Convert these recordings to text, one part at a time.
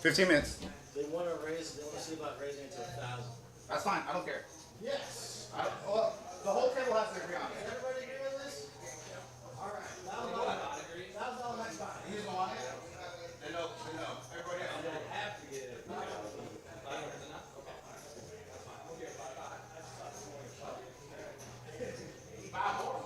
15 minutes. They want to raise. They want to see about raising it to 1,000. That's fine. I don't care. Yes. Well, the whole table has to agree on it. Everybody agree on this? All right. $1,000 next time. You just don't want it? Then no. Everybody else. You don't have to get it. Five more.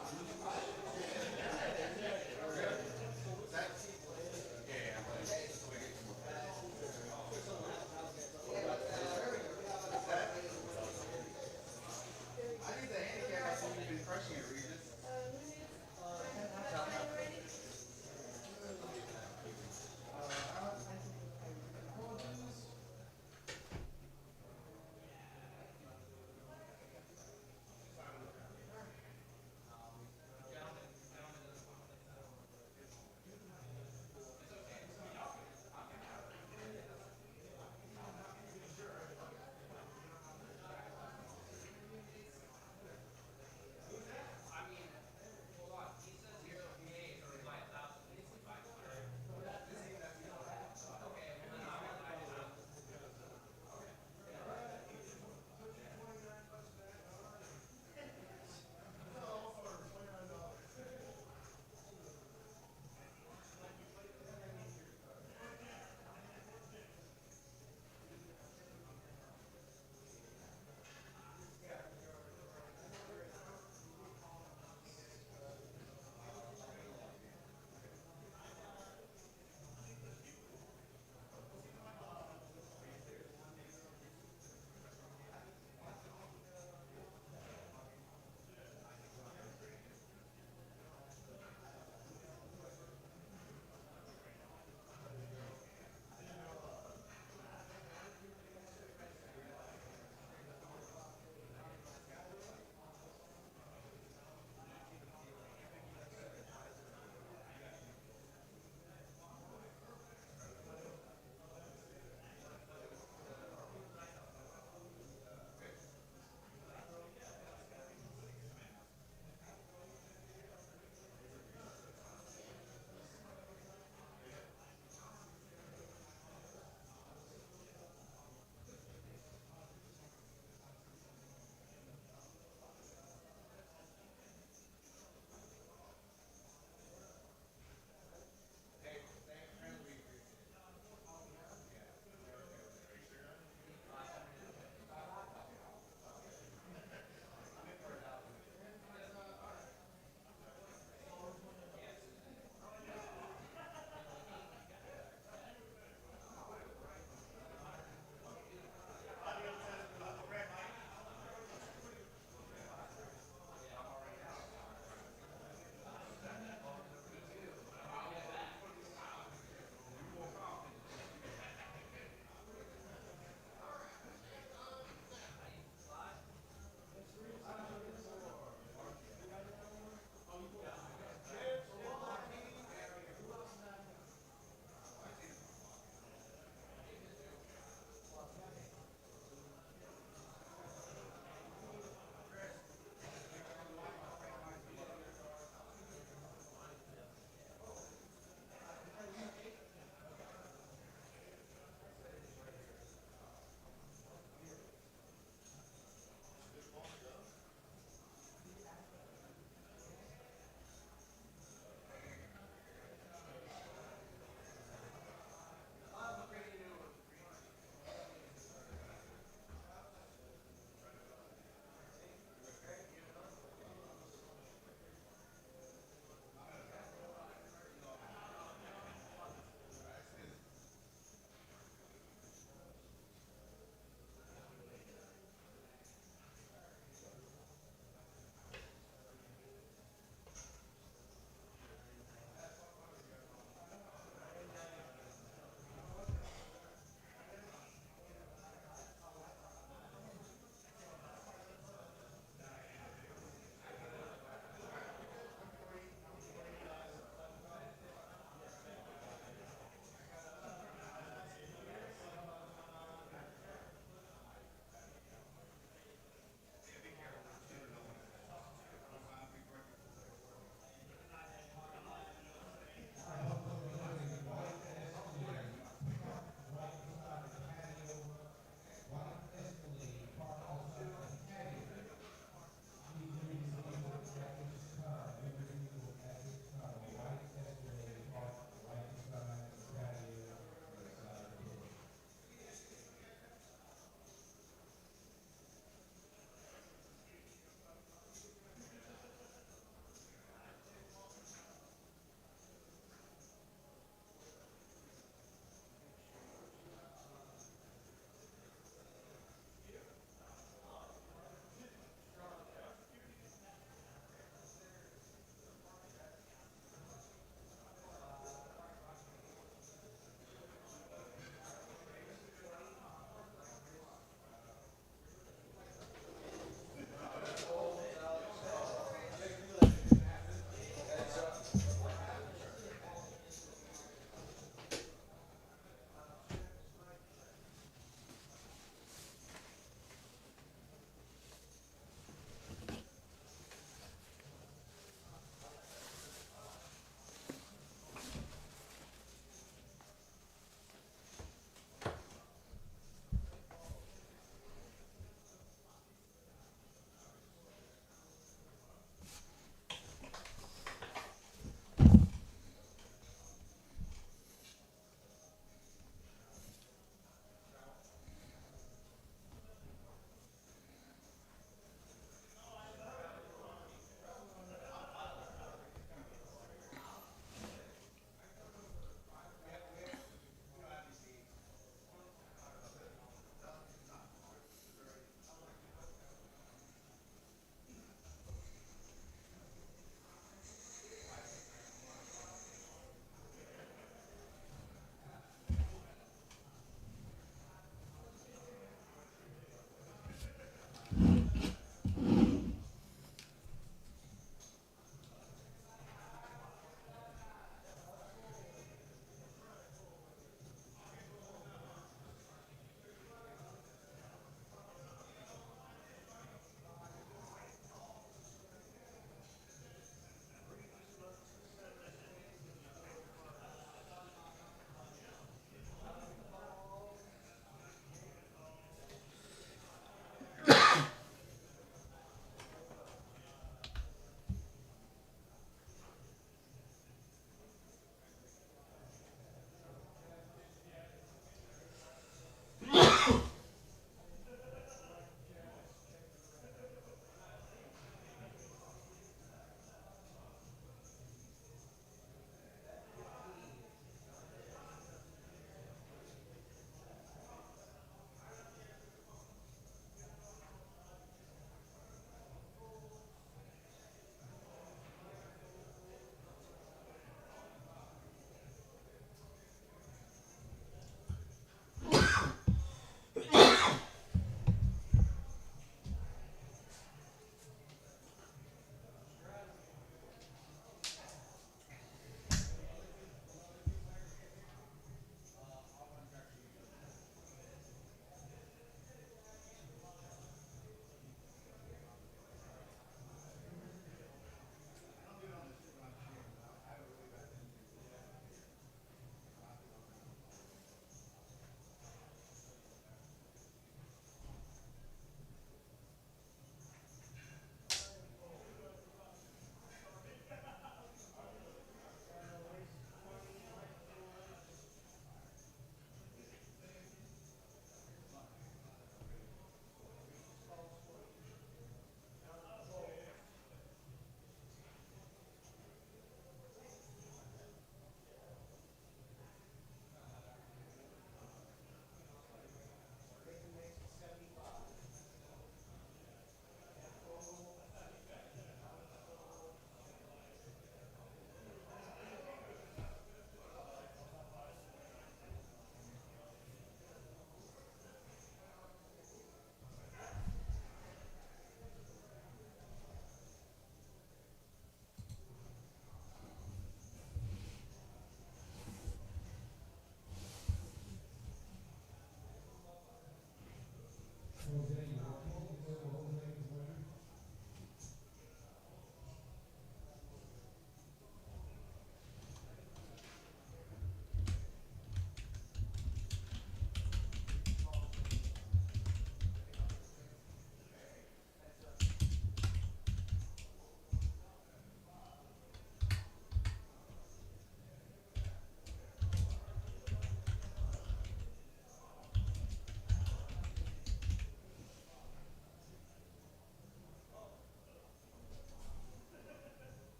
I need the handicap. I think you've been crushing it, Regis.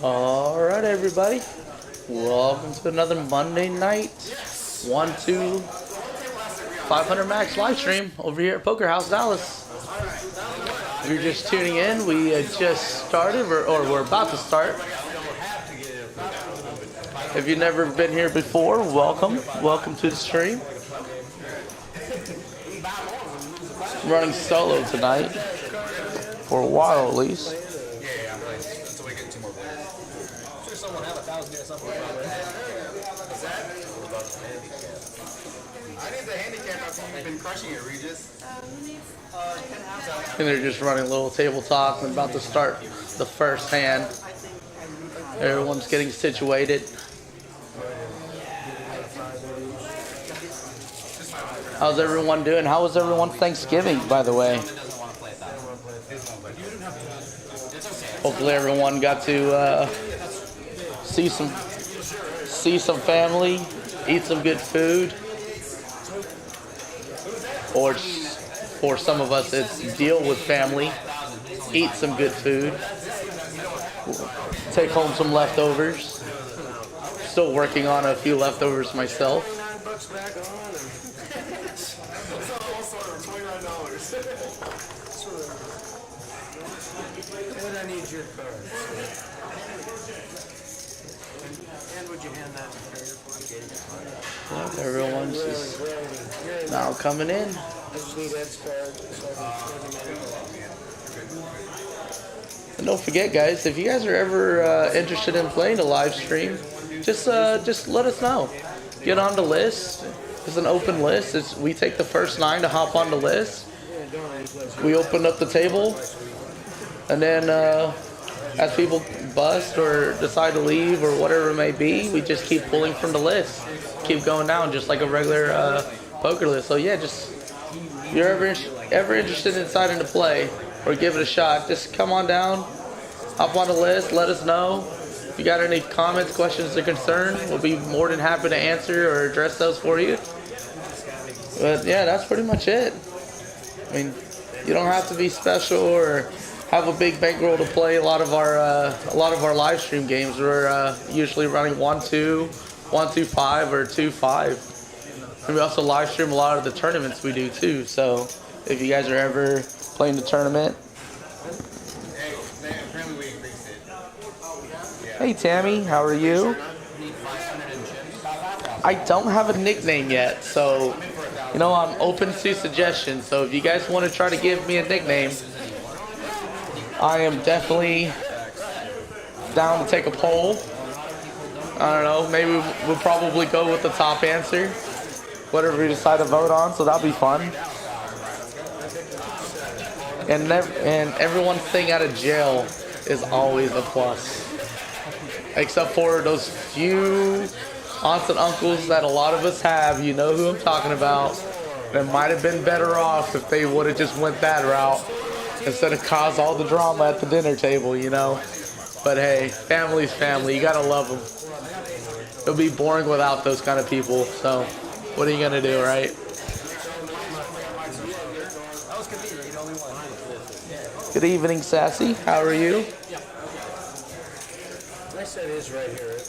All right, everybody. Welcome to another Monday night 1-2 500 max live stream over here at Poker House Dallas. If you're just tuning in, we just started, or we're about to start. If you've never been here before, welcome. Welcome to the stream. I'm running solo tonight, for a while at least. Until we get 2 more players. I'm sure someone have 1,000 there somewhere. I need the handicap after you've been crushing it, Regis. And they're just running a little table talk. I'm about to start the first hand. Everyone's getting situated. How's everyone doing? How was everyone's Thanksgiving, by the way? Hopefully everyone got to see some family, eat some good food. Or for some of us, it's deal with family, eat some good food, take home some leftovers. Still working on a few leftovers myself. When I need your cards. And would you hand that to her? Everyone's just now coming in. I just need Ed's card so I And don't forget, guys, if you guys are ever interested in playing a live stream, just let us know. Get on the list. It's an open list. We take the first 9 to hop on the list. We open up the table, and then as people bust or decide to leave or whatever it may be, we just keep pulling from the list. Keep going down just like a regular poker list. So yeah, just if you're ever interested in deciding to play or give it a shot, just come on down, hop on the list, let us know. If you got any comments, questions, or concerns, we'll be more than happy to answer or address those for you. But yeah, that's pretty much it. I mean, you don't have to be special or have a big bankroll to play a lot of our live stream games. We're usually running 1-2, 1-2-5, or 2-5. And we also live stream a lot of the tournaments we do too. So if you guys are ever playing the tournament. Hey Tammy, how are you? I don't have a nickname yet, so you know I'm open to suggestions. So if you guys want to try to give me a nickname, I am definitely down to take a poll. I don't know, maybe we'll probably go with the top answer, whatever we decide to vote on, so that'll be fun. And everyone staying out of jail is always a plus. Except for those few aunts and uncles that a lot of us have, you know who I'm talking about, that might have been better off if they would have just went that route instead of cause all the drama at the dinner table, you know. But hey, family's family, you gotta love them. It'll be boring without those kind of people, so what are you gonna do, right? Good evening, Sassy. How are you? My set is right here.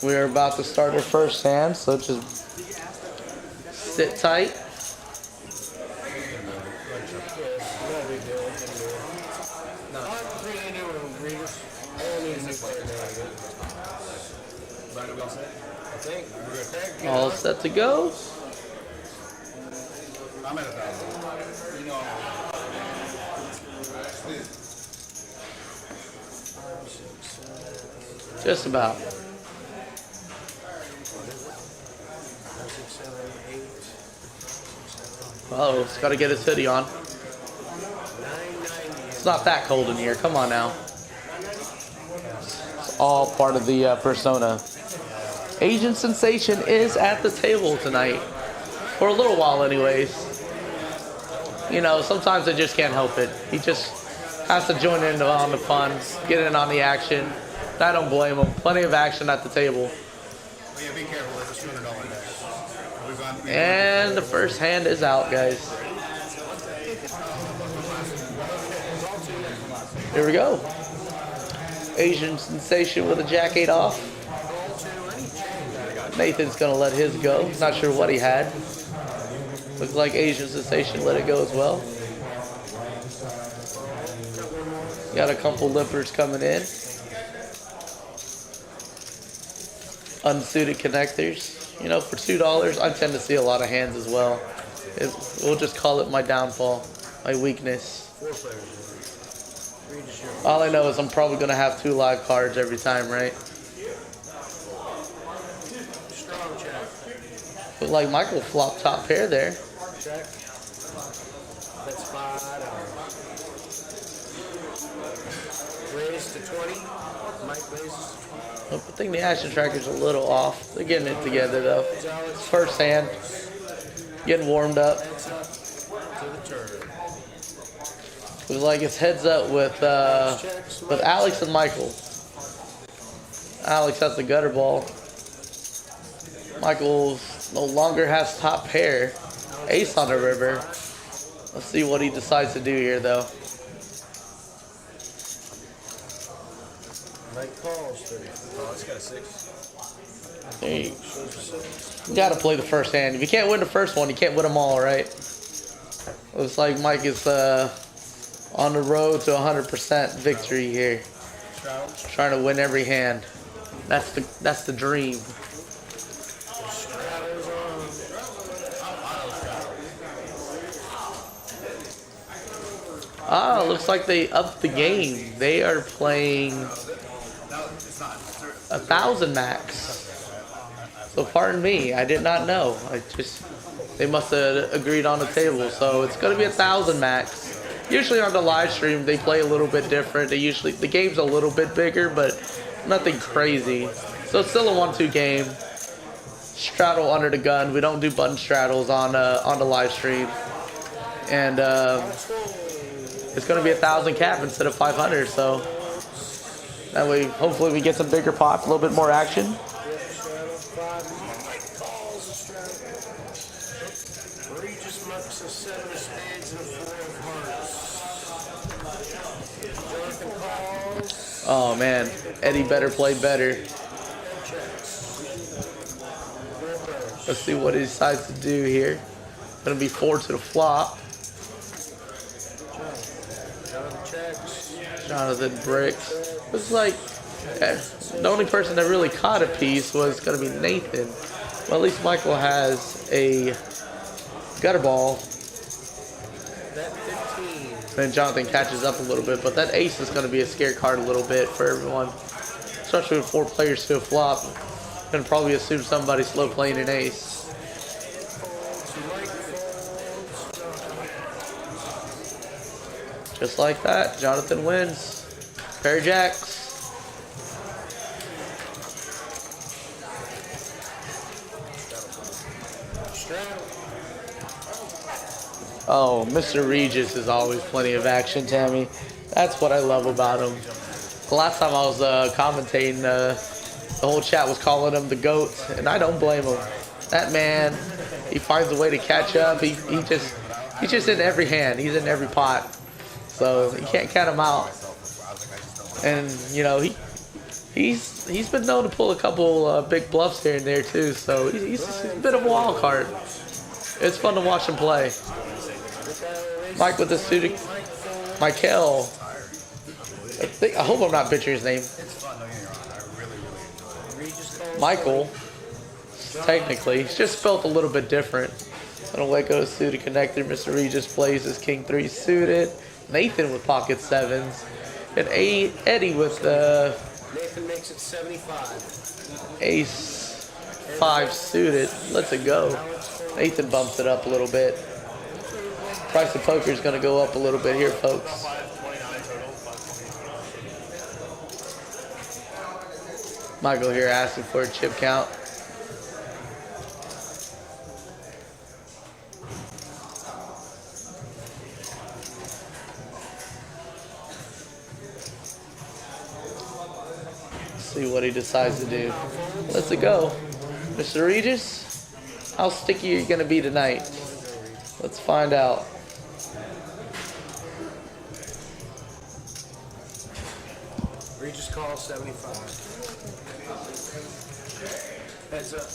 We're about to start our first hand, so just sit tight. All set to go. I'm at 1,000. Just about. Oh, it's got to get his hoodie on. It's not that cold in here. Come on now. It's all part of the persona. Asian Sensation is at the table tonight. For a little while anyways. You know, sometimes I just can't help it. He just has to join in on the fun, get in on the action. I don't blame him. Plenty of action at the table. Well, yeah, be careful. There's a $200 bet. And the first hand is out, guys. Here we go. Asian sensation with a jack 8 off. Nathan's gonna let his go. Not sure what he had. Looks like Asian sensation let it go as well. Got a couple limpers coming in. Unsuited connectors. You know, for $2, I tend to see a lot of hands as well. We'll just call it my downfall, my weakness. All I know is I'm probably going to have 2 live cards every time, right? But like Michael flopped top pair there. Check. That's $5. Raise to 20. Mike raises to 20. I think the action tracker's a little off. They're getting it together though. First hand. Getting warmed up. Heads up to the turn. It was like it's heads up with Alex and Michael. Alex has the gutter ball. Michael no longer has top pair. Ace on the river. Let's see what he decides to do here though. Mike calls 30. Oh, it's got a 6. You gotta play the first hand. If you can't win the first one, you can't win them all, right? Looks like Mike is on the road to 100% victory here. Trying to win every hand. That's the dream. Ah, looks like they upped the game. They are playing 1,000 max. So pardon me, I did not know. They must have agreed on the table. So it's gonna be 1,000 max. Usually on the live stream they play a little bit different. The game's a little bit bigger, but nothing crazy. So it's still a 1-2 game. Straddle under the gun. We don't do button straddles on the live stream. And it's gonna be 1,000 cap instead of 500. So that way, hopefully, we get some bigger pots, a little bit more action. Regis marks a 7 of spades and a 4 of hearts. Jonathan calls. Oh man, Eddie better play better. Let's see what he decides to do here. Gonna be 4 to the flop. Jonathan checks. Jonathan bricks. Looks like the only person that really caught a piece was gonna be Nathan. Well, at least Michael has a gutter ball. Bet 15. Then Jonathan catches up a little bit, but that ace is gonna be a scare card a little bit for everyone. Especially with 4 players to a flop. Gonna probably assume somebody's slow playing an ace. Just like that, Jonathan wins. Pair of jacks. Oh, Mr. Regis is always plenty of action, Tammy. That's what I love about him. The last time I was commentating, the whole chat was calling him the GOAT, and I don't blame him. That man, he finds a way to catch up. He's just in every hand. He's in every pot. So you can't count him out. And you know he's been known to pull a couple big bluffs here and there too. So he's a bit of a wild card. It's fun to watch him play. Mike with the suited Michael. I hope I'm not butchering his name. Michael. Technically, it's just spelled a little bit different. Gonna let go suited connector. Mr. Regis plays his King 3 suited. Nathan with pocket 7s. And Eddie with Nathan makes it 75. Ace 5 suited. Lets it go. Nathan bumps it up a little bit. Price of poker is going to go up a little bit here, folks. Michael here asking for a chip count. See what he decides to do. Let's go. Mr. Regis, how sticky are you going to be tonight? Let's find out. Regis call 75. Heads up.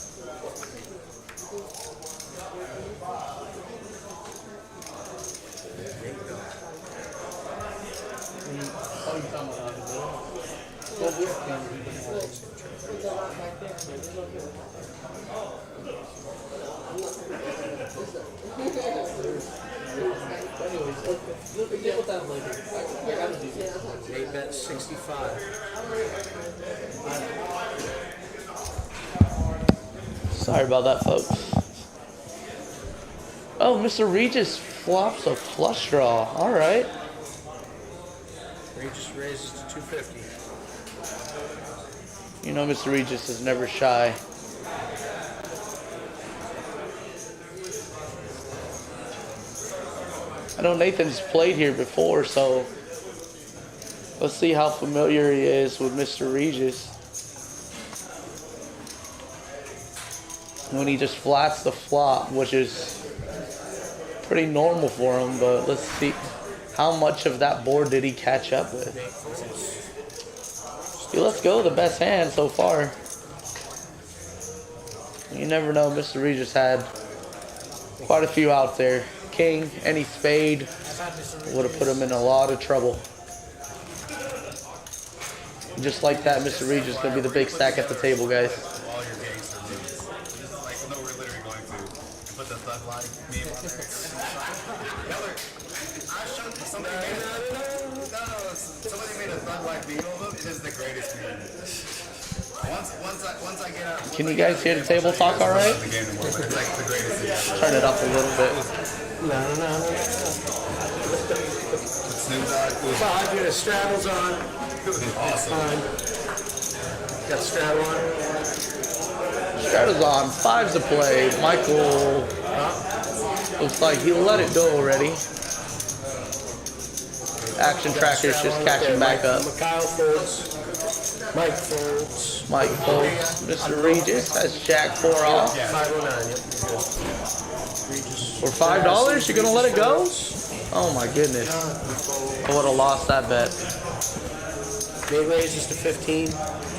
Eight bet 65. Sorry about that, folks. Oh, Mr. Regis flops a flush draw. All right. Regis raises to 250. You know, Mr. Regis is never shy. I know Nathan's played here before, so let's see how familiar he is with Mr. Regis. When he just flats the flop, which is pretty normal for him, but let's see how much of that board did he catch up with. He lets go the best hand so far. You never know, Mr. Regis had quite a few out there. King, any spade would have put him in a lot of trouble. Just like that, Mr. Regis is going to be the big stack at the table, guys. All your gangster moves. Like, no, we're literally going to put the thug life meme on there. I showed somebody made a thug life meme of him. It is the greatest meme. Once I get out. Can you guys hear the table talk all right? The game anymore, but it's like the greatest thing ever. Turn it up a little bit. No. Snoop Dogg. 5 here, straddles on. Awesome. Fine. Got straddle on. Straddle's on. 5's a play. Michael looks like he let it go already. Action tracker's just catching back up. Kyle folds. Mike folds. Mike folds. Mr. Regis has Jack 4 off. 509, yep. Regis. For $5, you're gonna let it go? Oh my goodness. I would have lost that bet. Nate raises to 15.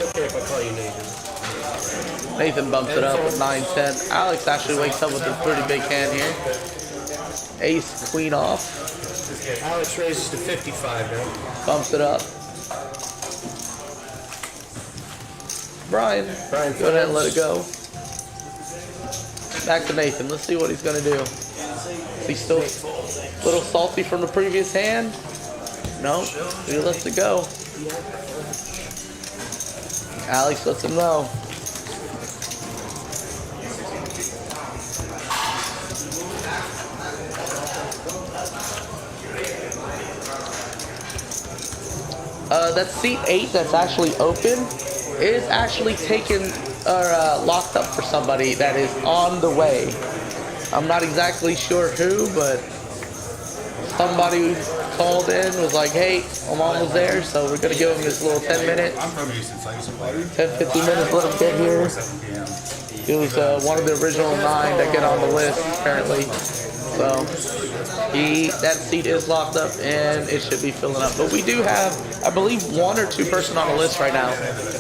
Okay if I call you Nathan. Nathan bumps it up with 9-10. Alex actually wakes up with a pretty big hand here. Ace, queen off. Alex raises to 55 now. Bumps it up. Brian, go ahead and let it go. Back to Nathan. Let's see what he's going to do. Is he still a little salty from the previous hand? No, he lets it go. Alex lets him know. That seat 8 that's actually open is actually taken or locked up for somebody that is on the way. I'm not exactly sure who, but somebody called in, was like, hey, I'm almost there, so we're going to give him this little 10 minutes. I'm from Houston, so I used to play 10-15 minutes, let him get here. 7 p.m. He was one of the original 9 that get on the list, apparently. So that seat is locked up and it should be filling up. But we do have, I believe, 1 or 2 person on the list right now.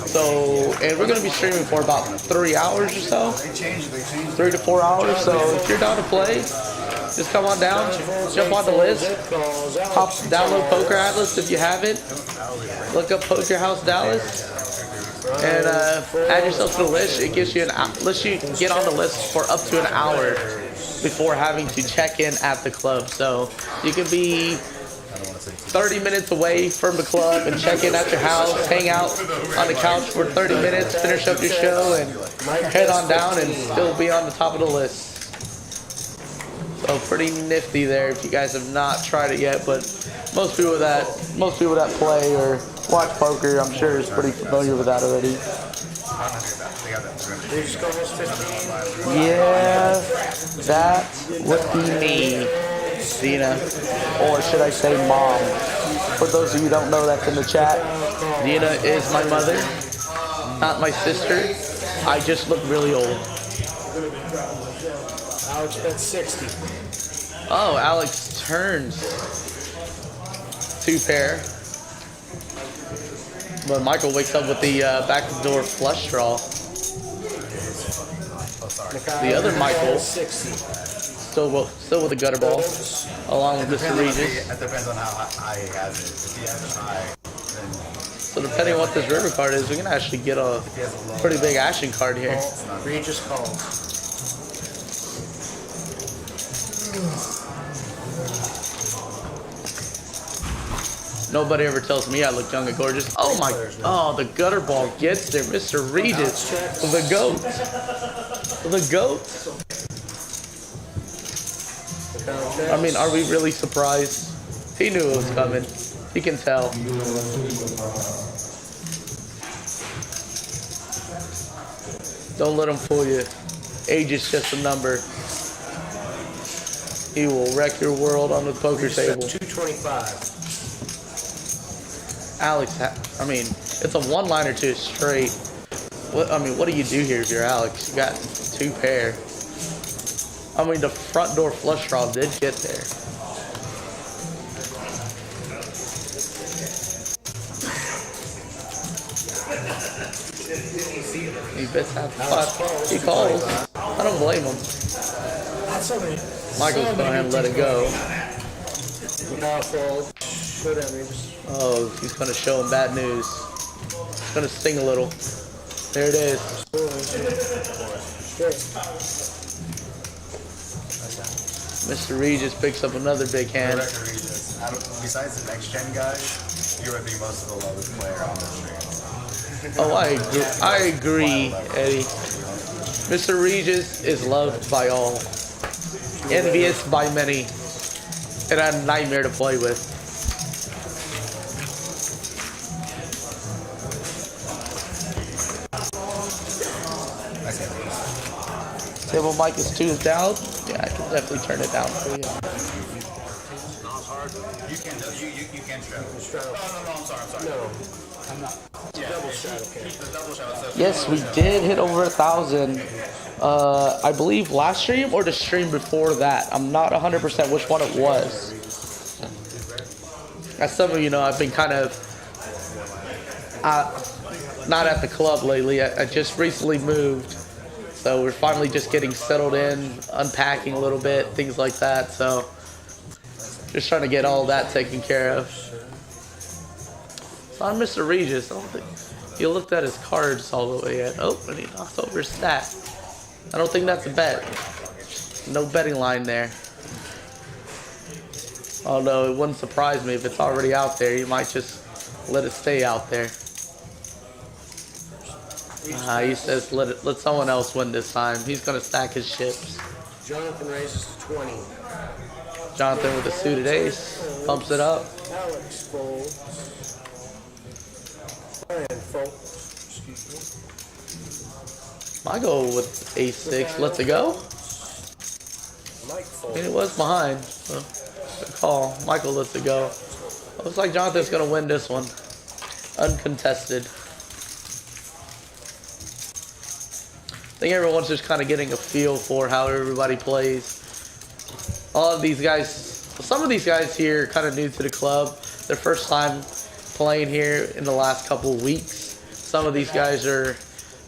So, and we're going to be streaming for about 3 hours or so. 3 to 4 hours. So if you're down to play, just come on down, jump on the list, download Poker Atlas if you haven't. Look up Poker House Dallas. And add yourself to the list. It gives you lets you get on the list for up to an hour before having to check in at the club. So you can be 30 minutes away from the club and check in at your house, hang out on the couch for 30 minutes, finish up your show, and head on down and still be on the top of the list. So pretty nifty there if you guys have not tried it yet, but most people that play or watch poker, I'm sure, is pretty familiar with that already. Yeah, that would be me, Dina, or should I say mom. For those of you who don't know, that's in the chat. Dina is my mother, not my sister. I just look really old. Alex bet 60. Oh, Alex turns 2 pair. But Michael wakes up with the backdoor flush draw. Oh, sorry. The other Michael 60. still with the gutter ball, along with Mr. Regis. It depends on how high he has it. If he has it high, then So depending on what this river card is, we can actually get a if he has a low, pretty big action card here. Regis calls. Nobody ever tells me I look young and gorgeous. Oh my, oh, the gutter ball gets there. Mr. Regis, the GOAT. The GOAT. I mean, are we really surprised? He knew it was coming. He can tell. Don't let him fool you. Age is just a number. He will wreck your world on the poker table. 225. Alex, I mean, it's a one-liner to a straight. What do you do here if you're Alex? You got 2 pair. I mean, the front door flush draw did get there. He bets half the pot. He calls. I don't blame him. Michael's going ahead and let it go. Oh, he's going to show him bad news. It's going to sting a little. There it is. Mr. Regis picks up another big hand. Besides the next gen guys, you would be most of the lowest player on the stream. Oh, I agree, Eddie. Mr. Regis is loved by all, envious by many, and a nightmare to play with. Table mic is tuned down. Yeah, I can definitely turn it down for you. You can straddle. No, I'm sorry. No, I'm not. Yeah, double straddle. Okay. The double straddle. Yes, we did hit over 1,000. I believe last stream or the stream before that. I'm not 100% which one it was. As some of you know, I've been kind of not at the club lately. I just recently moved. So we're finally just getting settled in, unpacking a little bit, things like that. So just trying to get all that taken care of. So I'm Mr. Regis. I don't think you looked at his cards all the way yet. Oh, and he knocked over his stack. I don't think that's a bet. No betting line there. Although it wouldn't surprise me if it's already out there. You might just let it stay out there. He says let someone else win this time. He's gonna stack his chips. Jonathan raises to 20. Jonathan with a suited ace pumps it up. Alex folds. Brian folds. Excuse me. I go with ace 6. Let's it go. Mike folds. And it was behind. So good call. Michael lets it go. Looks like Jonathan's gonna win this one. Uncontested. I think everyone's just kind of getting a feel for how everybody plays. All of these guys, some of these guys here are kind of new to the club. Their first time playing here in the last couple of weeks. Some of these guys are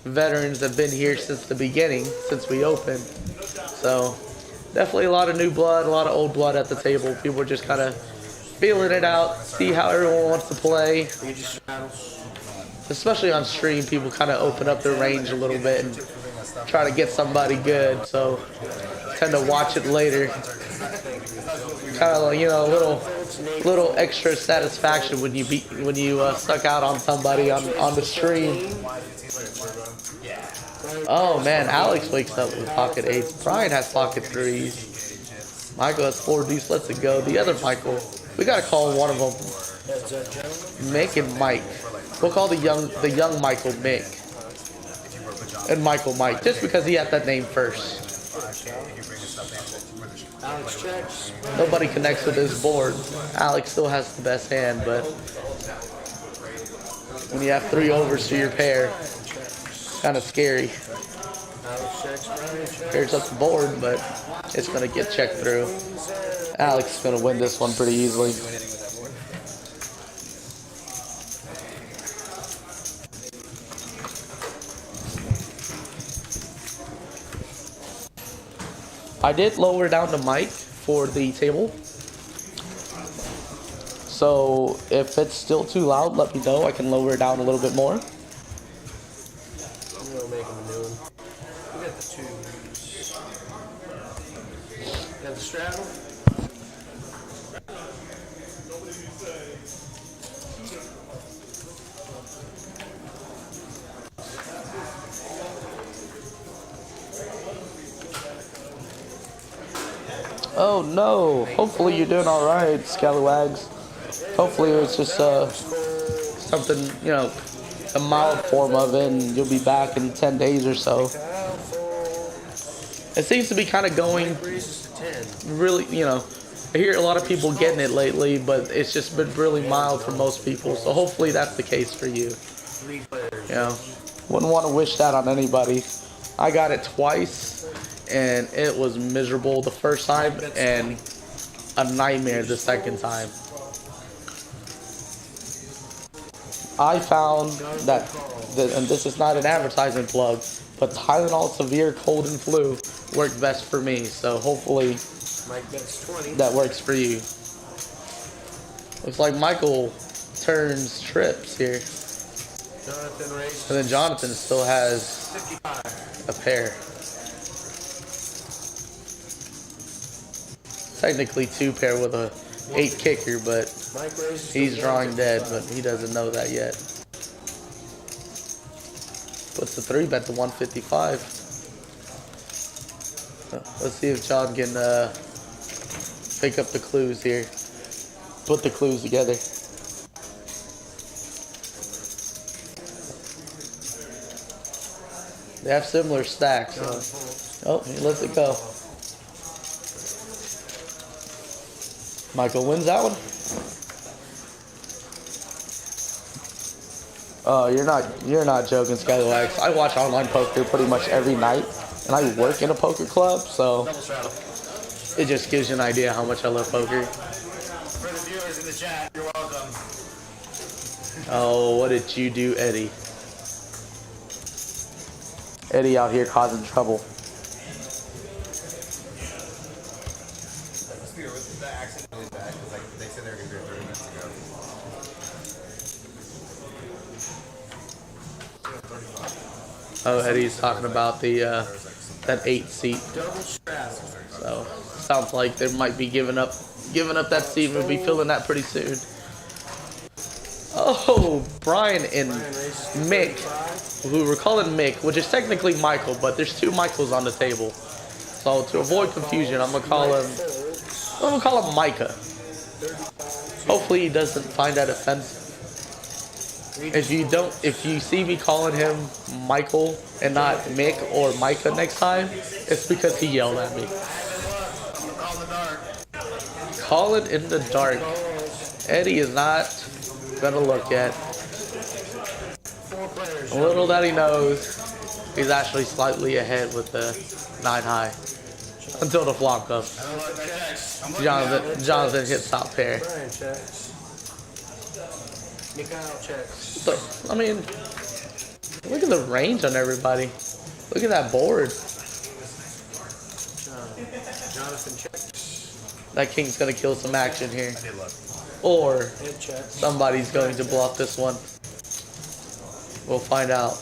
veterans that have been here since the beginning, since we opened. So definitely a lot of new blood, a lot of old blood at the table. People are just kind of feeling it out, see how everyone wants to play. Especially on stream, people kind of open up their range a little bit and try to get somebody good, so tend to watch it later. Kind of like, you know, a little extra satisfaction when you stuck out on somebody on the stream. Oh man, Alex wakes up with pocket 8s. Brian has pocket 3s. Michael has 4 deuce. Lets it go. The other Michael, we gotta call one of them Mick and Mike. We'll call the young Michael Mick. And Michael Mike, just because he had that name first. Alex checks. Nobody connects with his board. Alex still has the best hand, but when you have 3 overs to your pair, it's kind of scary. Alex checks. Brian checks. Pairs up the board, but it's going to get checked through. Alex is going to win this one pretty easily. I did lower down the mic for the table. So if it's still too loud, let me know. I can lower it down a little bit more. I'm gonna make him a new one. We got the twos. Got the straddle. Oh no! Hopefully you're doing all right, Scallywags. Hopefully it's just something, you know, a mild form of it, and you'll be back in 10 days or so. It seems to be kind of going really, you know, I hear a lot of people getting it lately, but it's just been really mild for most people. So hopefully that's the case for you. You know, wouldn't want to wish that on anybody. I got it twice, and it was miserable the first time, and a nightmare the second time. I found that, and this is not an advertising plug, but Tylenol Severe Cold and Flu worked best for me. So hopefully that works for you. Looks like Michael turns trips here. And then Jonathan still has a pair. Technically 2 pair with a 8 kicker, but he's drawing dead, but he doesn't know that yet. Puts the 3-bet to 155. Let's see if John can pick up the clues here. Put the clues together. They have similar stacks. So. Oh, he lets it go. Michael wins that one. Oh, you're not joking, Skylax. I watch online poker pretty much every night, and I work in a poker club, so it just gives you an idea how much I love poker. For the viewers in the chat, you're welcome. Oh, what did you do, Eddie? Eddie out here causing trouble. The accent really bad because like they said they were gonna do it 30 minutes ago. Oh, Eddie's talking about the that 8 seat. So sounds like they might be giving up that seat. We'll be filling that pretty soon. Oh, Brian and Mick, who we're calling Mick, which is technically Michael, but there's 2 Michaels on the table. So to avoid confusion, I'm gonna call him Micah. Hopefully he doesn't find that offensive. If you see me calling him Michael and not Mick or Micah next time, it's because he yelled at me. Call it in the dark. Eddie is not gonna look yet. Little that he knows, he's actually slightly ahead with the 9 high. Until the flop comes. Jonathan hits top pair. So, I mean, look at the range on everybody. Look at that board. That king's gonna kill some action here. Or somebody's going to bluff this one. We'll find out.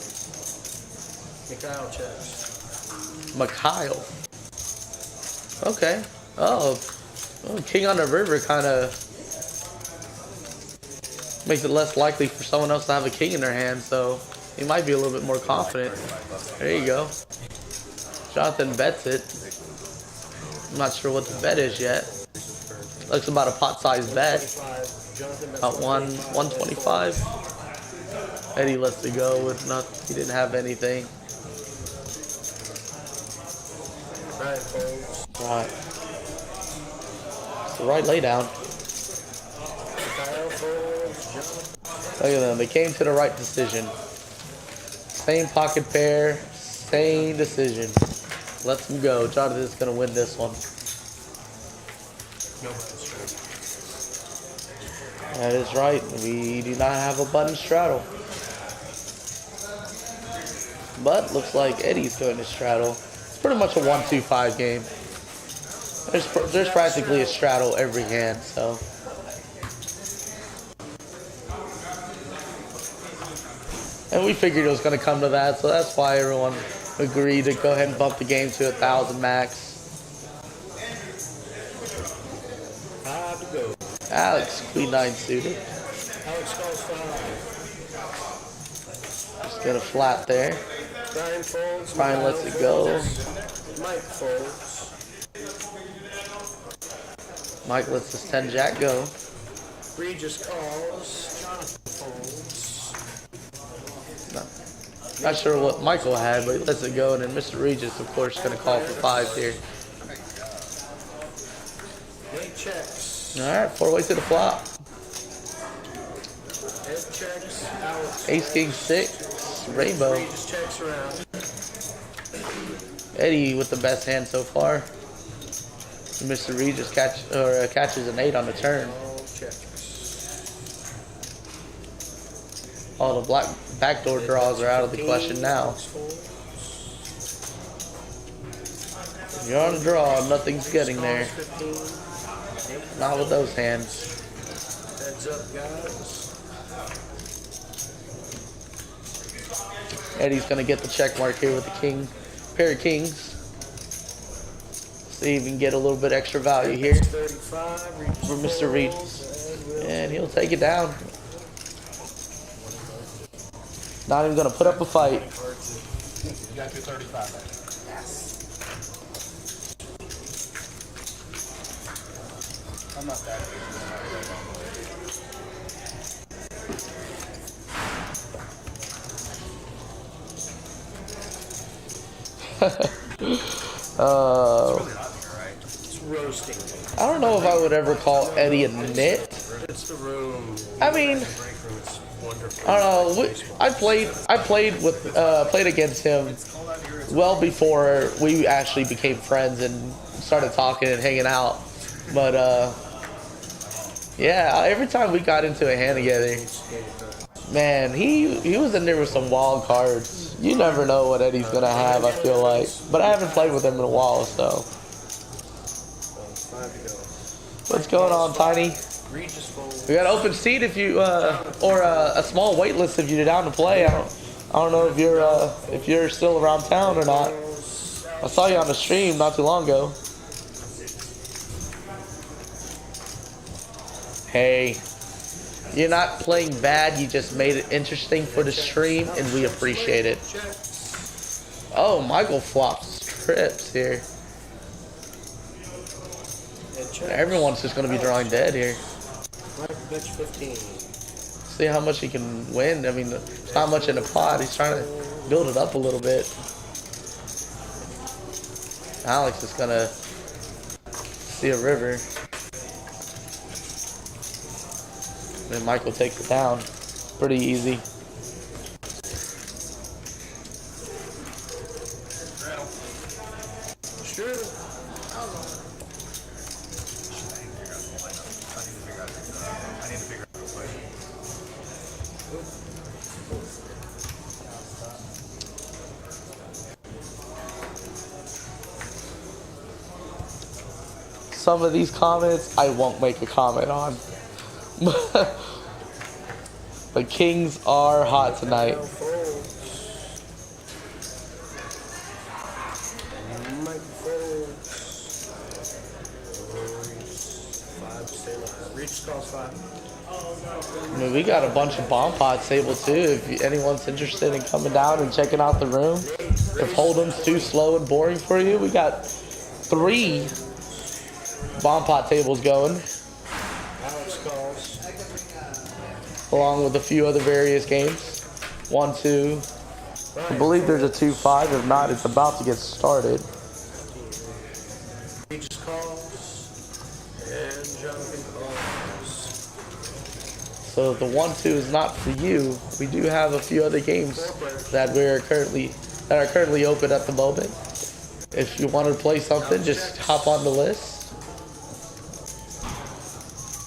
Mikhail. Okay. Oh, king on the river kind of makes it less likely for someone else to have a king in their hand, so he might be a little bit more confident. There you go. Jonathan bets it. I'm not sure what the bet is yet. Looks about a pot-sized bet. About 125. Eddie lets it go with nothing. He didn't have anything. Right. It's the right laydown. Look at them. They came to the right decision. Same pocket pair. Same decision. Let them go. Jonathan's going to win this one. That is right. We do not have a button straddle. But looks like Eddie's going to straddle. It's pretty much a 1-2-5 game. There's practically a straddle every hand, so. And we figured it was going to come to that, so that's why everyone agreed to go ahead and bump the game to 1,000 max. 5 to go. Alex, Queen 9 suited. Alex calls 5. Just get a flat there. Brian folds. Brian lets it go. Mike folds. Mike lets his 10 jack go. Regis calls. Jonathan folds. Not sure what Michael had, but he lets it go. And then Mr. Regis, of course, is going to call for 5 here. Nate checks. All right, 4-way to the flop. Ed checks. Alex. Ace King 6, Rainbow. Regis checks around. Eddie with the best hand so far. Mr. Regis catches an 8 on the turn. All checks. All the black backdoor draws are out of the question now. You're on a draw, nothing's getting there. Not with those hands. Heads up, guys. Eddie's gonna get the check mark here with the king, pair of kings. See if we can get a little bit extra value here for Mr. Regis. And he'll take it down. Not even gonna put up a fight. You got your 35 back. I'm not that It's roasting. I don't know if I would ever call Eddie a nit. It's the room. I mean, It's wonderful. I don't know. I played against him well before we actually became friends and started talking and hanging out. But yeah, every time we got into a hand together, man, he was in there with some wild cards. You never know what Eddie's gonna have, I feel like. But I haven't played with him in a while, so. What's going on, Tiny? We got an open seat if you, or a small wait list if you're down to play. I don't know if you're still around town or not. I saw you on the stream not too long ago. Hey, you're not playing bad. You just made it interesting for the stream, and we appreciate it. Oh, Michael flops trips here. Everyone's just going to be drawing dead here. Bitch 15. See how much he can win. I mean, it's not much in the pot. He's trying to build it up a little bit. Alex is going to see a river. Then Michael takes it down. Pretty easy. Sure. Some of these comments I won't make a comment on. The Kings are hot tonight. I mean, we got a bunch of bomb pots able too. If anyone's interested in coming down and checking out the room, if Hold'em's too slow and boring for you, we got 3 bomb pot tables going, along with a few other various games. 1, 2. I believe there's a 2-5. If not, it's about to get started. Regis calls and Jonathan calls. So if the 1-2 is not for you, we do have a few other games that are currently open at the moment. If you want to play something, just hop on the list.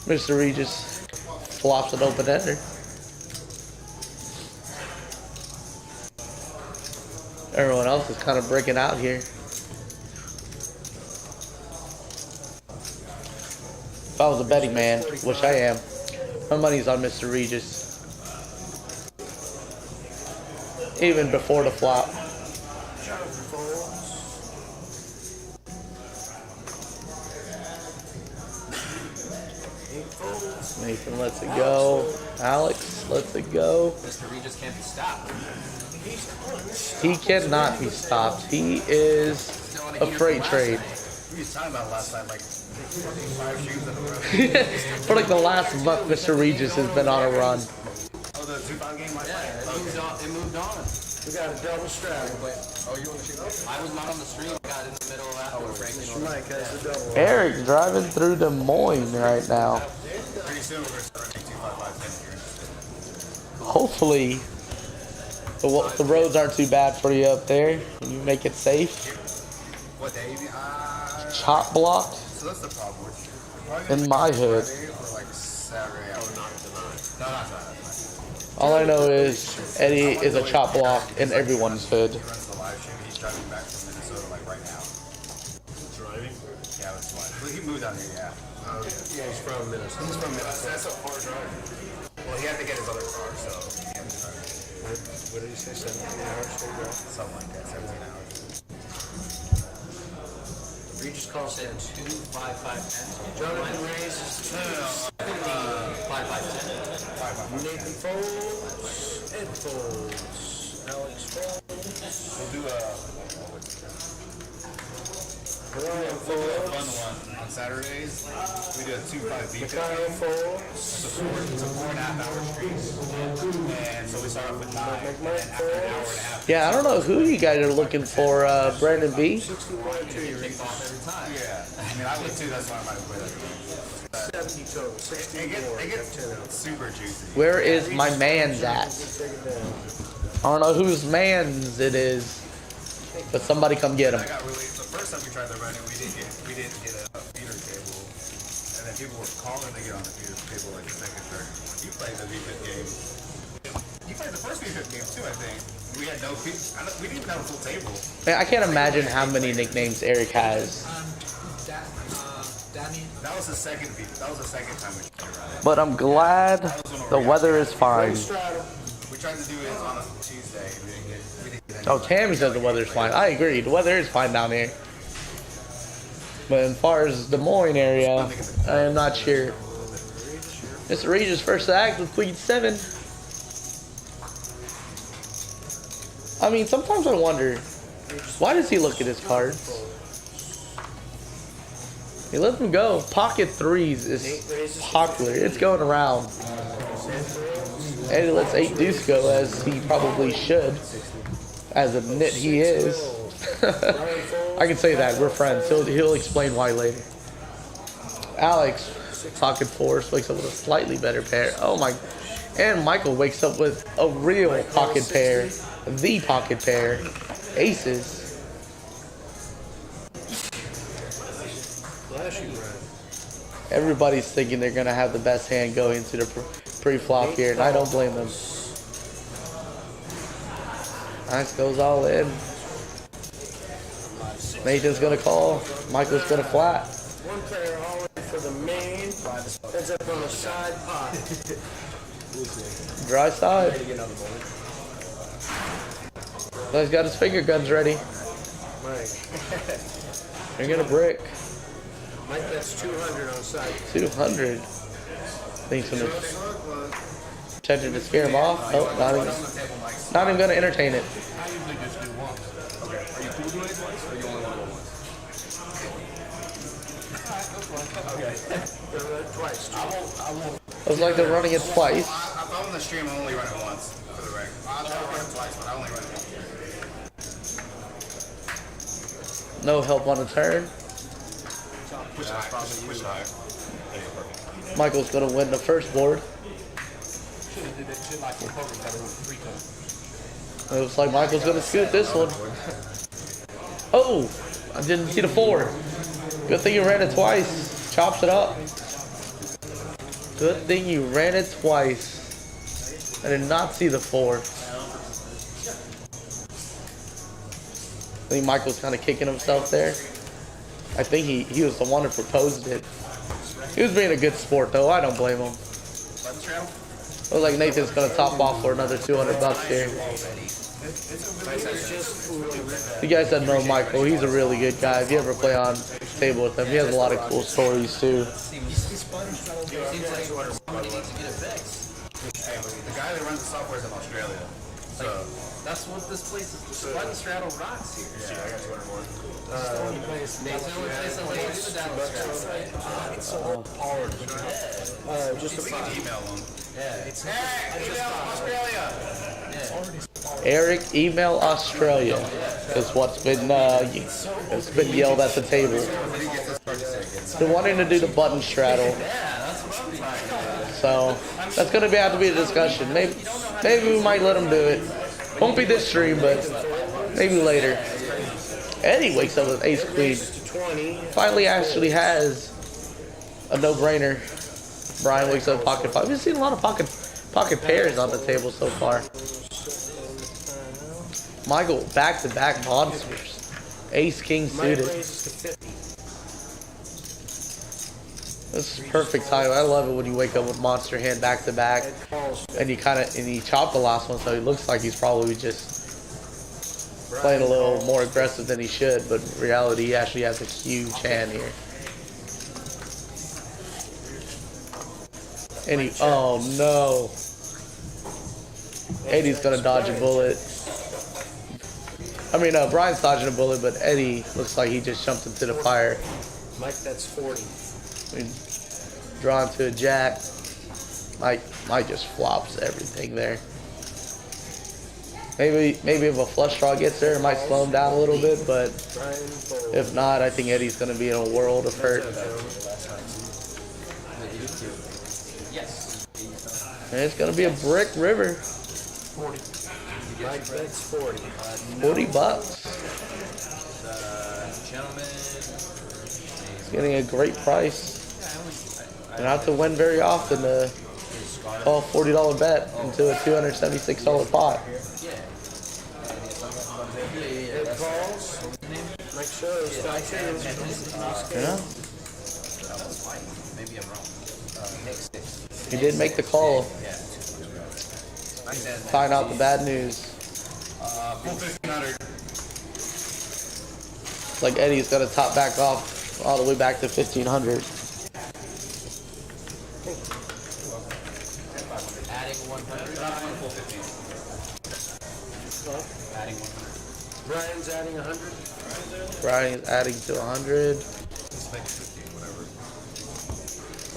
Mr. Regis flops an open ender. Everyone else is kind of breaking out here. If I was a betting man, which I am, my money's on Mr. Regis. Even before the flop. Nathan lets it go. Alex lets it go. Mr. Regis can't be stopped. He cannot be stopped. He is a freight trade. We was talking about it last time, like 5 shoes in a row. For like the last month, Mr. Regis has been on a run. Oh, the Zubon game? Yeah, it moved on. We got a double strap. Oh, you on the stream? I was not on the stream. I got in the middle of that. Mike has a double. Eric driving through Des Moines right now. Pretty soon we're going to start running 2, 5, 5, 10 here. Hopefully, the roads aren't too bad for you up there. You make it safe. What day? Chop blocked So that's the problem. in my hood. Or like Saturday. No, not tonight. All I know is Eddie is a chop block in everyone's hood. He runs the live stream. He's driving back from Minnesota like right now. Driving? Yeah, that's fine. Well, he moved down here, yeah. Yeah, he's from Minnesota. He's from Minnesota. That's a far drive. Well, he had to get his other car, so he had to drive. What did he say? 17 hours straight drive? Something like that, 17 hours. Regis calls Said in. 2, 5, 5, 10. Jonathan raises 2. 5, 5, 10. Nathan folds. Ed folds. Alex folds. We'll do a Ryan fun folds. one on Saturdays. We do a 2-5 beat. Kyle folds. It's a 4.5-hour stream. And so we start off with 9. And then after an hour and a half. Yeah, I don't know who you guys are looking for, Brandon B. 61 2. You're Kicked off every time. Yeah. I mean, I would too. That's why I might quit it. 70 total. 64. It gets super juicy. Where is my man's at? Take it down. I don't know whose man's it is, but somebody come get him. I got really. The first time we tried the running, we didn't get a feeder table, and then people were calling to get on the feeder table like the second turn. You played the V5 game. You played the first V5 game too, I think. We had no feeder. We didn't even have a full table. Man, I can't imagine how many nicknames Eric has. That was the second V5. That was the second time we tried running. But I'm glad the weather is fine. Straddle. We tried to do it on a Tuesday. We didn't get Oh, Tammy says the weather's fine. I agree. The weather is fine down here. But as far as Des Moines area, I am not sure. Mr. Regis first act with Queen 7. I mean, sometimes I wonder, why does he look at his cards? He lets them go. Pocket threes is popular. It's going around. And he lets 8 deuce go, as he probably should. As a nit he is. I can say that. We're friends. He'll explain why later. Alex, pocket fours, wakes up with a slightly better pair. Oh my. And Michael wakes up with a real pocket pair. The pocket pair. Aces. Everybody's thinking they're going to have the best hand going into the pre-flop here, and I don't blame them. Nice, goes all in. Nathan's going to call. Michael's going to flat. One player all in for the main. Ends up on the side pot. Dry side. He's got his finger guns ready. Mike. They're going to brick. Mike, that's 200 on side. 200. Thinks going to attention to scare him off. Oh, not even going to entertain it. I usually just do one. Okay. Are you cool doing it twice, or you only want to go once? Twice. I won't. It was like they're running it twice. If I'm on the stream, I only run it once for the record. I'll run it twice, but I only run it once. No help on the turn. Push high. Michael's going to win the first board. Should have did that shit like POKER, got a free cut. It looks like Michael's going to scoot this one. Oh, I didn't see the 4. Good thing you ran it twice. Chops it up. Good thing you ran it twice. I did not see the 4. I think Michael's kind of kicking himself there. I think he was the one who proposed it. He was being a good sport though. I don't blame him. Button straddle? Looks like Nathan's gonna top off for another 200 bucks here. You guys that know Michael, he's a really good guy. If you ever play on table with him, he has a lot of cool stories too. Hey, the guy that runs the software is in Australia. So That's what this place is. The button straddle rocks here. yeah, I got 200 more. That's the only place that lets you do that. It's so hard. Just a We can email them. Yeah. It's Hey, email Australia. Eric, email Australia is what's been it's been yelled at the table. They're wanting to do the button straddle. So that's gonna have to be a discussion. Maybe we might let them do it. Won't be this stream, but maybe later. Eddie wakes up with ace queen. Finally actually has a no-brainer. Brian wakes up with pocket five. We've seen a lot of pocket pairs on the table so far. Michael back-to-back monsters. Ace king suited. This is perfect time. I love it when you wake up with monster hand back-to-back, and you chop the last one, so he looks like he's probably just playing a little more aggressive than he should, but in reality he actually has a huge hand here. And he, oh no. Eddie's gonna dodge a bullet. I mean, Brian's dodging a bullet, but Eddie looks like he just jumped into the fire. Mike, that's 40. I mean, drawn to a jack. Mike just flops everything there. Maybe if a flush draw gets there, it might slow him down a little bit, but if not, I think Eddie's gonna be in a world of hurt. And it's gonna be a brick river. 40. Mike, that's 40. 40 bucks. He's getting a great price. You don't have to win very often to call a $40 bet into a $276 pot. Yeah. He did make the call. Find out the bad news. Like Eddie's got to top back off all the way back to 1500. Adding 100. Adding 100. Brian's adding 100. Brian's adding to 100.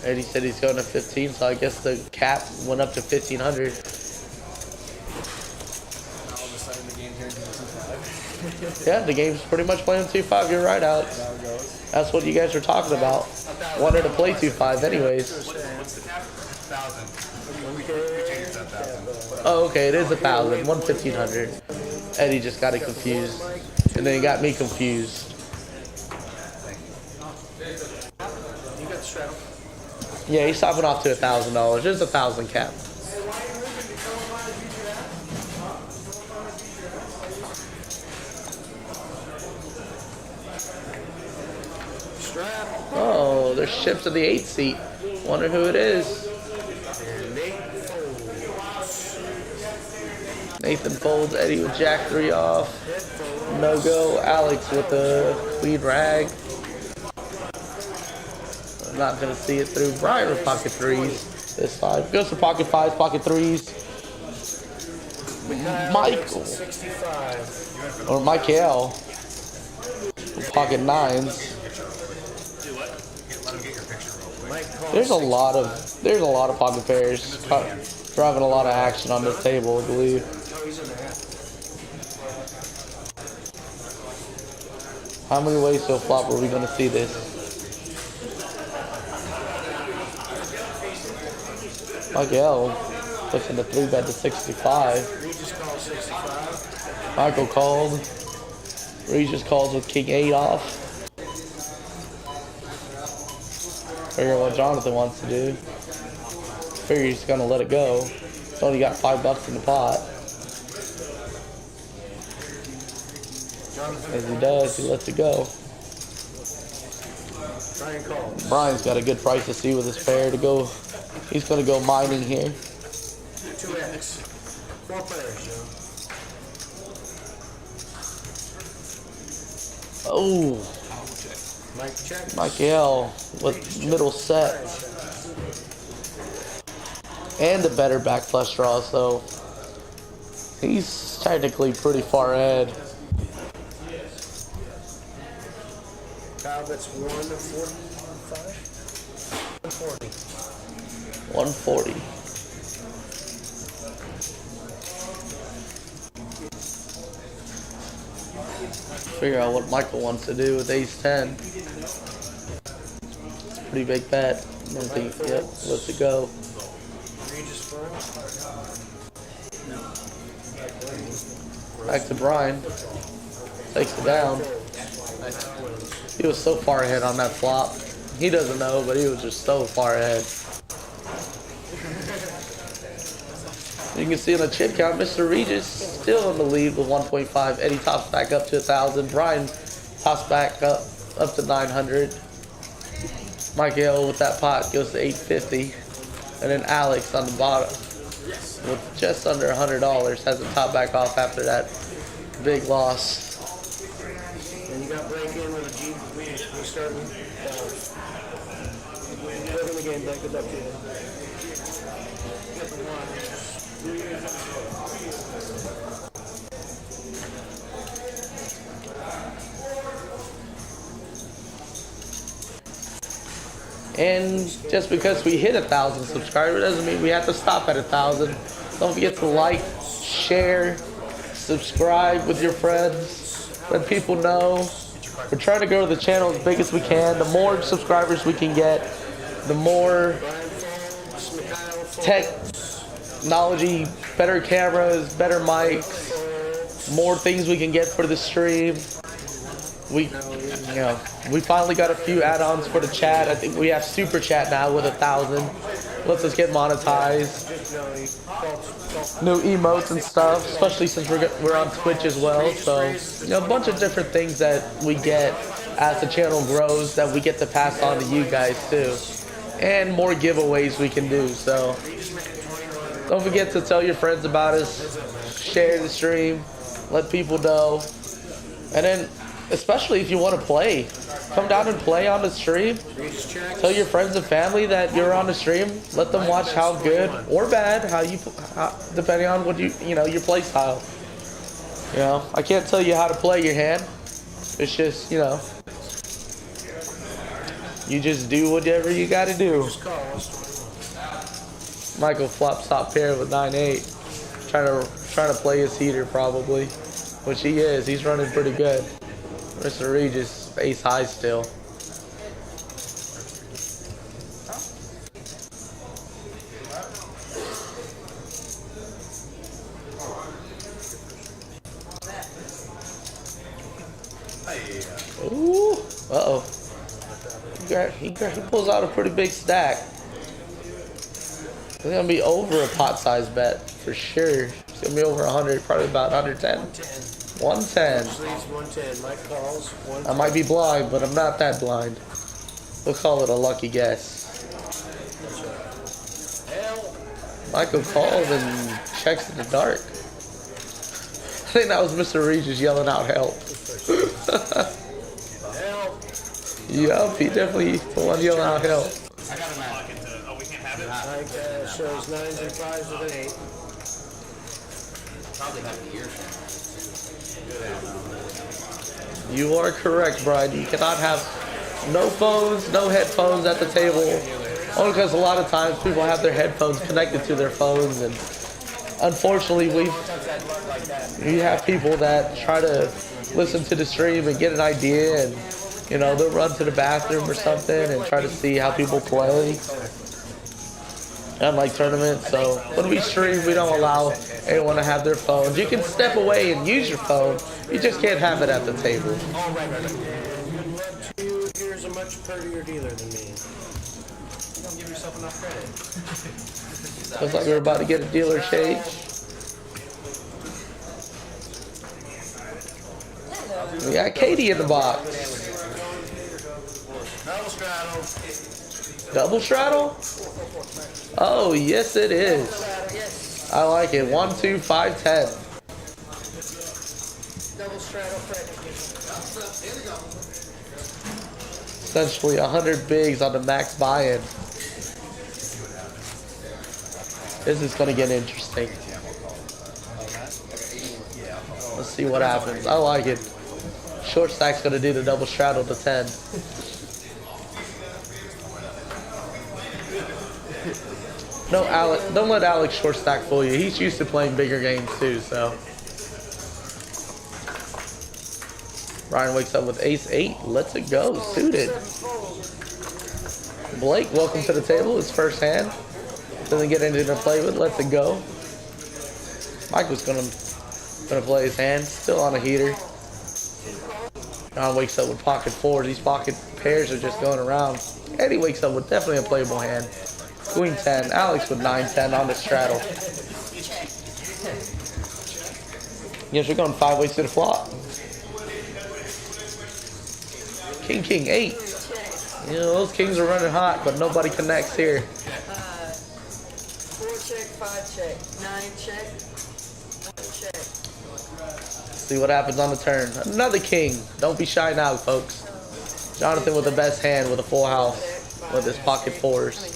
Eddie said he's going to 15, so I guess the cap went up to 1500. All of a sudden the game turns into 2-5. Yeah, the game's pretty much playing 2-5. You're right, Alex. That's what you guys were talking about. Wanted to play 2-5 anyways. What's the cap? 1,000. Oh, okay, it is 1,000. 1,500. Eddie just got it confused. And then he got me confused. You got the straddle. Yeah, he's topping off to $1,000. There's 1,000 cap. Strap. Oh, there's ships to the 8th seat. Wonder who it is. Nathan folds, Eddie with Jack 3 off. No go. Alex with the queen rag. I'm not gonna see it through. Brian with pocket 3s this time. Goes for pocket 5s, pocket 3s. Michael. 65. Or Michael. With pocket 9s. There's a lot of pocket pairs driving a lot of action on this table, I believe. How many ways to a flop are we gonna see this? Michael pushing the 3-bet to 65. Michael called. Regis calls with king 8 off. Figure what Jonathan wants to do. Figure he's gonna let it go. He's only got $5 in the pot. As he does, he lets it go. Brian calls. Brian's got a good price to see with his pair to go. He's gonna go mining here. 2X. 4 players, Joe. Oh, Mike check. Michael with middle set. And a better back flush draw, so he's technically pretty far ahead. Talbot's 145. 140. 140. Figure out what Michael wants to do with ace 10. It's a pretty big bet. I don't think, yep, lets it go. Regis first. Back to Brian. Takes it down. He was so far ahead on that flop. He doesn't know, but he was just so far ahead. You can see on the chip count, Mr. Regis still in the lead with 1.5. Eddie tops back up to 1,000. Brian tops back up to 900. Michael with that pot goes to 850. And then Alex on the bottom with just under $100 has the top back off after that big loss. And you got break in with a G. We starting. Living the game back. Good luck to you. And just because we hit 1,000 subscribers doesn't mean we have to stop at 1,000. Don't forget to like, share, subscribe with your friends. Let people know. We're trying to grow the channel as big as we can. The more subscribers we can get, the more technology, better cameras, better mics, more things we can get for the stream. We finally got a few add-ons for the chat. I think we have super chat now with 1,000. Lets us get monetized. New emotes and stuff, especially since we're on Twitch as well. So, a bunch of different things that we get as the channel grows that we get to pass on to you guys too. And more giveaways we can do. So, don't forget to tell your friends about us, share the stream, let people know. And then, especially if you want to play, come down and play on the stream. Tell your friends and family that you're on the stream. Let them watch how good or bad, depending on what your play style. I can't tell you how to play your hand. It's just, you just do whatever you got to do. Michael flops top pair with 9-8, trying to play his heater probably, which he is. He's running pretty good. Mr. Regis, ace high still. Ooh, uh-oh. He pulls out a pretty big stack. It's gonna be over a pot size bet for sure. It's gonna be over 100, probably about 110. 110. 110. Mike calls. I might be blind, but I'm not that blind. We'll call it a lucky guess. Michael calls and checks in the dark. I think that was Mr. Regis yelling out help. Yup, he definitely the one yelling out help. I got him at. Oh, we can't have it? Mike shows 9s and 5s with an 8. Probably have the earshot. You are correct, Brian. You cannot have no phones, no headphones at the table. Only because a lot of times people have their headphones connected to their phones, and unfortunately we have people that try to listen to the stream and get an idea, and they'll run to the bathroom or something and try to see how people play. Unlike tournaments, so when we stream, we don't allow anyone to have their phones. You can step away and use your phone. You just can't have it at the table. Here's a much prettier dealer than me. You don't give yourself enough credit. Looks like we're about to get a dealer change. We got Katie in the box. Double straddle? Oh, yes it is. Yes. I like it. 1, 2, 5, 10. Double straddle Fred. Essentially 100 bigs on the max buy-in. This is going to get interesting. Let's see what happens. I like it. Short stack's going to do the double straddle to 10. No, Alex, don't let Alex short stack fool you. He's used to playing bigger games too, so. Ryan wakes up with ace 8. Let's it go. Suited. Blake, welcome to the table. His first hand. Doesn't get anything to play with. Let's it go. Mike was gonna play his hand. Still on a heater. John wakes up with pocket 4s. These pocket pairs are just going around. And he wakes up with definitely a playable hand. Queen 10. Alex with 9-10 on the straddle. Yes, we're going 5 ways to the flop. King, king, 8. You know, those kings are running hot, but nobody connects here. 4 check, 5 check, 9 check, 1 check. See what happens on the turn. Another king. Don't be shy now, folks. Jonathan with the best hand with a full house with his pocket 4s.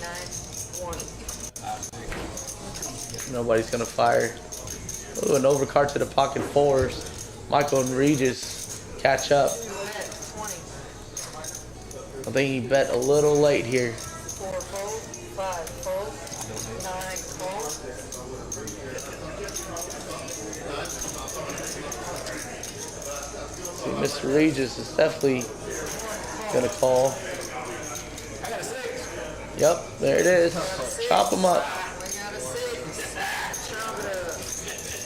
Nobody's gonna fire. Ooh, an overcard to the pocket 4s. Michael and Regis catch up. I think he bet a little late here. 4 fold, 5 fold, 9 fold. See, Mr. Regis is definitely gonna call. Yep, there it is. Chop him up.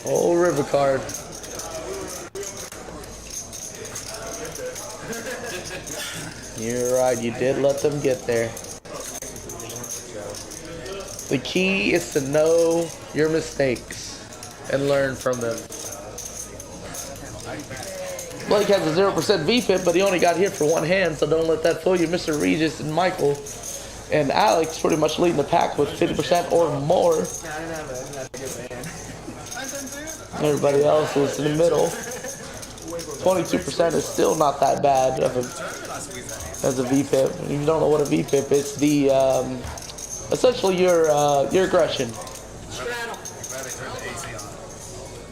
Oh, river card. You're right, you did let them get there. The key is to know your mistakes and learn from them. Blake has a 0% VPIP, but he only got hit for 1 hand, so don't let that fool you. Mr. Regis and Michael and Alex pretty much leading the pack with 50% or more. Everybody else is in the middle. 22% is still not that bad as a VPIP. If you don't know what a VPIP is, the essentially your aggression. Straddle. Glad they turned the AC on.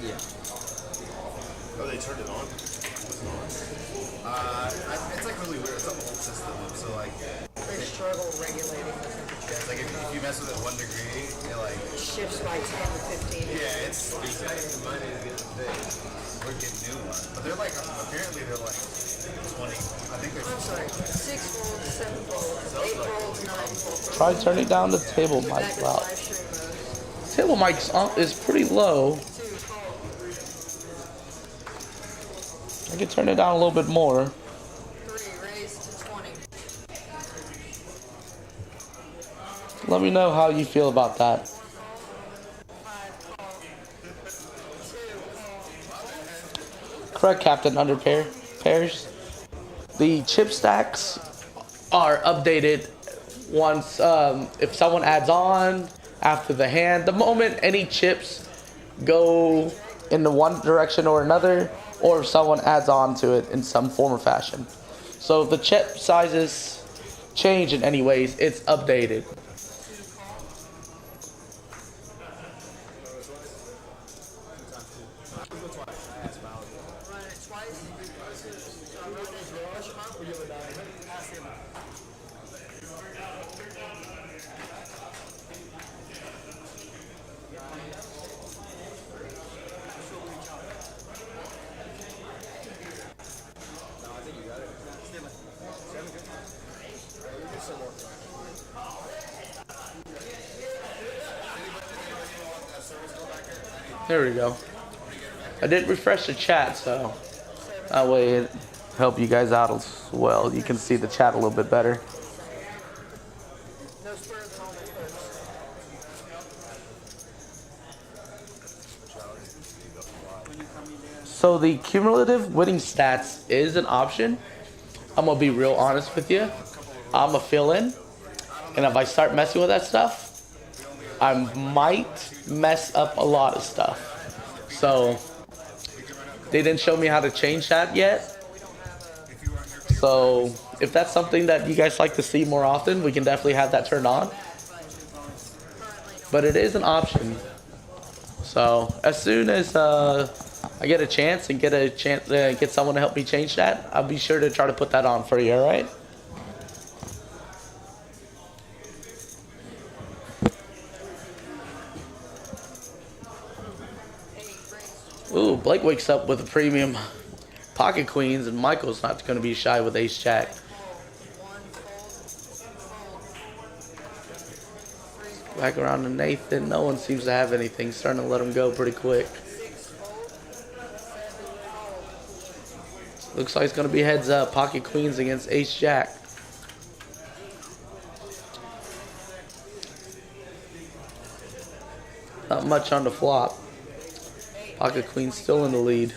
Yeah. Oh, they turned it on? It's like really weird. It's an old system, so like They struggle regulating the temperature. it's like if you mess with it 1 degree, it like Shifts by 10 to 15. yeah, it's mine is getting big. We're getting new ones, but they're like apparently they're like 20. I think they're. I'm sorry, 6 folds, 7 folds, 8 folds, 9 folds. Try turning down the table mic. Back to Wow. live stream mode. Table mic is pretty low. 2 fold. I can turn it down a little bit more. 3 raise to 20. Let me know how you feel about that. 5 call. 2 call. Correct, Captain, under pairs. The chip stacks are updated once if someone adds on after the hand. The moment any chips go in the one direction or another, or if someone adds on to it in some form or fashion. So if the chip sizes change in any ways, it's updated. Run it twice. So I run it, push him up. Pass him up. There we go. I did refresh the chat, so that way it help you guys out as well. You can see the chat a little bit better. No spurs and only spurs. So the cumulative winning stats is an option. I'm gonna be real honest with you. I'm a fill-in, and if I start messing with that stuff, I might mess up a lot of stuff. So they didn't show me how to change that yet. So if that's something that you guys like to see more often, we can definitely have that turned on. But it is an option. So as soon as I get a chance and get someone to help me change that, I'll be sure to try to put that on for you. All right. Ooh, Blake wakes up with a premium pocket queens, and Michael's not going to be shy with ace jack. Back around to Nathan. No one seems to have anything. Starting to let him go pretty quick. Looks like it's going to be heads up. Pocket queens against ace jack. Not much on the flop. Pocket queen still in the lead.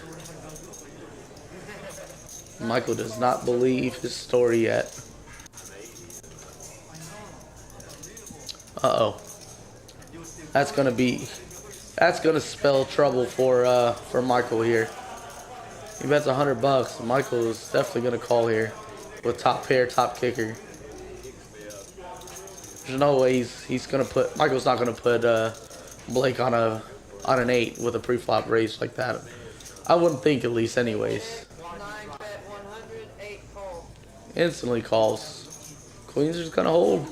Michael does not believe his story yet. Uh-oh. That's gonna spell trouble for Michael here. He bets $100. Michael is definitely gonna call here with top pair, top kicker. There's no way Michael's not gonna put Blake on an 8 with a pre-flop raise like that. I wouldn't think, at least, anyways. Instantly calls. Queens are just gonna hold.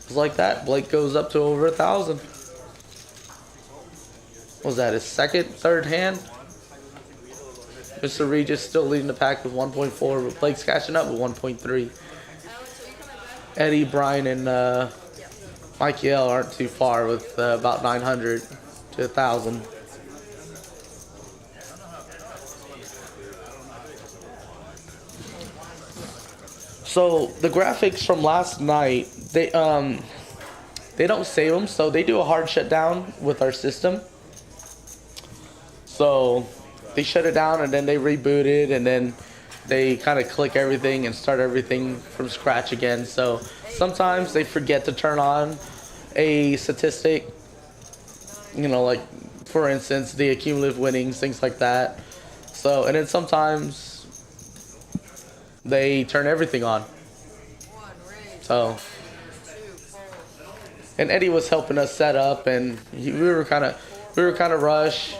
Just like that, Blake goes up to over 1,000. Was that his third hand? Mr. Regis still leading the pack with 1.4, but Blake's catching up with 1.3. Eddie, Brian, and Mike Yale aren't too far with about 900 to 1,000. So the graphics from last night, they don't save them, so they do a hard shutdown with our system. So they shut it down and then they reboot it and then they kind of click everything and start everything from scratch again. So sometimes they forget to turn on a statistic, like for instance the cumulative winnings, things like that. So, and then sometimes they turn everything on. So, and Eddie was helping us set up, and we were kind of rushed.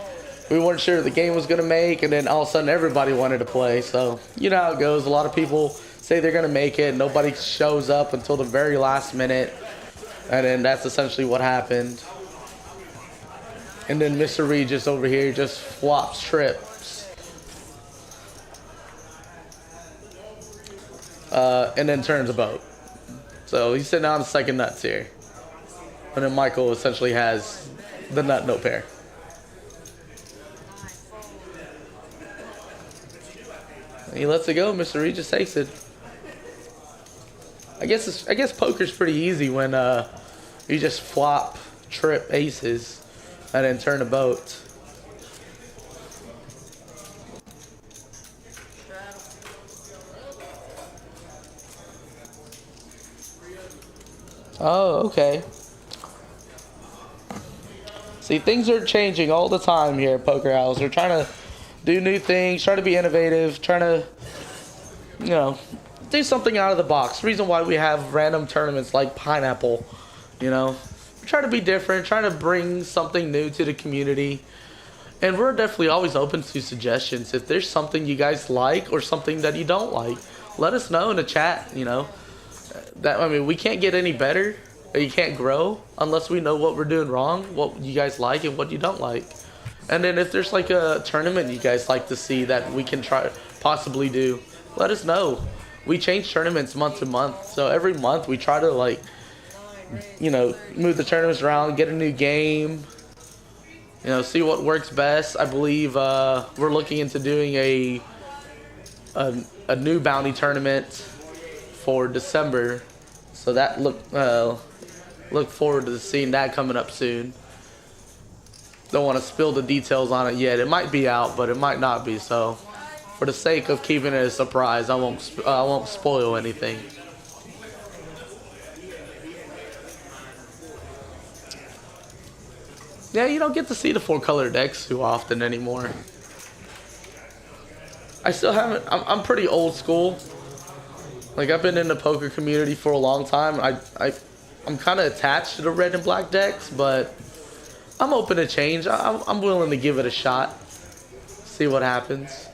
We weren't sure the game was gonna make, and then all of a sudden everybody wanted to play. So you know how it goes. A lot of people say they're gonna make it, and nobody shows up until the very last minute, and then that's essentially what happened. And then Mr. Regis over here just flops trips. And then turns a boat. So he's sitting on the second nuts here. And then Michael essentially has the nut no pair. And he lets it go. Mr. Regis takes it. I guess poker's pretty easy when you just flop trip aces and then turn a boat. Oh, okay. See, things are changing all the time here at Poker House. We're trying to do new things, trying to be innovative, trying to, do something out of the box. Reason why we have random tournaments like Pineapple, We're trying to be different, trying to bring something new to the community. And we're definitely always open to suggestions. If there's something you guys like or something that you don't like, let us know in the chat, we can't get any better. You can't grow unless we know what we're doing wrong, what you guys like and what you don't like. And then if there's like a tournament you guys like to see that we can possibly do, let us know. We change tournaments month to month. So every month we try to move the tournaments around, get a new game, see what works best. I believe we're looking into doing a new bounty tournament for December. So that look forward to seeing that coming up soon. Don't want to spill the details on it yet. It might be out, but it might not be. So For the sake of keeping it a surprise, I won't spoil anything. Yeah, you don't get to see the 4-color decks too often anymore. I still haven't. I'm pretty old school. Like, I've been in the poker community for a long time. I'm kind of attached to the red and black decks, but I'm open to change. I'm willing to give it a shot. See what happens.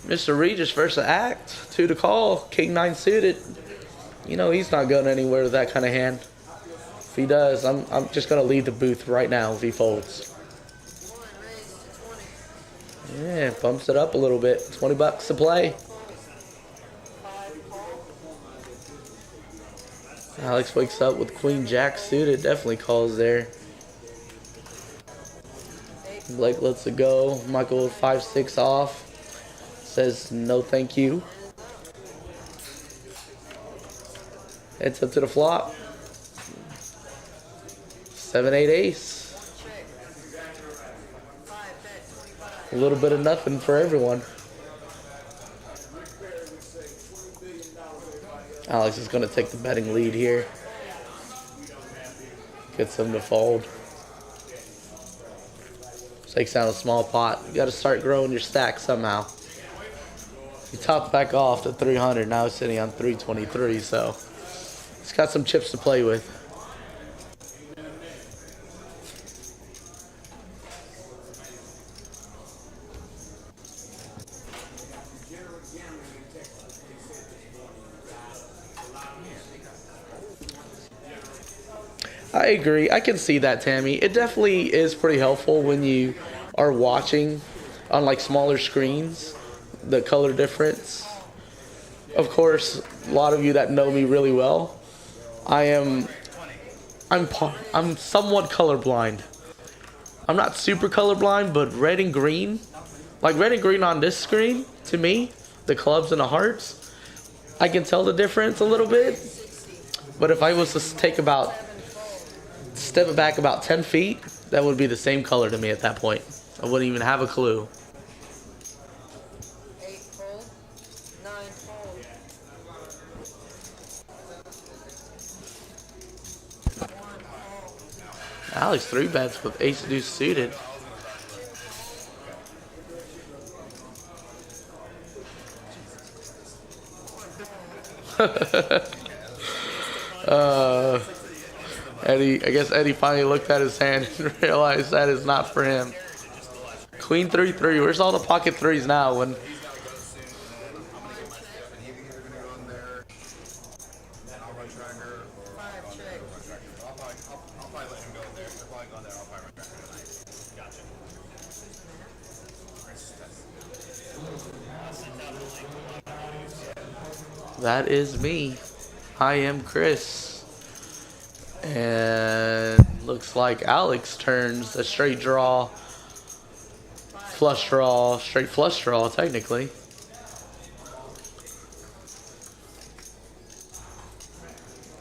Mr. Regis versus Act. 2 to call. King 9 suited. You know he's not going anywhere with that kind of hand. If he does, I'm just going to leave the booth right now if he folds. Yeah, bumps it up a little bit. 20 bucks to play. Alex wakes up with Queen Jack suited. Definitely calls there. Blake lets it go. Michael with 5-6 off. Says no thank you. Heads up to the flop. 7-8 ace. A little bit of nothing for everyone. Alex is going to take the betting lead here. Gets him to fold. Takes down a small pot. You got to start growing your stack somehow. He topped back off to 300. Now he's sitting on 323. So he's got some chips to play with. I agree. I can see that, Tammy. It definitely is pretty helpful when you are watching on like smaller screens, the color difference. Of course, a lot of you that know me really well, I'm somewhat colorblind. I'm not super colorblind, but red and green, like red and green on this screen, to me, the clubs and the hearts, I can tell the difference a little bit. But if I was to step it back about 10 feet, that would be the same color to me at that point. I wouldn't even have a clue. 8 fold, 9 fold. 1 fold. Alex 3-bets with ace deuce suited. Eddie, I guess Eddie finally looked at his hand and realized that is not for him. Queen 3-3. Where's all the pocket threes now? When that is me. I am Chris. And looks like Alex turns a straight draw, flush draw, straight flush draw, technically.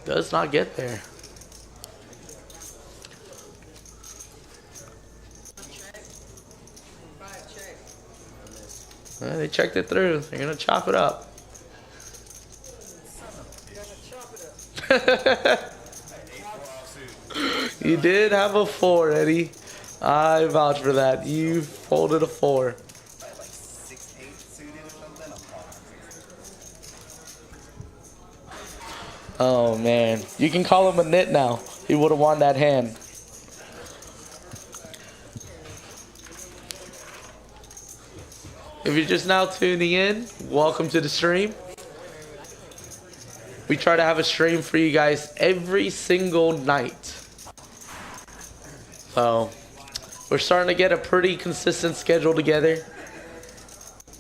Does not get there. Well, they checked it through. They're going to chop it up. You did have a 4, Eddie. I vouch for that. You folded a 4. Oh man, you can call him a nit now. He would have won that hand. If you're just now tuning in, welcome to the stream. We try to have a stream for you guys every single night. So, we're starting to get a pretty consistent schedule together.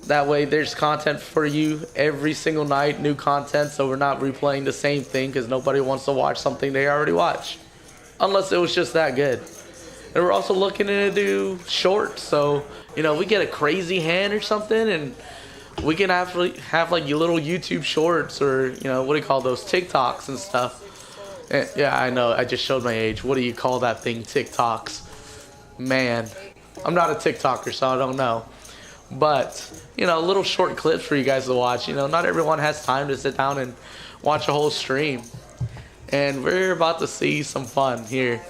That way, there's content for you every single night, new content, so we're not replaying the same thing because nobody wants to watch something they already watched. Unless it was just that good. And we're also looking to do shorts, so, you know, we get a crazy hand or something, and We can have like your little YouTube shorts or, you know, what do you call those, TikToks and stuff. And, yeah, I know. I just showed my age. What do you call that thing? TikToks. Man, I'm not a TikToker, so I don't know. But, you know, little short clips for you guys to watch. You know, not everyone has time to sit down and watch a whole stream. And we're about to see some fun here.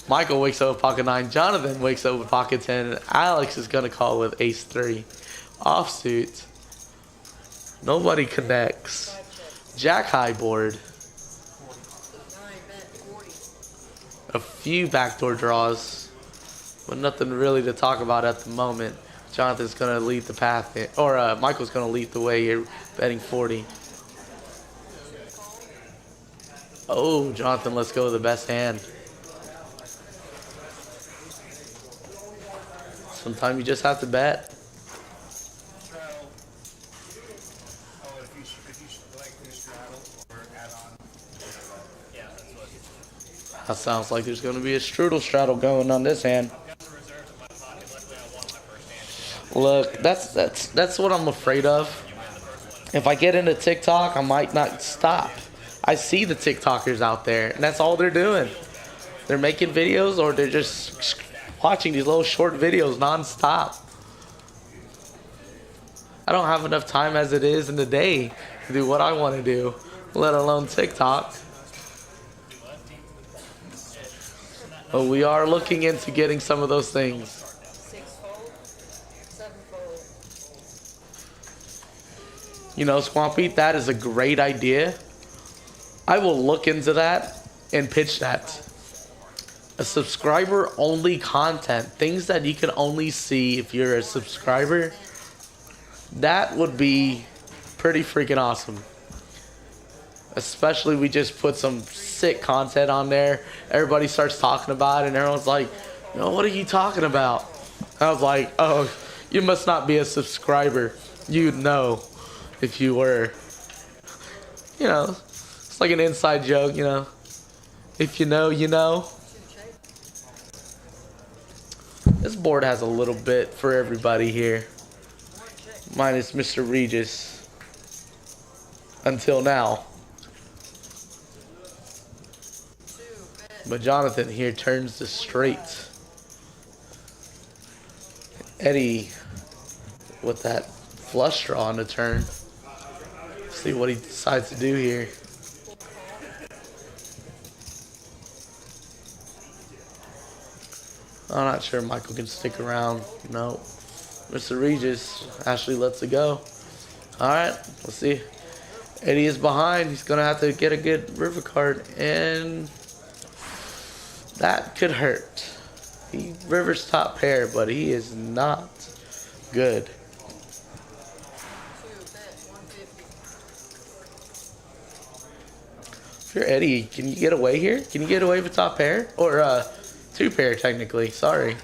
Michael wakes up with pocket 9. Jonathan wakes up with pocket 10. And Alex is going to call with ace 3. Offsuit. Nobody connects. Jack high board. A few backdoor draws. But nothing really to talk about at the moment. Jonathan's going to lead the path. Or Michael's going to lead the way here, betting 40. Oh, Jonathan, let's go with the best hand. Sometimes you just have to bet. That sounds like there's going to be a strudel straddle going on this hand. Look, that's what I'm afraid of. If I get into TikTok, I might not stop. I see the TikTokers out there, and that's all they're doing. They're making videos, or they're just watching these little short videos non-stop. I don't have enough time as it is in the day to do what I want to do, let alone TikTok. But we are looking into getting some of those things. You know, Swampy, that is a great idea. I will look into that and pitch that. A subscriber-only content. Things that you can only see if you're a subscriber. That would be pretty freaking awesome. Especially we just put some sick content on there. Everybody starts talking about it and everyone's like, you know, what are you talking about? And I was like, oh, you must not be a subscriber. You'd know if you were. You know, it's like an inside joke, you know. If you know, you know. This board has a little bit for everybody here. Minus Mr. Regis. Until now. But Jonathan here turns the straight. Eddie with that flush draw on the turn. See what he decides to do here. I'm not sure Michael can stick around. No. Mr. Regis actually lets it go. Alright, let's see. Eddie is behind. He's going to have to get a good river card. And that could hurt. He rivers top pair, but he is not good. If you're Eddie, can you get away here? Can you get away with top pair? Or two pair, technically. Sorry.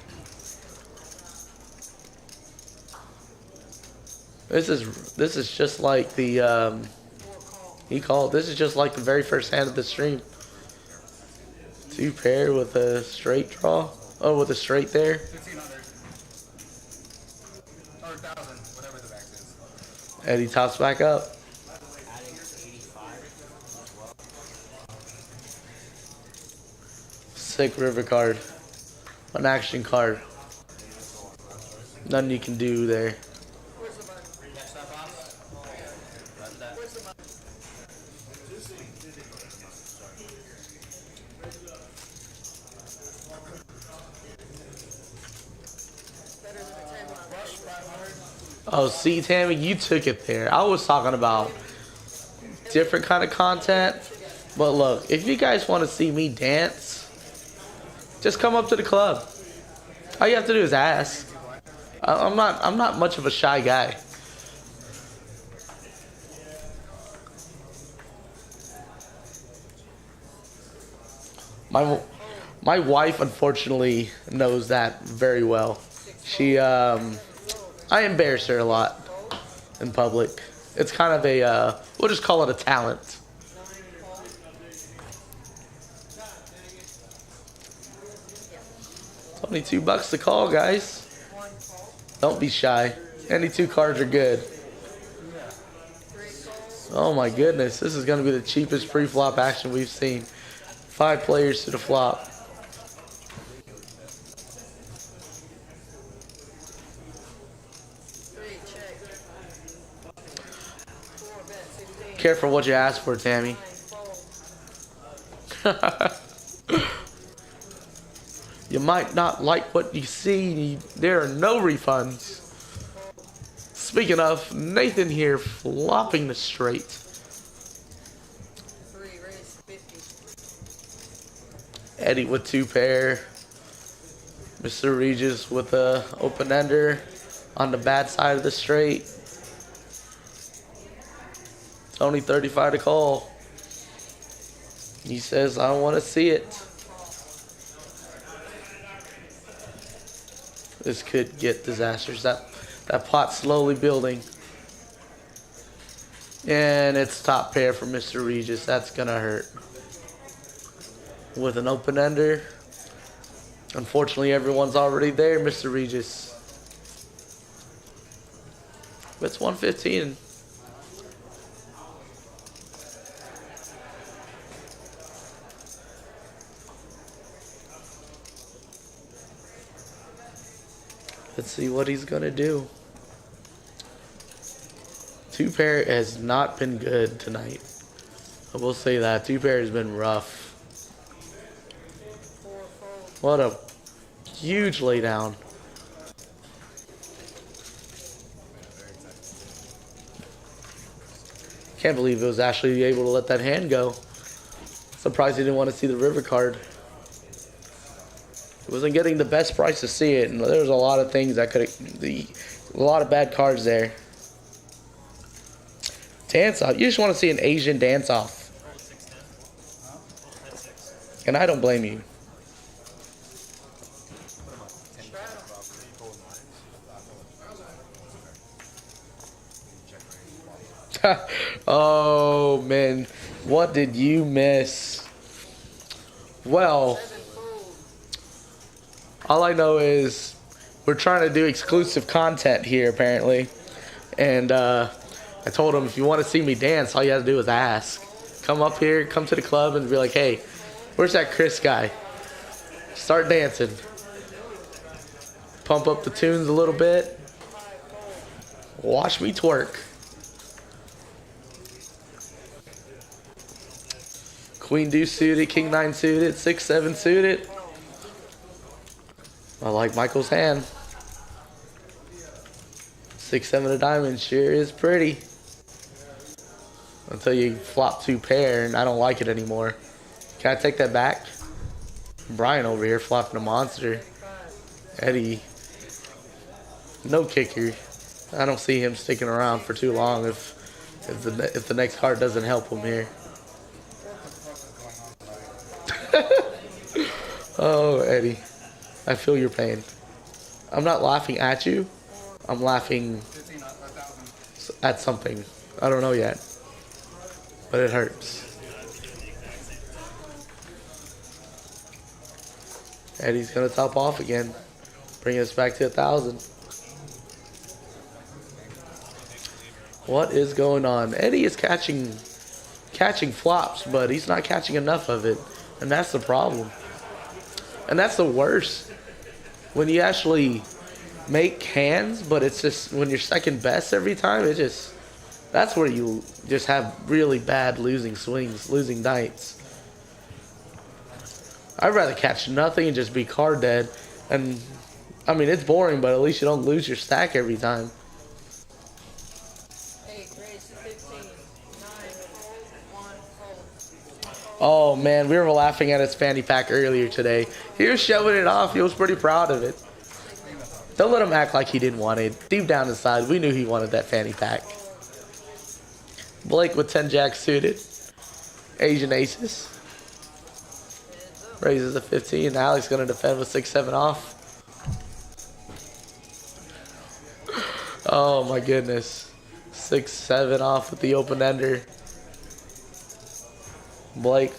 This is just like the this is just like the very first hand of the stream. Two pair with a straight draw. Oh, with a straight there. 1,500 or 1,000, whatever the max is. Eddie tops back up. Sick river card. An action card. Nothing you can do there. Oh, see, Tammy, you took it there. I was talking about different kind of content. But look, if you guys want to see me dance, just come up to the club. All you have to do is ask. I'm not much of a shy guy. My wife, unfortunately, knows that very well. She, I embarrass her a lot in public. It's kind of a, we'll just call it a talent. It's only $2 to call, guys. Don't be shy. Any two cards are good. Oh my goodness, this is going to be the cheapest pre-flop action we've seen. 5 players to the flop. Careful what you ask for, Tammy. You might not like what you see. There are no refunds. Speaking of, Nathan here flopping the straight. 3, raise 50. Eddie with 2 pair. Mr. Regis with a open ender on the bad side of the straight. It's only 35 to call. He says, I want to see it. This could get disastrous. That pot's slowly building. And it's top pair for Mr. Regis. That's going to hurt. With an open ender. Unfortunately, everyone's already there, Mr. Regis. It's 115. Let's see what he's going to do. 2 pair has not been good tonight. I will say that. 2 pair has been rough. What a huge laydown. Can't believe it was actually able to let that hand go. Surprised he didn't want to see the river card. He wasn't getting the best price to see it, and there was a lot of things that could a lot of bad cards there. Dance off. You just want to see an Asian dance off. And I don't blame you. Oh man, what did you miss? Well, all I know is we're trying to do exclusive content here apparently, and I told him if you want to see me dance, all you have to do is ask. Come up here, come to the club and be like, hey, where's that Chris guy? Start dancing. Pump up the tunes a little bit. Watch me twerk. Queen deuce suited, king 9 suited, 6-7 suited. I like Michael's hand. 6-7 of diamonds sure is pretty. Until you flop 2 pair, and I don't like it anymore. Can I take that back? Brian over here flopping a monster. Eddie, no kicker. I don't see him sticking around for too long if the next card doesn't help him here. Oh, Eddie, I feel your pain. I'm not laughing at you. I'm laughing at something. I don't know yet, but it hurts. Eddie's gonna top off again, bringing us back to 1,000. What is going on? Eddie is catching flops, but he's not catching enough of it, and that's the problem. And that's the worst. When you actually make hands, but it's just when you're second best every time, that's where you just have really bad losing swings, losing nights. I'd rather catch nothing and just be card dead. And I mean, it's boring, but at least you don't lose your stack every time. 8, raise 15, 9, fold, 1, fold. Oh man, we were laughing at his fanny pack earlier today. He was showing it off. He was pretty proud of it. Don't let him act like he didn't want it. Deep down inside, we knew he wanted that fanny pack. Blake with 10 jacks suited. Asian aces. Raises a 15. Alex going to defend with 6-7 off. Oh my goodness. 6-7 off with the open ender. Blake,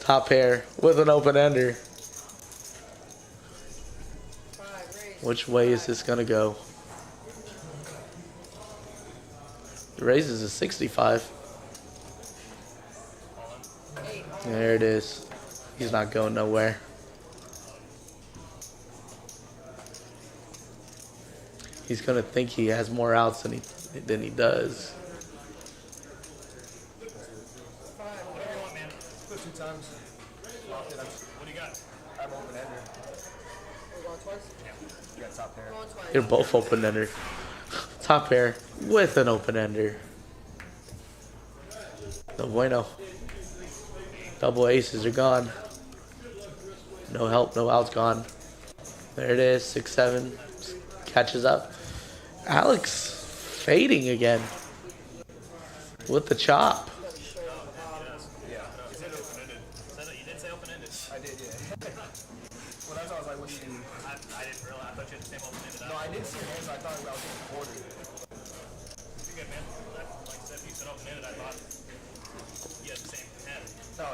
top pair with an open ender. Which way is this going to go? Raises to 65. There it is. He's not going nowhere. He's gonna think he has more outs than he does. They're both open ender. Top pair with an open ender. No bueno. Double aces are gone. No help, no outs gone. There it is, 6-7. Catches up. Alex fading again with the chop. Yeah. You did say open-ended. I did, yeah. Well, that's why I was like, what do you do? I didn't realize. I thought you had the same open-ended. No, I didn't see your hands, so I thought I was getting quartered. You're good, man. Like I said, if you said open-ended, I thought you had the same hand. No.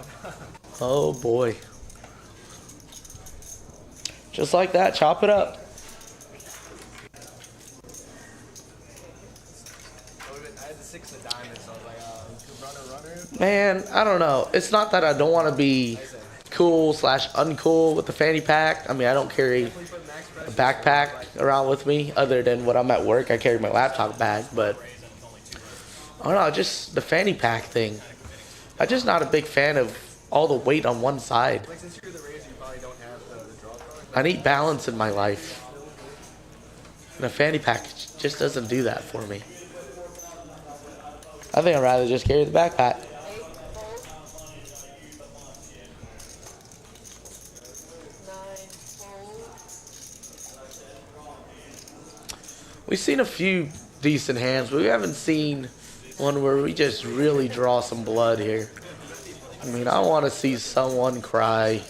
Oh boy. Just like that, chop it up. I had the 6 of diamonds, so I was like, runner. Man, I don't know. It's not that I don't want to be cool / uncool with the fanny pack. I mean, I don't carry a backpack around with me other than when I'm at work. I carry my laptop bag, but I don't know, just the fanny pack thing. I'm just not a big fan of all the weight on one side. Like, since you're the Rays, you probably don't have the draw card. I need balance in my life. And a fanny pack just doesn't do that for me. I think I'd rather just carry the backpack. We've seen a few decent hands, but we haven't seen one where we just really draw some blood here. I mean, I want to see someone cry.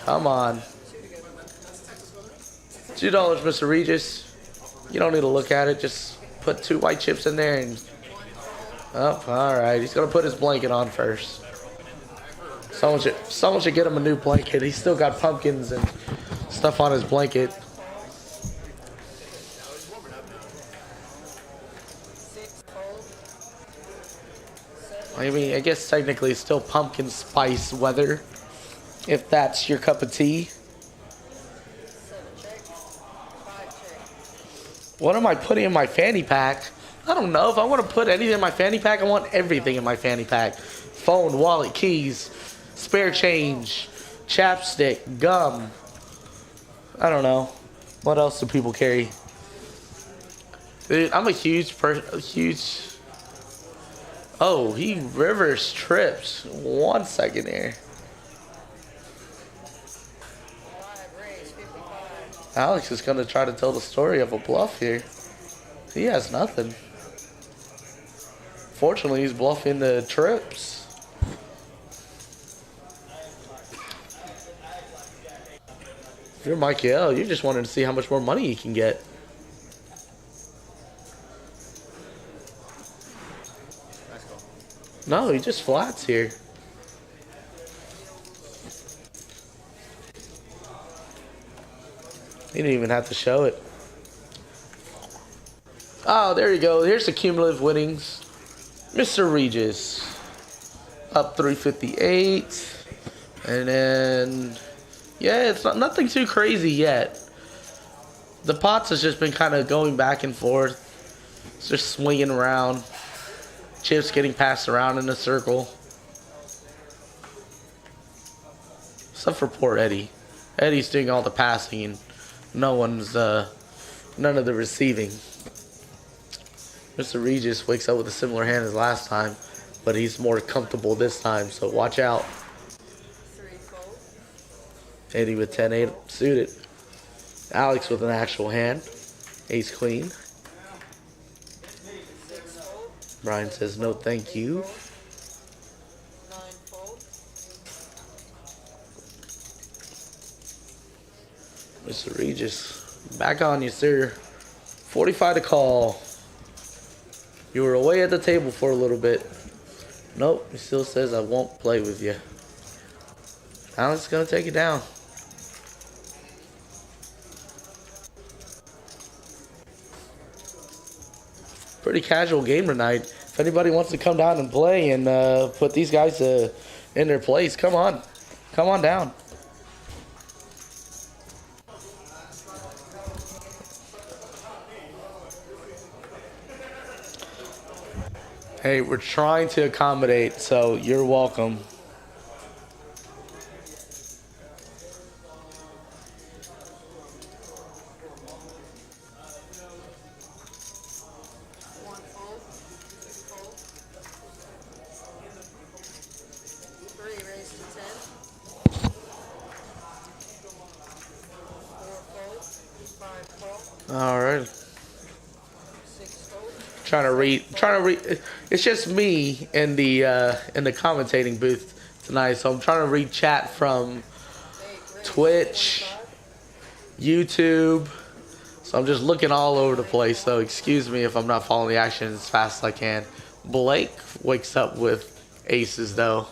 Come on. $2, Mr. Regis. You don't need to look at it. Just put 2 white chips in there and... Oh, alright. He's going to put his blanket on first. Someone should get him a new blanket. He's still got pumpkins and stuff on his blanket. I mean, I guess technically it's still pumpkin spice weather, if that's your cup of tea. What am I putting in my fanny pack? I don't know. If I want to put anything in my fanny pack, I want everything in my fanny pack. Phone, wallet, keys, spare change, chapstick, gum. I don't know. What else do people carry? Dude, I'm a huge... Oh, he reverse trips. 1 second here. Alex is going to try to tell the story of a bluff here. He has nothing. Fortunately, he's bluffing the trips. If you're Michael, you're just wanting to see how much more money you can get. No, he just flats here. He didn't even have to show it. Oh, there you go. Here's the cumulative winnings. Mr. Regis. Up 358. And then... Yeah, it's nothing too crazy yet. The pots has just been kind of going back and forth. It's just swinging around. Chips getting passed around in a circle. Except for poor Eddie. Eddie's doing all the passing and none of the receiving. Mr. Regis wakes up with a similar hand as last time, but he's more comfortable this time, so watch out. Eddie with 10-8 suited. Alex with an actual hand. Ace Queen. Brian says no thank you. Mr. Regis, back on you, sir. 45 to call. You were away at the table for a little bit. Nope, he still says I won't play with you. Alex is going to take it down. pretty casual game tonight. If anybody wants to come down and play and put these guys in their place, come on down. Hey, we're trying to accommodate, so you're welcome. All right. Trying to read. It's just me in the commentating booth tonight, so I'm trying to read chat from Twitch, YouTube. So I'm just looking all over the place. So excuse me if I'm not following the action as fast as I can. Blake wakes up with aces though.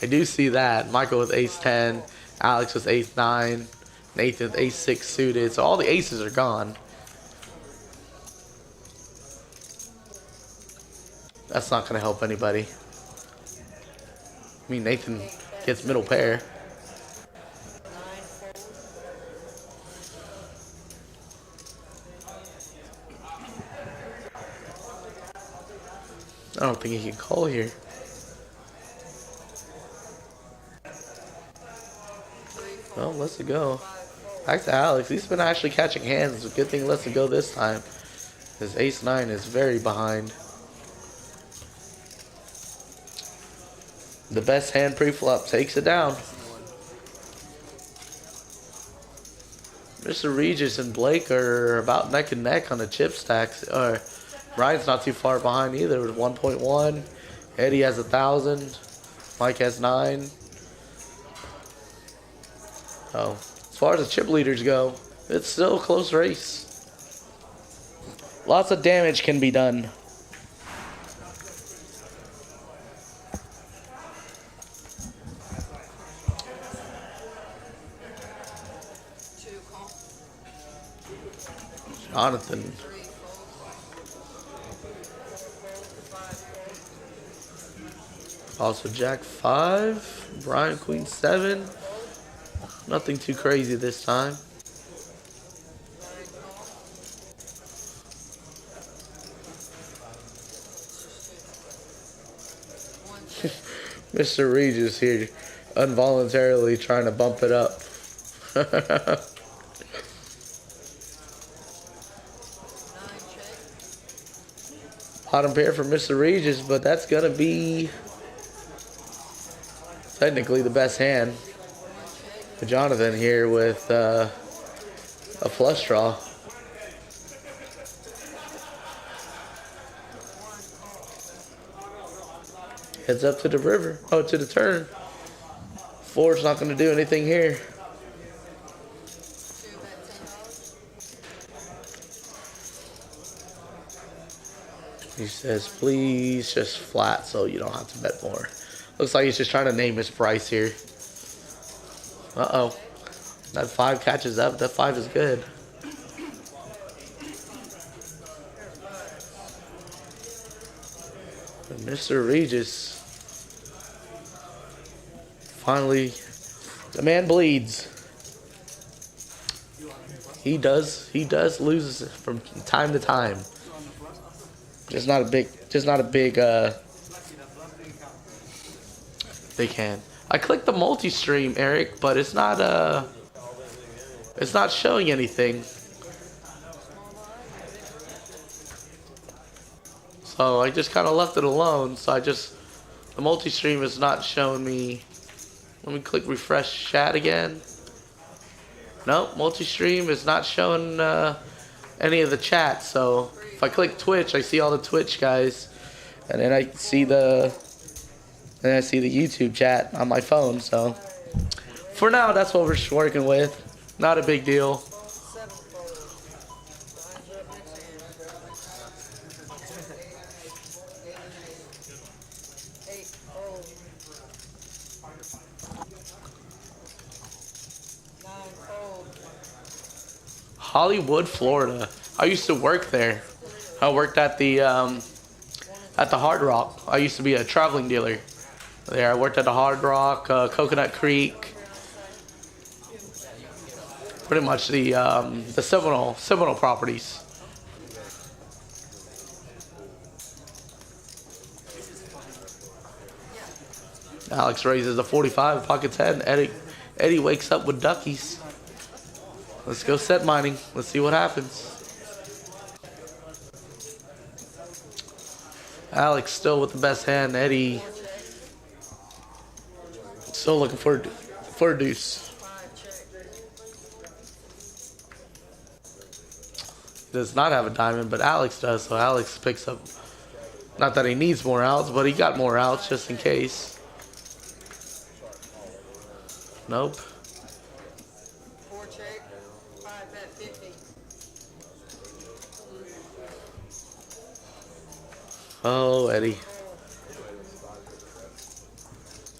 I do see that. Michael with ace 10, Alex with ace 9, Nathan with ace 6 suited. So all the aces are gone. That's not going to help anybody. I mean, Nathan gets middle pair. I don't think he can call here. Well, let's go. Back to Alex. He's been actually catching hands. It's a good thing lets it go this time. His ace 9 is very behind. The best hand pre-flop takes it down. Mr. Regis and Blake are about neck and neck on the chip stacks. Brian's not too far behind either with 1.1. Eddie has 1,000. Mike has 9. Oh, as far as the chip leaders go, it's still a close race. Lots of damage can be done. Jonathan. Also Jack 5. Brian Queen 7. Nothing too crazy this time. Mr. Regis here involuntarily trying to bump it up. Bottom pair for Mr. Regis, but that's going to be technically the best hand for Jonathan here with a flush draw. Heads up to the river. Oh, to the turn. 4's not going to do anything here. He says, please just flat so you don't have to bet more. Looks like he's just trying to name his price here. Uh-oh. That 5 catches up. That 5 is good. And Mr. Regis. Finally, the man bleeds. He does lose from time to time. Just not a big hand. I clicked the multi-stream, Eric, but it's not showing anything. So I just kind of left it alone. So the multi-stream is not showing me. Let me click refresh chat again. Nope, multi-stream is not showing any of the chat. So if I click Twitch, I see all the Twitch guys, and then I see the YouTube chat on my phone. So for now, that's what we're working with. Not a big deal. Hollywood, Florida. I used to work there. I worked at the Hard Rock. I used to be a traveling dealer there. I worked at the Hard Rock, Coconut Creek, pretty much the Seminole properties. Alex raises a 45, pocket 10. Eddie wakes up with duckies. Let's go set mining. Let's see what happens. Alex still with the best hand. Eddie still looking for a deuce. Does not have a diamond, but Alex does. So Alex picks up. Not that he needs more outs, but he got more outs just in case. Nope. 4 check, 5 bet 50. Oh, Eddie.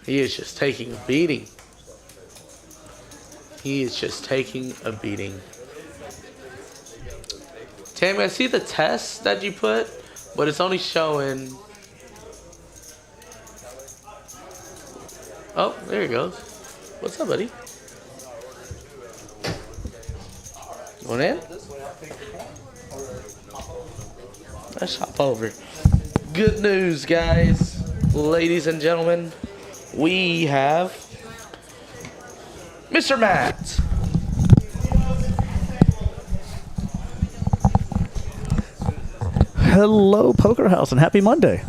He is just taking a beating. He is just taking a beating. Tammy, I see the test that you put, but it's only showing. Oh, there he goes. What's up, buddy? Going in? Let's hop over. Good news, guys. Ladies and gentlemen, we have Mr. Matt. Hello, Poker House, and happy Monday.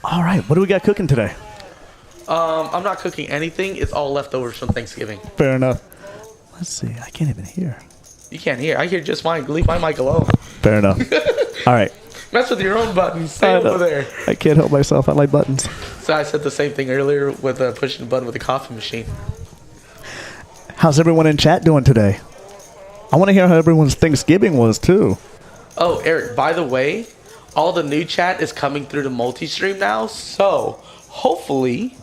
All right, what do we got cooking today? I'm not cooking anything. It's all leftovers from Thanksgiving. Fair enough. Let's see. I can't even hear. You can't hear. I hear just fine. Leave my mic alone. Fair enough. All right. Mess with your own buttons. Stay over there. I can't help myself. I like buttons. So I said the same thing earlier with pushing the button with the coffee machine. How's everyone in chat doing today? I want to hear how everyone's Thanksgiving was, too. Oh, Eric, by the way, all the new chat is coming through the multi-stream now. So hopefully...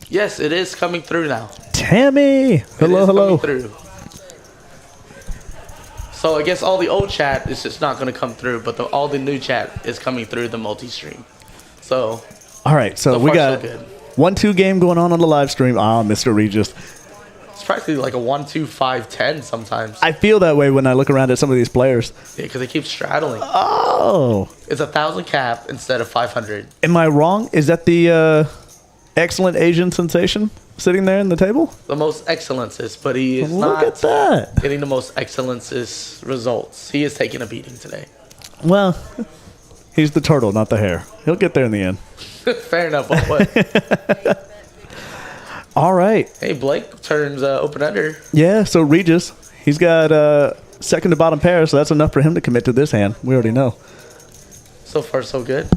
Yes, it is coming through now. Tammy! Hello, hello. Through. So I guess all the old chat is just not going to come through, but all the new chat is coming through the multi-stream. So, all right, so we got 1-2 game going on the live stream. Ah, Mr. Regis. It's practically like a 1-2-5-10 sometimes. I feel that way when I look around at some of these players. Yeah, because they keep straddling. Oh. It's 1,000 cap instead of 500. Am I wrong? Is that the excellent Asian sensation sitting there in the table? The most excellences, but he is Look at that. getting the most excellences results. He is taking a beating today. Well, he's the turtle, not the hare. He'll get there in the end. Fair enough. What? All right. Hey, Blake turns open under. Yeah, so Regis, he's got second to bottom pair, so that's enough for him to commit to this hand. We already know. So far, so good.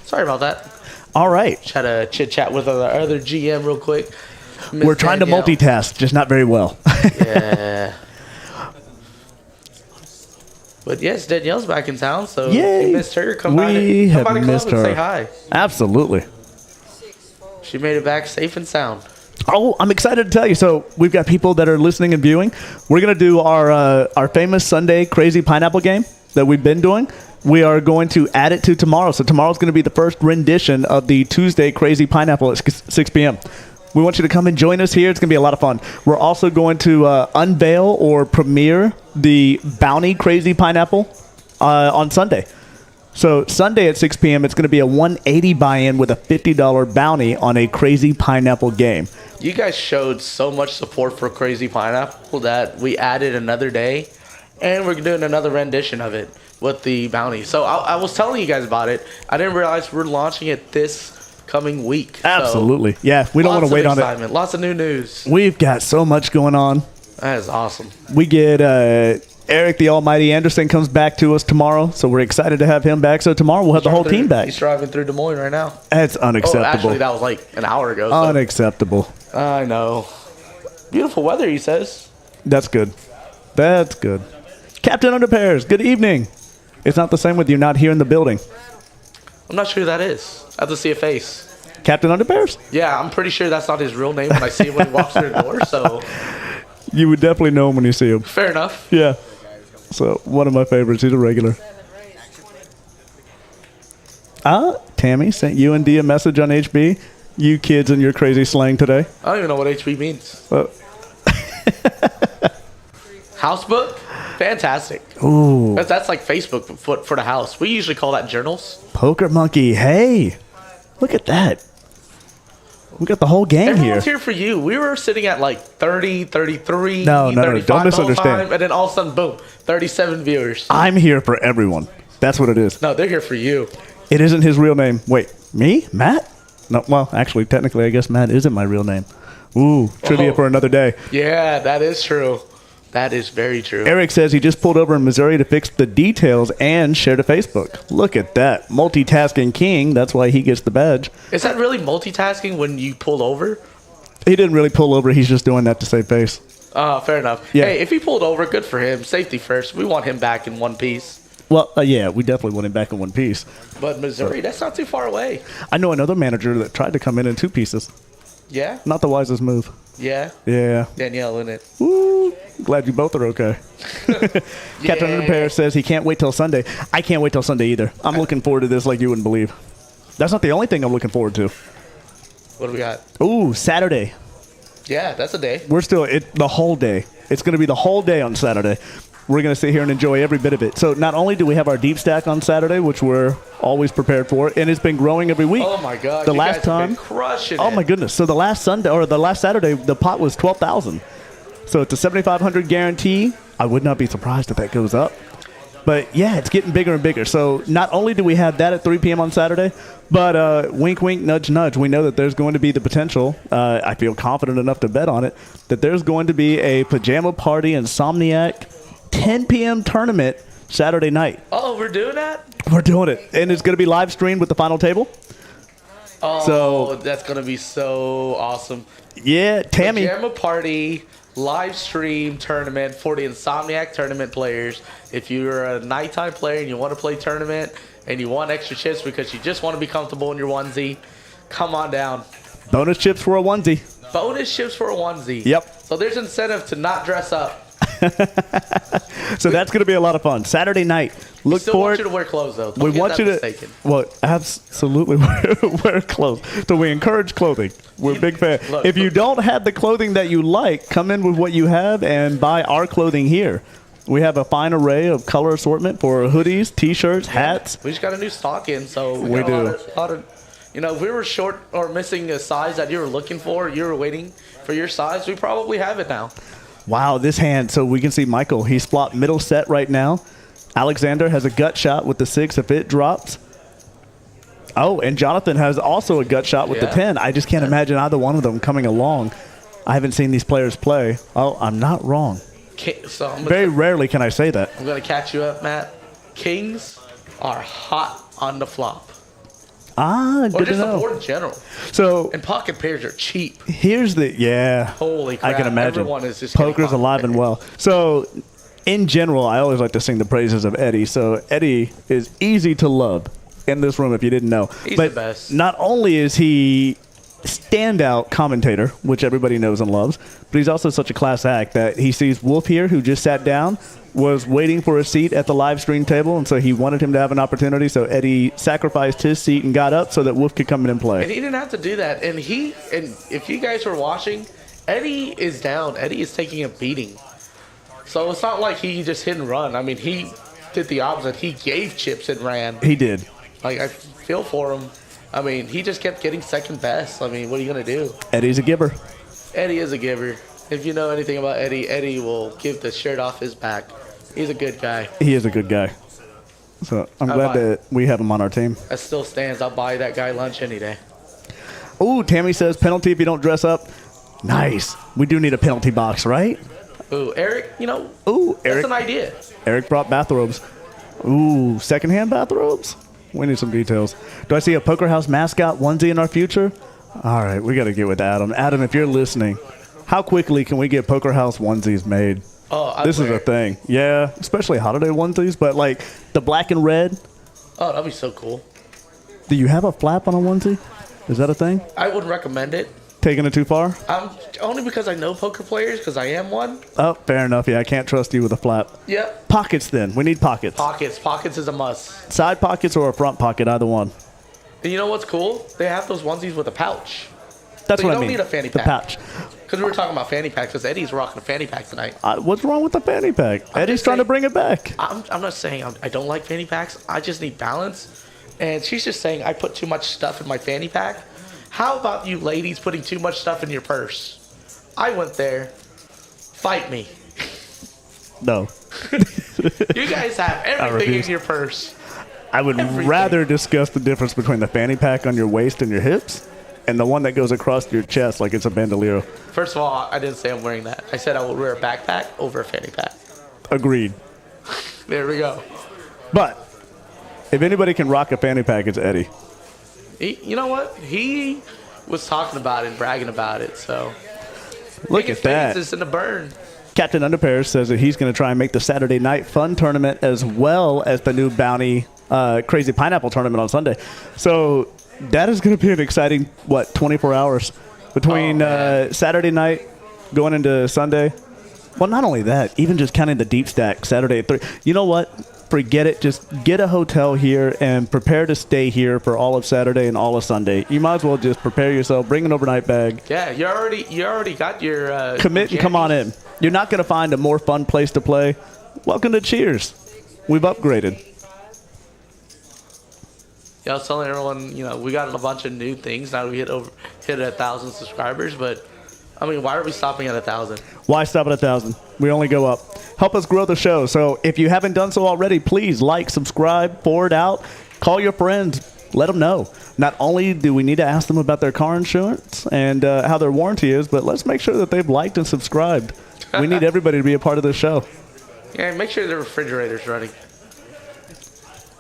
Sorry about that. All right. Just had a chit chat with our other GM real quick. We're trying to multitask, just not very well. Yeah. But yes, Danielle's back in town, so Yay. you missed her. Come by We the have club missed and her. say hi. Absolutely. She made it back safe and sound. Oh, I'm excited to tell you. So we've got people that are listening and viewing. We're going to do our famous Sunday crazy pineapple game that we've been doing. We are going to add it to tomorrow. So tomorrow's going to be the first rendition of the Tuesday crazy pineapple at 6 p.m. We want you to come and join us here. It's going to be a lot of fun. We're also going to unveil or premiere the Bounty Crazy Pineapple on Sunday. So Sunday at 6 p.m., it's going to be a 180 buy-in with a $50 bounty on a Crazy Pineapple game. You guys showed so much support for Crazy Pineapple that we added another day, and we're doing another rendition of it with the bounty. So I was telling you guys about it. I didn't realize we're launching it this coming week. Absolutely. Yeah, we don't want to wait on it. Lots of new news. We've got so much going on. That is awesome. We get Eric the Almighty Anderson comes back to us tomorrow, so we're excited to have him back. So tomorrow we'll have the whole team back. He's driving through Des Moines right now. That's unacceptable. Oh, actually, that was like an hour ago. So. Unacceptable. I know. Beautiful weather, he says. That's good. That's good. Captain Underpairs, good evening. It's not the same with you not here in the building. I'm not sure who that is. I have to see a face. Captain Underpairs? Yeah, I'm pretty sure that's not his real name when I see him when he walks through the door, so... You would definitely know him when you see him. Fair enough. Yeah. So, one of my favorites. He's a regular. Tammy sent you and D a message on HB. You kids and your crazy slang today. I don't even know what HB means. Housebook? Fantastic. Ooh. That's like Facebook for the house. We usually call that journals. Poker Monkey. Hey. Look at that. We got the whole gang Everyone's here. here for you. We were sitting at like 30, 33, No, 35 don't the whole misunderstand. time, and then all of a sudden, boom, 37 viewers. I'm here for everyone. That's what it is. No, they're here for you. It isn't his real name. Wait, me? Matt? No, well, actually, technically, I guess Matt isn't my real name. Ooh, trivia for another day. Yeah, that is true. That is very true. Eric says he just pulled over in Missouri to fix the details and share to Facebook. Look at that. Multitasking king. That's why he gets the badge. Is that really multitasking when you pull over? He didn't really pull over. He's just doing that to save face. Fair enough. Yeah. Hey, if he pulled over, good for him. Safety first. We want him back in one piece. Well, yeah, we definitely want him back in one piece. But Missouri, that's not too far away. I know another manager that tried to come in two pieces. Yeah? Not the wisest move. Yeah? Yeah. Danielle, isn't it? Woo. Glad you both are okay. Captain Underpair says he can't wait till Sunday. I can't wait till Sunday either. I'm looking forward to this like you wouldn't believe. That's not the only thing I'm looking forward to. What do we got? Ooh, Saturday. Yeah, that's a day. We're still the whole day. It's going to be the whole day on Saturday. We're going to sit here and enjoy every bit of it. So not only do we have our deep stack on Saturday, which we're always prepared for, and it's been growing every week. Oh my God! The you last guys time, have been crushing oh it. my goodness! So the last Saturday, the pot was 12,000. So it's a 7,500 guarantee. I would not be surprised if that goes up. But yeah, it's getting bigger and bigger. So not only do we have that at 3 p.m. on Saturday, but wink, wink, nudge, nudge. We know that there's going to be the potential. I feel confident enough to bet on it that there's going to be a pajama party Insomniac 10 p.m. tournament Saturday night. Oh, we're doing that? We're doing it, and it's going to be live streamed with the final table. Oh, So- that's gonna be so awesome. Yeah, Tammy. Pajama party, live stream tournament for the Insomniac tournament players. If you're a nighttime player and you want to play tournament and you want extra chips because you just want to be comfortable in your onesie, come on down. Bonus chips for a onesie. Bonus chips for a onesie. Yep. So there's incentive to not dress up. So that's going to be a lot of fun. Saturday night. Look Still for want it. you to wear clothes though. Don't We get want that you to, mistaken. well, absolutely wear clothes. So we encourage clothing. We're a big fan. Look, If you don't have the clothing that you like, come in with what you have and buy our clothing here. We have a fine array of color assortment for hoodies, T-shirts, hats. We just got a new stock in, so We got do. a lot of, you know, if we were short or missing a size that you were looking for, you were waiting for your size, we probably have it now. Wow, this hand. So we can see Michael. He's flopped middle set right now. Alexander has a gut shot with the 6 if it drops. Oh, and Jonathan has also a gut shot with the Yeah. 10. I just can't imagine either one of them coming along. I haven't seen these players play. Oh, I'm not wrong. So Very rarely can I say that. I'm going to catch you up, Matt. Kings are hot on the flop. Ah, Or good to just the know. board in general. So And pocket pairs are cheap. here's the, yeah. Holy crap. I can imagine. Everyone is just getting Poker's pocket alive and pairs. well. So in general, I always like to sing the praises of Eddie. So Eddie is easy to love in this room if you didn't know. He's but the best. Not only is he standout commentator, which everybody knows and loves, but he's also such a class act that he sees Wolf here, who just sat down, was waiting for a seat at the live stream table, and so he wanted him to have an opportunity. So Eddie sacrificed his seat and got up so that Wolf could come in and play. And he didn't have to do that. And if you guys were watching, Eddie is down. Eddie is taking a beating. So it's not like he just hit and run. I mean, he did the opposite. He gave chips and ran. He did. Like, I feel for him. I mean, he just kept getting second best. I mean, what are you going to do? Eddie's a giver. Eddie is a giver. If you know anything about Eddie, Eddie will give the shirt off his back. He's a good guy. He is a good guy. So I'm glad that we have him on our team. That still stands. I'll buy that guy lunch any day. Ooh, Tammy says penalty if you don't dress up. Nice. We do need a penalty box, right? Ooh, Eric, Ooh, that's Eric. an idea. Eric brought bathrobes. Ooh, secondhand bathrobes? We need some details. Do I see a Poker House mascot onesie in our future? All right, we got to get with Adam. Adam, if you're listening, how quickly can we get Poker House onesies made? Oh, this is a thing. Yeah, especially holiday onesies, but like the black and red. Oh, that'd be so cool. Do you have a flap on a onesie? Is that a thing? I would recommend it. Taking it too far? Only because I know poker players, because I am one. Oh, fair enough. Yeah, I can't trust you with a flap. Yep. Pockets then. We need pockets. Pockets is a must. Side pockets or a front pocket, either one. And you know what's cool? They have those onesies with a pouch. That's so what I you mean. don't need a fanny the pack. pouch. Because we were talking about fanny packs, because Eddie's rocking a fanny pack tonight. What's wrong with the fanny pack? Eddie's trying to bring it back. I'm not saying I don't like fanny packs. I just need balance. And she's just saying I put too much stuff in my fanny pack. How about you ladies putting too much stuff in your purse? I went there. Fight me. No. You guys have everything in your purse. I would rather discuss the difference between the fanny pack on your waist and your hips and the one that goes across your chest like it's a bandolier. First of all, I didn't say I'm wearing that. I said I will wear a backpack over a fanny pack. Agreed. There we go. But if anybody can rock a fanny pack, it's Eddie. You know what? He was talking about it and bragging about it. So look at that. It's in the burn. Captain Underpairs says that he's going to try and make the Saturday night fun tournament as well as the new bounty crazy pineapple tournament on Sunday. So that is going to be an exciting 24 hours between Saturday night going into Sunday. Well, not only that, even just counting the deep stack Saturday at 3. You know what? Forget it. Just get a hotel here and prepare to stay here for all of Saturday and all of Sunday. You might as well just prepare yourself. Bring an overnight bag. Yeah, you already got your commit and come on in. You're not going to find a more fun place to play. Welcome to Cheers. We've upgraded. Yeah, I was telling everyone, we got a bunch of new things now. We hit 1,000 subscribers, but I mean, why are we stopping at 1,000? Why stop at 1,000? We only go up. Help us grow the show. So if you haven't done so already, please like, subscribe, forward out, call your friends, let them know. Not only do we need to ask them about their car insurance and how their warranty is, but let's make sure that they've liked and subscribed. We need everybody to be a part of this show. Yeah, make sure the refrigerator's running.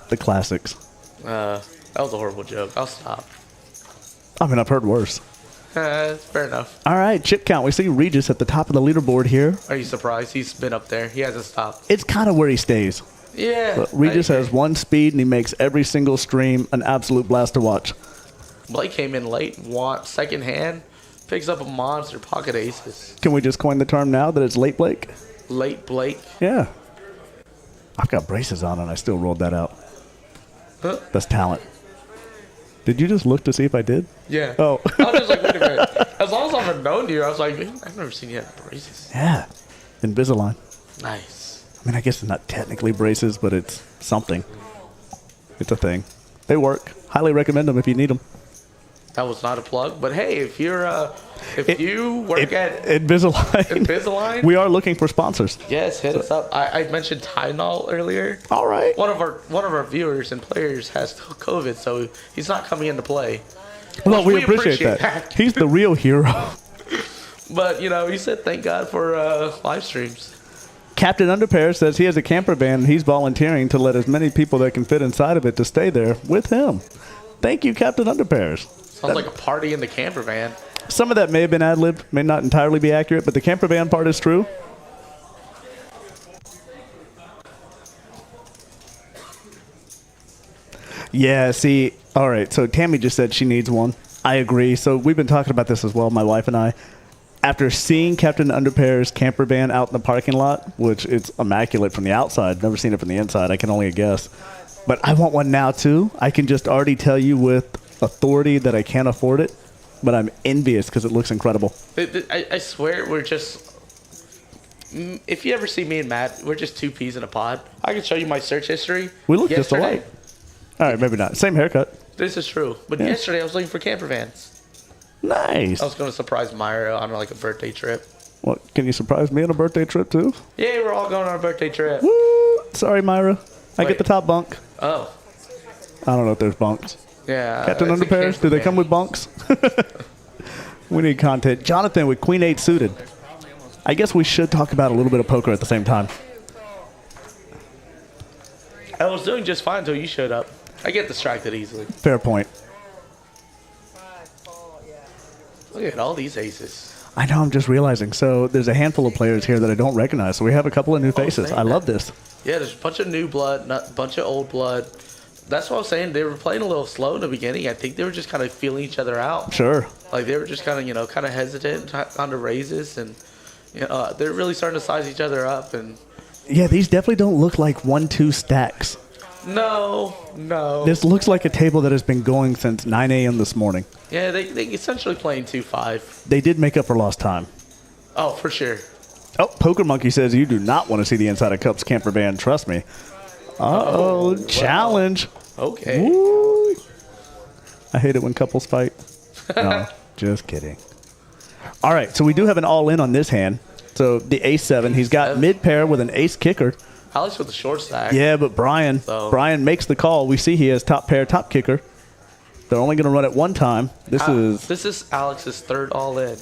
The classics. That was a horrible joke. I'll stop. I mean, I've heard worse. Fair enough. All right, chip count. We see Regis at the top of the leaderboard here. Are you surprised? He's been up there. He hasn't stopped. It's kind of where he stays. Yeah. But Regis has one speed, and he makes every single stream an absolute blast to watch. Blake came in late, second hand, picks up a monster pocket aces. Can we just coin the term now that it's late Blake? Late Blake. Yeah. I've got braces on, and I still rolled that out. Huh? That's talent. Did you just look to see if I did? Yeah. Oh. I was just like, wait a minute. As long as I've known you, I was like, I've never seen you have braces. Yeah. Invisalign. Nice. I mean, I guess it's not technically braces, but it's something. It's a thing. They work. Highly recommend them if you need them. That was not a plug, but hey, if you work at Invisalign, we are looking for sponsors. Yes, hit us up. I mentioned Tylenol earlier. All right. One of our viewers and players has COVID, so he's not coming into play. Well, we appreciate that. He's the real hero. But he said thank God for live streams. Captain Underpair says he has a camper van and he's volunteering to let as many people that can fit inside of it to stay there with him. Thank you, Captain Underpairs. Sounds like a party in the camper van. Some of that may have been ad-libbed, may not entirely be accurate, but the camper van part is true. Yeah, see, all right, so Tammy just said she needs one. I agree. So we've been talking about this as well, my wife and I. After seeing Captain Underpair's camper van out in the parking lot, which it's immaculate from the outside, never seen it from the inside, I can only guess. But I want one now, too. I can just already tell you with authority that I can't afford it, but I'm envious because it looks incredible. I swear we're just if you ever see me and Matt, we're just two peas in a pod. I can show you my search history. We look just yesterday. alike. All right, maybe not. Same haircut. This is true. But yesterday I was looking for camper vans. Nice. I was going to surprise Myra on like a birthday trip. What? Can you surprise me on a birthday trip too? Yeah, we're all going on a birthday trip. Woo! Sorry, Myra. I Wait. get the top bunk. Oh. I don't know if there's bunks. Yeah. Captain it's a Underpairs, camper do they van. come with bunks? We need content. Jonathan with Queen 8 suited. I guess we should talk about a little bit of poker at the same time. I was doing just fine until you showed up. I get distracted easily. Fair point. Look at all these aces. I know, I'm just realizing. So there's a handful of players here that I don't recognize. So we have a couple of new faces. same. I love this. Yeah, there's a bunch of new blood, not a bunch of old blood. That's what I was saying. They were playing a little slow in the beginning. I think they were just kind of feeling each other out. Sure. Like they were just kind of, kind of hesitant on the raises, and they're really starting to size each other up. And Yeah, these definitely don't look like 1-2 stacks. no. This looks like a table that has been going since 9 a.m. this morning. Yeah, they essentially playing 2-5. They did make up for lost time. Oh, for sure. Oh, Poker Monkey says you do not want to see the inside of Cup's camper van. Trust me. Uh-oh, challenge. Okay. Woo. I hate it when couples fight. No, just kidding. All right, so we do have an all-in on this hand. So the ace-7, he's got mid-pair with an ace kicker. Alex with the short stack. Yeah, but Brian makes the call. We see he has top pair, top kicker. They're only going to run it one time. This is Alex's third all-in.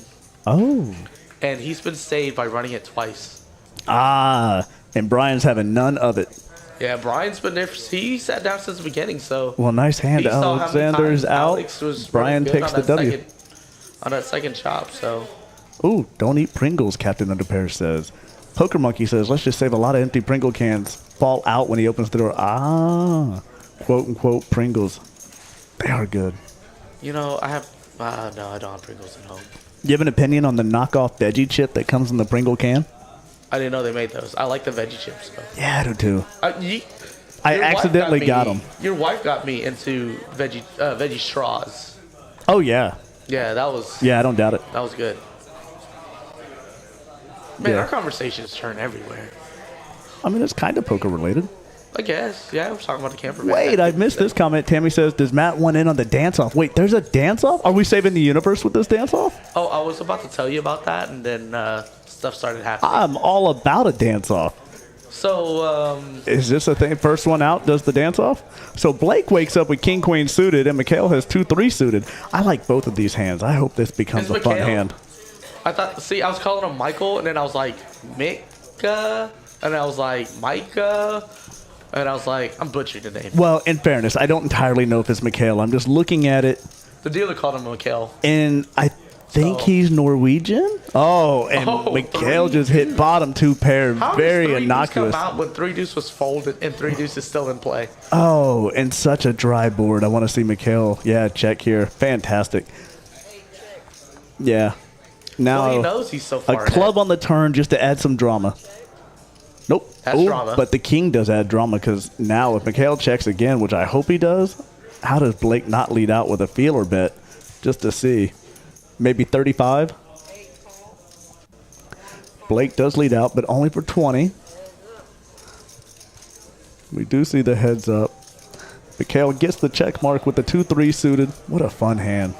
Oh. And he's been saved by running it twice. Ah, and Brian's having none of it. Yeah, Brian's been there. He sat down since the beginning, so. Well, nice hand. He saw how many Alexander's times out. Alex was Brian running good takes on the that W. on that second chop, so. Ooh, don't eat Pringles, Captain Underpair says. Poker Monkey says, let's just save a lot of empty Pringle cans. Fall out when he opens the door. Ah, quote unquote Pringles. They are good. I have. No, I don't have Pringles at home. You have an opinion on the knockoff veggie chip that comes in the Pringle can? I didn't know they made those. I like the veggie chips, though. Yeah, I do too. I Your wife accidentally got them. Your wife got me into veggie straws. Oh, yeah. Yeah, that was. Yeah, I don't doubt it. That was good. Man, Yeah. our conversations turn everywhere. I mean, it's kind of poker related. I guess. Yeah, we're talking about the camper van. Wait, I missed this comment. Tammy says, does Matt want in on the dance-off? Wait, there's a dance-off? Are we saving the universe with this dance-off? Oh, I was about to tell you about that, and then stuff started happening. I'm all about a dance-off. So, Is this a thing? First one out does the dance-off? So Blake wakes up with king-queen suited, and Mikhail has 2-3 suited. I like both of these hands. I hope this becomes a fun hand. I was calling him Michael, and then I was like, Mika, and I was like, Micah, and I was like, I'm butchering the name. Well, in fairness, I don't entirely know if it's Mikhail. I'm just looking at it. The dealer called him Mikhail. And I think he's Norwegian. Oh, and Mikhail just hit bottom 2 pair. How Very does 3 innocuous. come out when 3 deuce was folded and 3 deuce is still in play? Oh, and such a dry board. I want to see Mikhail. Yeah, check here. Fantastic. Yeah. Now Well, he knows he's so far a club ahead. on the turn just to add some drama. Nope. That's Ooh, drama. But the king does add drama because now if Mikhail checks again, which I hope he does, how does Blake not lead out with a feeler bet just to see? Maybe 35? Blake does lead out, but only for 20. We do see the heads up. Mikhail gets the check mark with the 2-3 suited. What a fun hand.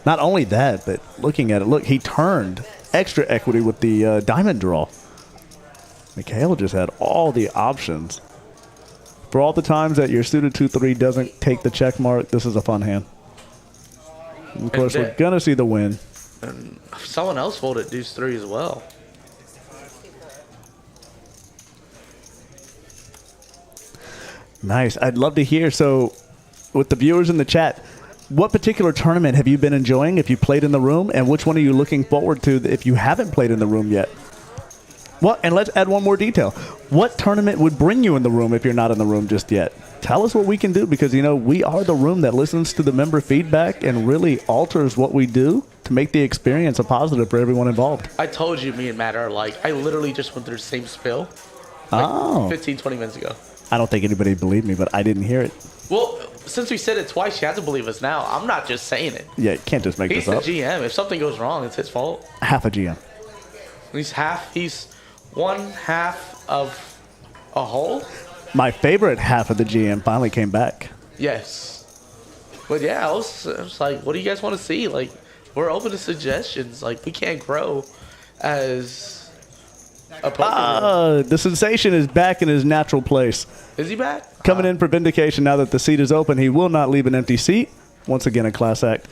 Not only that, but looking at it, look, he turned extra equity with the diamond draw. Mikhail just had all the options. For all the times that your suited 2-3 doesn't take the check mark, this is a fun hand. And of course, we're going to see the win. And someone else folded deuce 3 as well. Nice. I'd love to hear. So, with the viewers in the chat, what particular tournament have you been enjoying if you played in the room? And which one are you looking forward to if you haven't played in the room yet? Well, and let's add one more detail. What tournament would bring you in the room if you're not in the room just yet? Tell us what we can do because, we are the room that listens to the member feedback and really alters what we do to make the experience a positive for everyone involved. I told you me and Matt are like, I literally just went through the same spill 15, 20 minutes ago. I don't think anybody believed me, but I didn't hear it. Well, since we said it twice, you have to believe us now. I'm not just saying it. Yeah, you can't just make He's this the up. GM. If something goes wrong, it's his fault. Half a GM. He's one half of a hole. My favorite half of the GM finally came back. Yes. But yeah, I was like, what do you guys want to see? Like, we're open to suggestions. Like, we can't grow as a poker. The sensation is back in his natural place. Is he back? Coming in for vindication now that the seat is open. He will not leave an empty seat. Once again, a class act.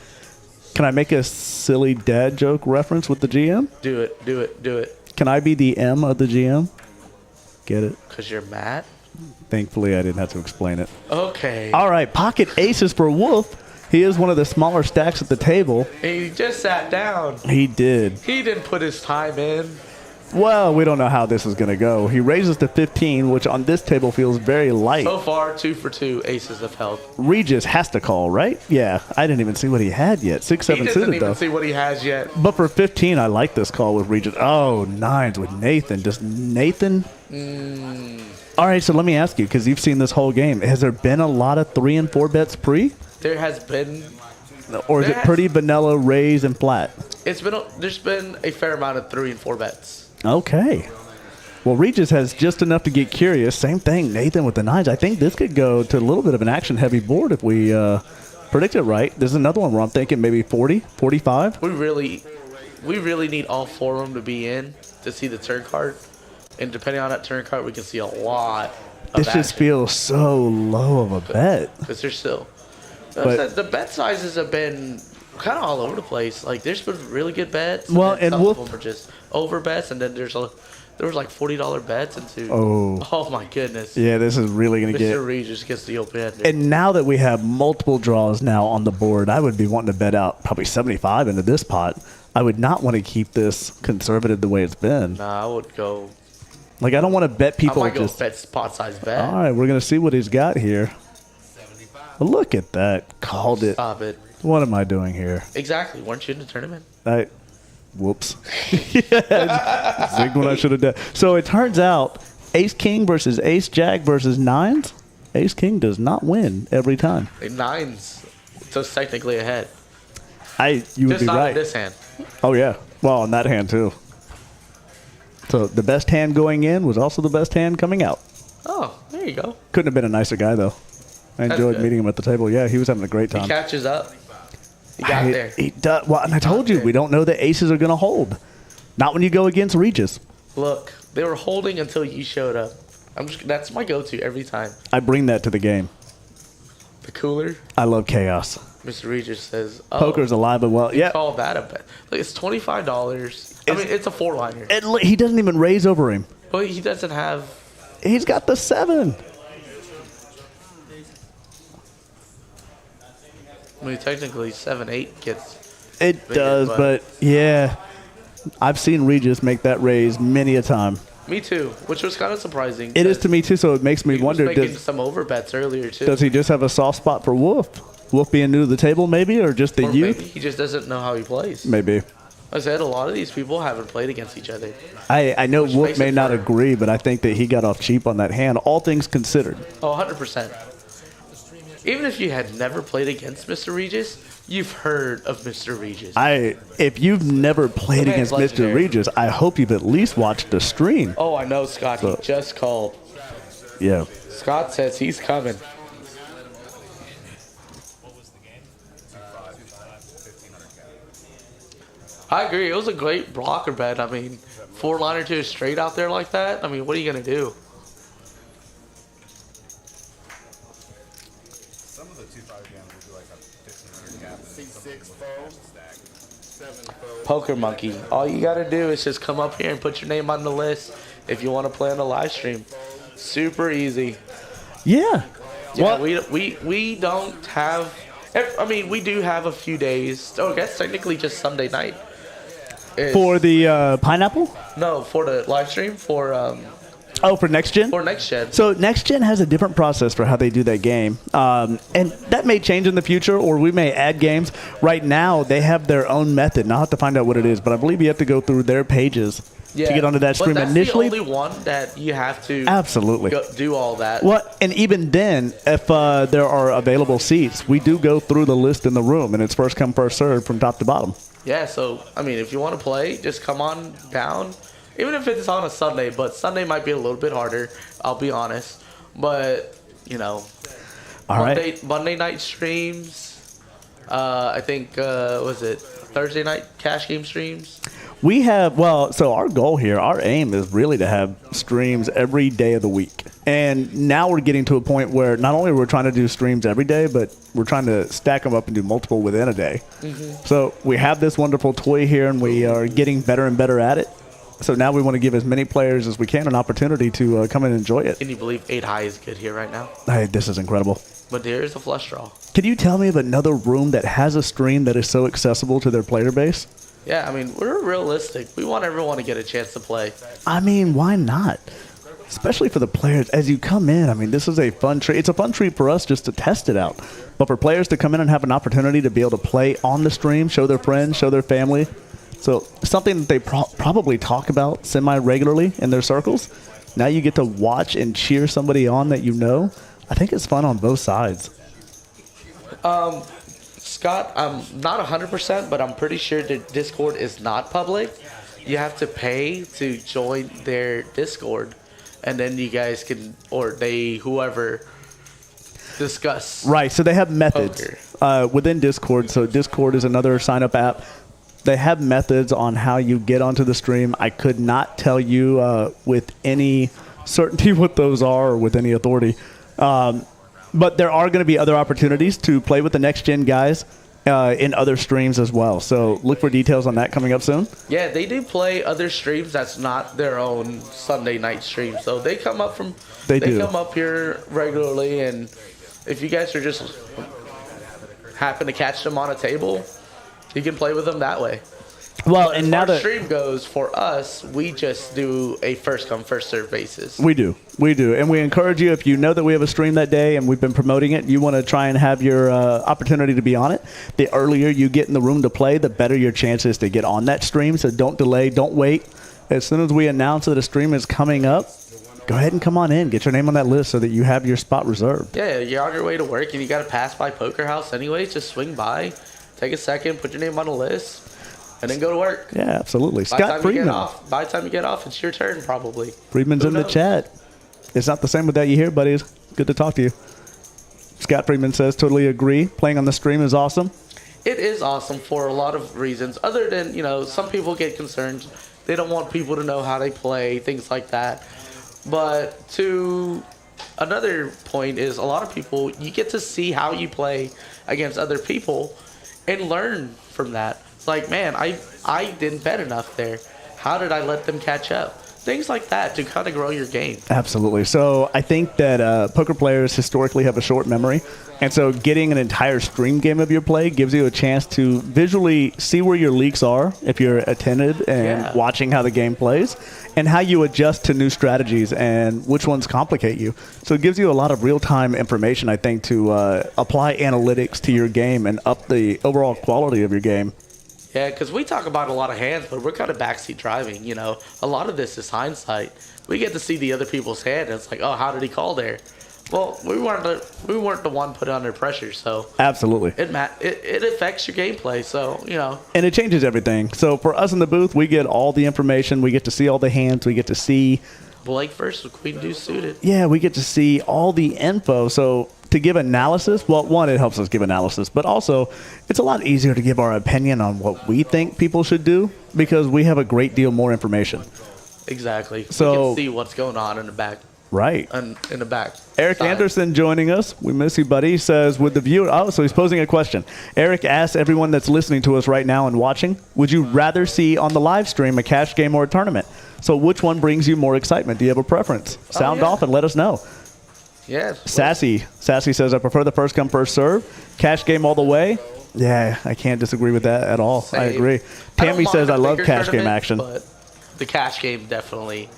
Can I make a silly dad joke reference with the GM? Do it, do it, do it. Can I be the M of the GM? Get it? Because you're Matt? Thankfully, I didn't have to explain it. Okay. All right, pocket aces for Wolf. He is one of the smaller stacks at the table. He just sat down. He did. He didn't put his time in. Well, we don't know how this is going to go. He raises to 15, which on this table feels very light. So far, 2 for 2 aces have held. Regis has to call, right? Yeah, I didn't even see what he had yet. 6-7 He doesn't suited, even though. see what he has yet. But for 15, I like this call with Regis. Oh, nines with Nathan. Does Nathan? All right, so let me ask you, because you've seen this whole game. Has there been a lot of 3 and 4 bets pre? There has been, Or is it pretty vanilla, raise, and flat? there's been a fair amount of 3 and 4 bets. Okay. Well, Regis has just enough to get curious. Same thing, Nathan with the nines. I think this could go to a little bit of an action-heavy board if we predict it right. There's another one where I'm thinking maybe 40, 45. We really need all 4 of them to be in to see the turn card. And depending on that turn card, we can see a lot of This just action. feels so low of a bet. Because there's still... But- the bet sizes have been kind of all over the place. Like, there's been really good bets. Well, then and some Wolf- of them are just over bets. And then there was like $40 bets into... Oh. Oh, my goodness. Yeah, this is really going to get... Mr. Regis gets the open end. And now that we have multiple draws now on the board, I would be wanting to bet out probably 75 into this pot. I would not want to keep this conservative the way it's been. Nah, I would go... Like, I don't want to bet people I might go just... bet spot size bet. All right, we're going to see what he's got here. Look at that. Called it. Stop it. What am I doing here? Exactly. Weren't you in the tournament? Whoops. Zigged when I should have done. So it turns out Ace King versus Ace Jack versus nines. Ace King does not win every time. Nines. So it's technically ahead. You would Just be not right. in this hand. Oh, yeah. Well, on that hand, too. So the best hand going in was also the best hand coming out. Oh, there you go. Couldn't have been a nicer guy, though. I enjoyed good. meeting him at the table. Yeah, he was having a great He time. catches up. He got there. He does. Well, and I told you, we don't know that aces are going to hold. Not when you go against Regis. Look, they were holding until you showed up. That's my go-to every time. I bring that to the game. The cooler. I love chaos. Mr. Regis says, oh, Poker's alive and well. Yeah. call that a bet. Like, it's $25. I mean, it's a 4-liner. He doesn't even raise over him. But he doesn't have... He's got the 7. I mean, technically, 7-8 gets... It Bigger, does, but- but yeah. I've seen Regis make that raise many a time. Me too, which was kind of surprising. It is to me, too, so it makes me He was wonder, making does some over bets earlier, too. he just have a soft spot for Wolf? Wolf being new to the table, maybe, or just the Or youth? maybe he just doesn't know how he plays. Maybe. I said a lot of these people haven't played against each other. I know Which Wolf makes may it not hard. agree, but I think that he got off cheap on that hand, all things considered. Oh, 100%. Even if you had never played against Mr. Regis, you've heard of Mr. Regis. If you've never played The man's against Mr. legendary. Regis, I hope you've at least watched the stream. Oh, I know, Scott. He just called. Yeah. Scott says he's coming. I agree. It was a great blocker bet. I mean, 4-liner to a straight out there like that. I mean, what are you going to do? Some of the 2-5 games will do like a 1,500 cap. C6 fold, 7 fold. Poker Monkey. All you got to do is just come up here and put your name on the list if you want to play on the live stream. Super easy. Yeah. Yeah, What? we don't have... I mean, we do have a few days. Oh, that's technically just Sunday night. For the pineapple? No, for the live stream for For next gen? next gen. So next gen has a different process for how they do that game, and that may change in the future, or we may add games. Right now, they have their own method, and I'll have to find out what it is. But I believe you have to go through their pages to get onto that stream. But that's Initially, the only one that you have to absolutely do all that. What? And even then, if there are available seats, we do go through the list in the room, and it's first come, first served from top to bottom. Yeah, so I mean, if you want to play, just come on down. even if it's on a Sunday, but Sunday might be a little bit harder. I'll be honest, but you know, All right. Monday night streams. I think was it Thursday night cash game streams? We have, so our goal here, our aim is really to have streams every day of the week. And now we're getting to a point where not only we're trying to do streams every day, but we're trying to stack them up and do multiple within a day. So we have this wonderful toy here, and we are getting better and better at it. So now we want to give as many players as we can an opportunity to come and enjoy it. Can you believe 8 high is good here right now? Hey, this is incredible. But there's a flush draw. Can you tell me of another room that has a stream that is so accessible to their player base? Yeah, I mean, we're realistic. We want everyone to get a chance to play. I mean, why not? Especially for the players. As you come in, I mean, this is a fun treat. It's a fun treat for us just to test it out. But for players to come in and have an opportunity to be able to play on the stream, show their friends, show their family. So something that they probably talk about semi-regularly in their circles. Now you get to watch and cheer somebody on that you know. I think it's fun on both sides. Scott, I'm not 100%, but I'm pretty sure the Discord is not public. You have to pay to join their Discord, and then you guys can, or they, whoever, discuss. Right, so they have methods within Discord. So Discord is another sign-up app. They have methods on how you get onto the stream. I could not tell you with any certainty what those are or with any authority. But there are going to be other opportunities to play with the next-gen guys in other streams as well. So look for details on that coming up soon. Yeah, they do play other streams that's not their own Sunday night stream. So they come up from they come up here regularly, and if you guys are just happen to catch them on a table, you can play with them that way. Well, but and as now far that as stream goes, for us, we just do a first come first serve basis. We do, and we encourage you, if you know that we have a stream that day and we've been promoting it, you want to try and have your opportunity to be on it. The earlier you get in the room to play, the better your chances to get on that stream. So don't delay, don't wait. As soon as we announce that a stream is coming up, go ahead and come on in, get your name on that list so that you have your spot reserved. Yeah, you're on your way to work and you got to pass by Poker House anyway. Just swing by, take a second, put your name on the list. And then go to work. Yeah, absolutely. Scott Friedman. By the time you get off, it's your turn probably. Friedman's in the chat. It's not the same without you here, buddies. Good to talk to you. Scott Friedman says, totally agree. Playing on the stream is awesome. It is awesome for a lot of reasons. Other than, some people get concerned. They don't want people to know how they play, things like that. But to another point is a lot of people, you get to see how you play against other people and learn from that. Like, man, I didn't bet enough there. How did I let them catch up? Things like that to kind of grow your game. Absolutely. So I think that poker players historically have a short memory. And so getting an entire stream game of your play gives you a chance to visually see where your leaks are if you're attentive and watching how the game plays and how you adjust to new strategies and which ones complicate you. So it gives you a lot of real-time information, I think, to apply analytics to your game and up the overall quality of your game. Yeah, because we talk about a lot of hands, but we're kind of backseat driving, A lot of this is hindsight. We get to see the other people's hand, and it's like, oh, how did he call there? Well, we weren't the one put under pressure, so absolutely it affects your gameplay, so and it changes everything. So for us in the booth, we get all the information, we get to see all the hands, we get to see Blake versus Queen Deuce suited. Yeah, we get to see all the info. So to give analysis, well, one, it helps us give analysis, but also it's a lot easier to give our opinion on what we think people should do because we have a great deal more information. Exactly. So we can see what's going on in the back. Right. And in the back. Eric Anderson joining us. We miss you, buddy. He says, would the viewer... Oh, so he's posing a question. Eric asks everyone that's listening to us right now and watching, would you rather see on the live stream a cash game or a tournament? So which one brings you more excitement? Do you have a preference? Sound off and let us know. Yes. Sassy says, I prefer the first come, first serve. Cash game all the way. Yeah, I can't disagree with that at all. Same. I agree. Tammy says, I love cash game action. But the cash game definitely...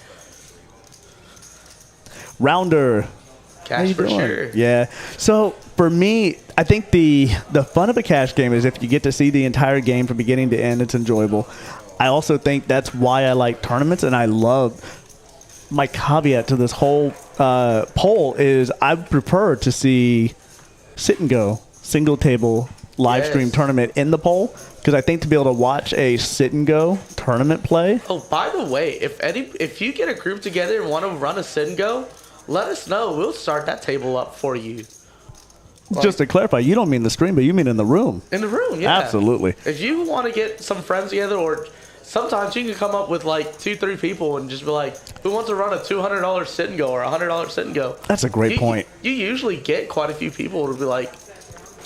Rounder. Cash for sure. Yeah. So for me, I think the fun of a cash game is if you get to see the entire game from beginning to end, it's enjoyable. I also think that's why I like tournaments, and I love my caveat to this whole poll is I prefer to see sit and go, single table live stream tournament in the poll, because I think to be able to watch a sit and go tournament play. Oh, by the way, if you get a group together and want to run a sit and go, let us know. We'll start that table up for you. Just to clarify, you don't mean the stream, but you mean in the room. In the room, yeah. Absolutely. If you want to get some friends together, or sometimes you can come up with like 2-3 people and just be like, who wants to run a $200 sit and go or a $100 sit and go? That's a great point. You usually get quite a few people to be like,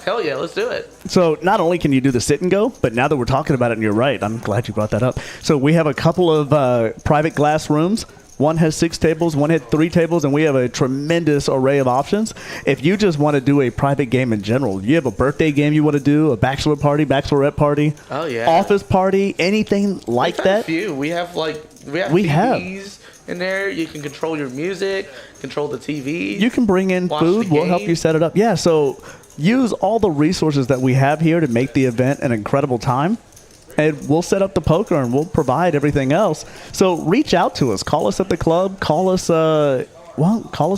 hell yeah, let's do it. So not only can you do the sit and go, but now that we're talking about it, and you're right, I'm glad you brought that up. So we have a couple of private glass rooms. One has 6 tables, one had 3 tables, and we have a tremendous array of options. If you just want to do a private game in general, you have a birthday game you want to do, a bachelor party, bachelorette party, oh yeah, office party, anything like that. A few. We have TVs in there. You can control your music, control the TV. You can bring in food. We'll help you set it up. Yeah, so use all the resources that we have here to make the event an incredible time. And we'll set up the poker and we'll provide everything else. So reach out to us. Call us at the club. Call us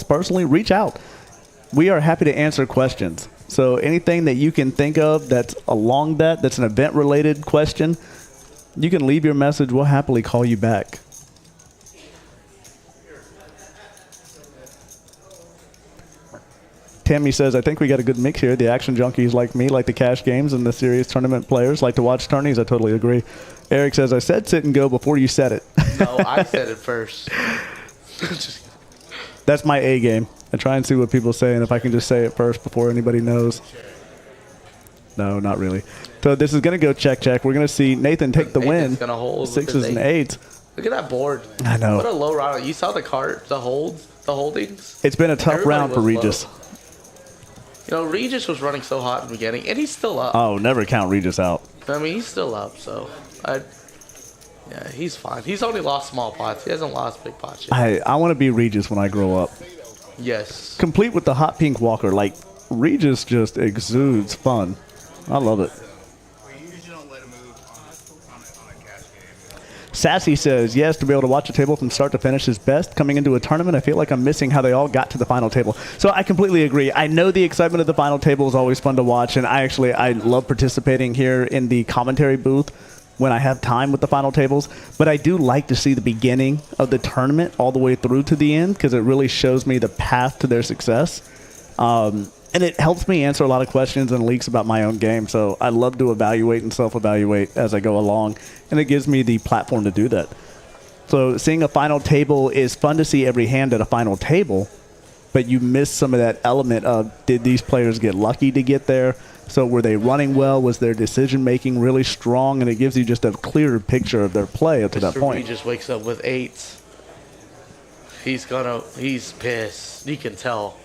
personally. Reach out. We are happy to answer questions. So anything that you can think of that's along that's an event-related question, you can leave your message. We'll happily call you back. Tammy says, I think we got a good mix here. The action junkies like me like the cash games, and the serious tournament players like to watch tourneys. I totally agree. Eric says, I said sit and go before you said it. No, I said it first. That's my A game. I try and see what people say, and if I can just say it first before anybody knows. No, not really. So this is going to go check. We're going to see Nathan take the win. Gonna hold 6s and 8s. Look at that board. I know. What a low round. You saw the holdings? It's been a tough Everybody round for Regis. Low. You know, Regis was running so hot in the beginning, and he's still up. Oh, never count Regis out. I mean, he's still up, so yeah, he's fine. He's only lost small pots. He hasn't lost big pots yet. I want to be Regis when I grow up. Yes. Complete with the hot pink walker. Like, Regis just exudes fun. I love it. Sassy says, yes, to be able to watch a table from start to finish is best. Coming into a tournament, I feel like I'm missing how they all got to the final table. So I completely agree. I know the excitement of the final table is always fun to watch, and I love participating here in the commentary booth when I have time with the final tables. But I do like to see the beginning of the tournament all the way through to the end, because it really shows me the path to their success. And it helps me answer a lot of questions and leaks about my own game. So I love to evaluate and self-evaluate as I go along. And it gives me the platform to do that. So seeing a final table is fun to see every hand at a final table. But you miss some of that element of, did these players get lucky to get there? So were they running well? Was their decision-making really strong? And it gives you just a clearer picture of their play up to that point. He just wakes up with 8s. He's pissed. You can tell.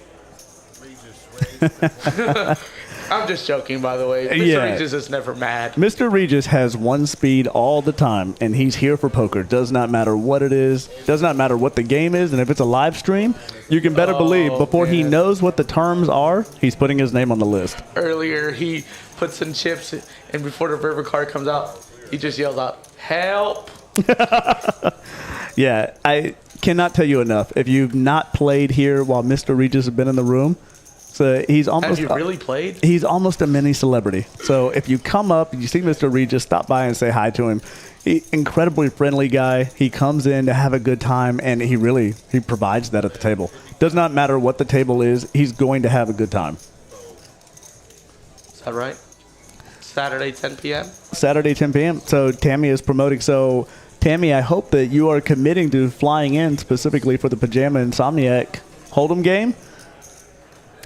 I'm just joking, by the way. Mr. Regis is never mad. Mr. Regis has one speed all the time, and he's here for poker. Does not matter what it is. Does not matter what the game is. And if it's a live stream, you can better believe before he knows what the terms are, he's putting his name on the list. Earlier, he puts in chips, and before the river card comes out, he just yells out, help. Yeah, I cannot tell you enough. If you've not played here while Mr. Regis has been in the room, so he's almost. Have you really played? He's almost a mini celebrity. So if you come up and you see Mr. Regis, stop by and say hi to him. Incredibly friendly guy. He comes in to have a good time, and he provides that at the table. Does not matter what the table is. He's going to have a good time. Is that right? Saturday, 10 p.m.? Saturday, 10 p.m. So Tammy is promoting. So Tammy, I hope that you are committing to flying in specifically for the Pajama Insomniac Hold'em game.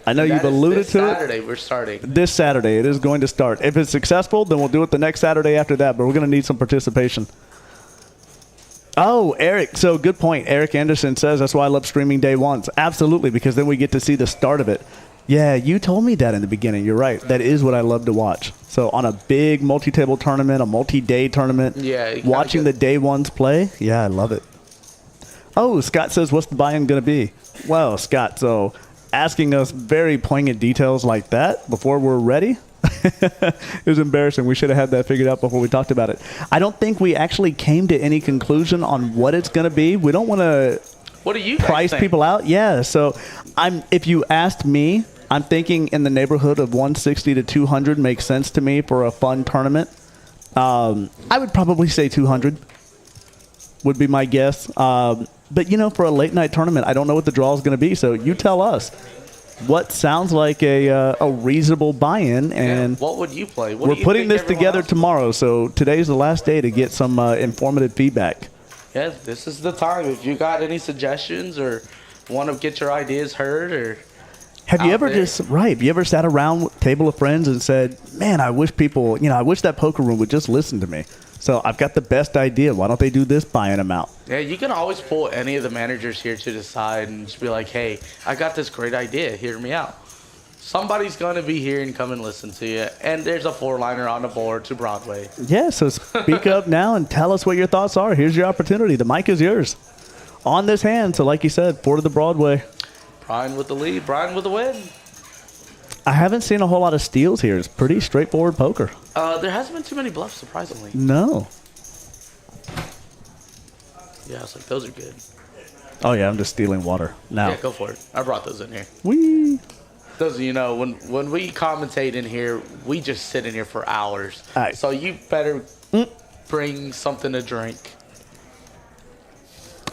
I know you've alluded to it. Saturday we're starting. This Saturday it is going to start. If it's successful, then we'll do it the next Saturday after that, but we're going to need some participation. Oh, Eric. So good point. Eric Anderson says that's why I love streaming day ones. Absolutely, because then we get to see the start of it. Yeah, you told me that in the beginning. You're right. That is what I love to watch. So on a big multi-table tournament, a multi-day tournament, watching the day ones play, yeah, I love it. Oh, Scott says, what's the buy-in going to be? Well, Scott, so asking us very poignant details like that before we're ready, it was embarrassing. We should have had that figured out before we talked about it. I don't think we actually came to any conclusion on what it's going to be. We don't want to what do you price think? People out. Yeah, so if you asked me, I'm thinking in the neighborhood of 160 to 200 makes sense to me for a fun tournament. I would probably say 200 would be my guess. But, you know, for a late night tournament, I don't know what the draw is going to be. So you tell us what sounds like a reasonable buy-in. And what would you play? we're putting this together tomorrow. So today's the last day to get some informative feedback. Yeah, this is the time. If you got any suggestions or want to get your ideas heard or Have you ever sat around with a table of friends and said, man, I wish people, I wish that poker room would just listen to me. So I've got the best idea. Why don't they do this buying them out? Yeah, you can always pull any of the managers here to the side and just be like, hey, I got this great idea. Hear me out. Somebody's going to be here and come and listen to you. And there's a 4-liner on the board to Broadway. Yeah, so speak up now and tell us what your thoughts are. Here's your opportunity. The mic is yours. On this hand, so like you said, 4 to the Broadway. Brian with the lead. Brian with the win. I haven't seen a whole lot of steals here. It's pretty straightforward poker. There hasn't been too many bluffs, surprisingly. No. Yeah, I was like, those are good. Oh, yeah, I'm just stealing water now. Yeah, go for it. I brought those in here. Whee! Those of you know, when we commentate in here, we just sit in here for hours. All right. So you better bring something to drink.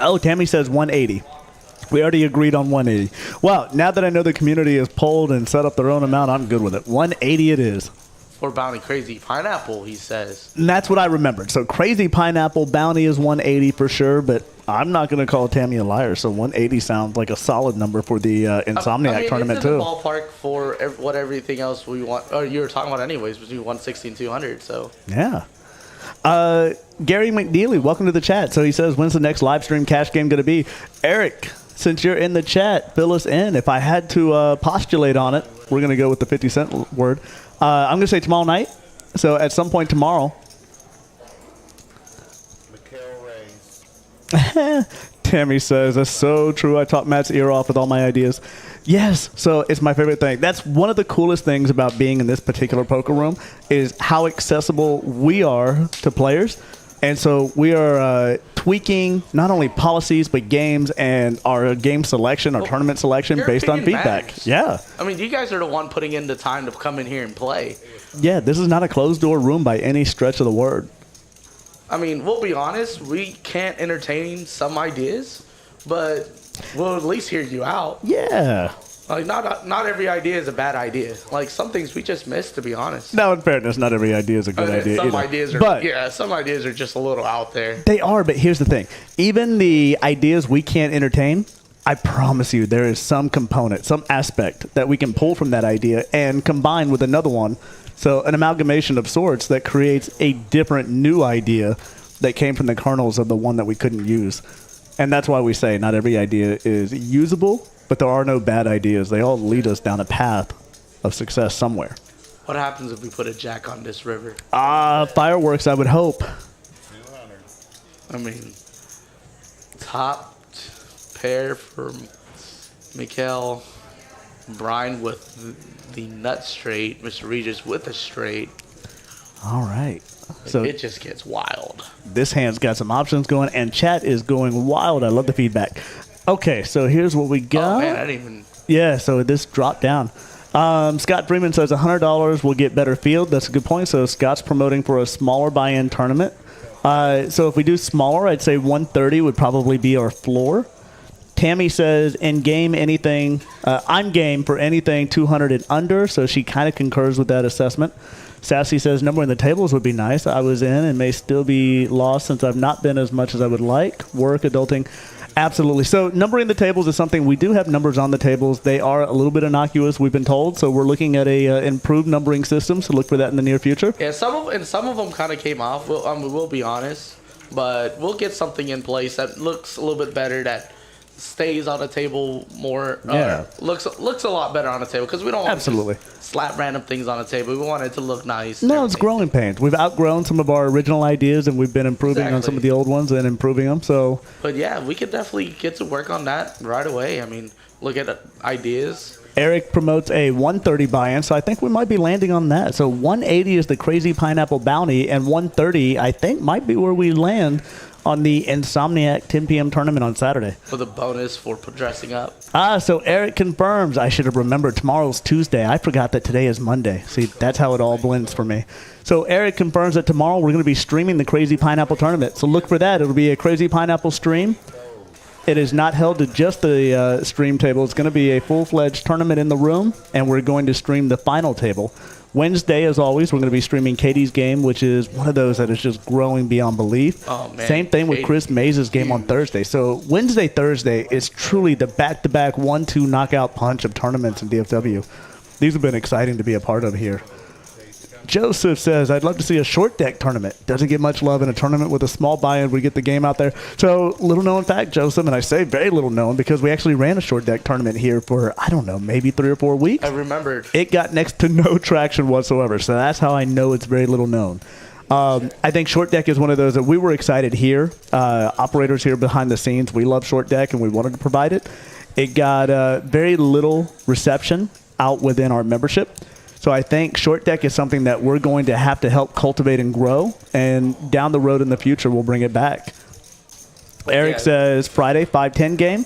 Oh, Tammy says 180. We already agreed on 180. Well, now that I know the community has polled and set up their own amount, I'm good with it. 180 it is. For Bounty Crazy Pineapple, he says. And that's what I remembered. So Crazy Pineapple Bounty is 180 for sure, but I'm not going to call Tammy a liar. So 180 sounds like a solid number for the Insomniac tournament it's in too. The ballpark for what everything else we want. Or you were talking about anyways, between 160 and 200. So yeah. Gary McNeely, welcome to the chat. So he says, when's the next live stream cash game going to be? Eric, since you're in the chat, fill us in. If I had to postulate on it, we're going to go with the 50-cent word. I'm going to say tomorrow night. So at some point tomorrow. Tammy says, that's so true. I talked Matt's ear off with all my ideas. Yes, so it's my favorite thing. That's one of the coolest things about being in this particular poker room is how accessible we are to players. And so we are tweaking not only policies but games and our game selection, our tournament selection based on feedback. Matters. Yeah. I mean, you guys are the one putting in the time to come in here and play. Yeah, this is not a closed-door room by any stretch of the word. I mean, we'll be honest, we can't entertain some ideas, but we'll at least hear you out. Yeah. Like, not every idea is a bad idea. Like, some things we just miss, to be honest. No, in fairness, not every idea is a good idea some either. Some ideas are just a little out there. They are, but here's the thing. Even the ideas we can't entertain, I promise you there is some component, some aspect that we can pull from that idea and combine with another one. So an amalgamation of sorts that creates a different new idea that came from the kernels of the one that we couldn't use. And that's why we say not every idea is usable, but there are no bad ideas. They all lead us down a path of success somewhere. What happens if we put a jack on this river? Fireworks, I would hope. 200. I mean, top pair for Mikhail, Brian with the nut straight, Mr. Regis with a straight. All right. So it just gets wild. This hand's got some options going, and chat is going wild. I love the feedback. Okay, so here's what we got. Oh, man, I didn't even... Yeah, so this dropped down. Scott Freeman says $100 will get better field. That's a good point. So Scott's promoting for a smaller buy-in tournament. So if we do smaller, I'd say 130 would probably be our floor. Tammy says, in game anything, I'm game for anything 200 and under, so she kind of concurs with that assessment. Sassy says, number in the tables would be nice. I was in and may still be lost since I've not been as much as I would like. Work, adulting, absolutely. So numbering the tables is something, we do have numbers on the tables. They are a little bit innocuous, we've been told, so we're looking at a improved numbering system, so look for that in the near future. Yeah, some of them kind of came off, we'll be honest, but we'll get something in place that looks a little bit better, that stays on the table more. Looks a lot better on the table because we don't want to slap random things on the table. We want it to look nice. No, it's growing pains. We've outgrown some of our original ideas, and we've been improving on some of the old ones and improving them. So, but yeah, we could definitely get to work on that right away. I mean, look at ideas. Eric promotes a 130 buy-in, so I think we might be landing on that. So 180 is the Crazy Pineapple Bounty, and 130 I think might be where we land on the Insomniac 10 p.m. tournament on Saturday. With a bonus for dressing up. So Eric confirms. I should have remembered tomorrow's Tuesday. I forgot that today is Monday. See, that's how it all blends for me. So Eric confirms that tomorrow we're going to be streaming the Crazy Pineapple tournament. So look for that. It'll be a Crazy Pineapple stream. It is not held to just the stream table. It's going to be a full-fledged tournament in the room, and we're going to stream the final table. Wednesday, as always, we're going to be streaming Katie's game, which is one of those that is just growing beyond belief. Oh, man. Same thing with Chris Mays' game on Thursday. So Wednesday, Thursday is truly the back-to-back 1-2 knockout punch of tournaments in DFW. These have been exciting to be a part of here. Joseph says, I'd love to see a short deck tournament. Doesn't get much love in a tournament with a small buy-in. We get the game out there. So little known fact, Joseph, and I say very little known because we actually ran a short deck tournament here for, I don't know, maybe 3 or 4 weeks. I remembered. It got next to no traction whatsoever. So that's how I know it's very little known. I think short deck is one of those that we were excited here. Operators here behind the scenes, we love short deck and we wanted to provide it. It got very little reception out within our membership. So I think short deck is something that we're going to have to help cultivate and grow, and down the road in the future, we'll bring it back. Eric says, Friday, 5-10 game?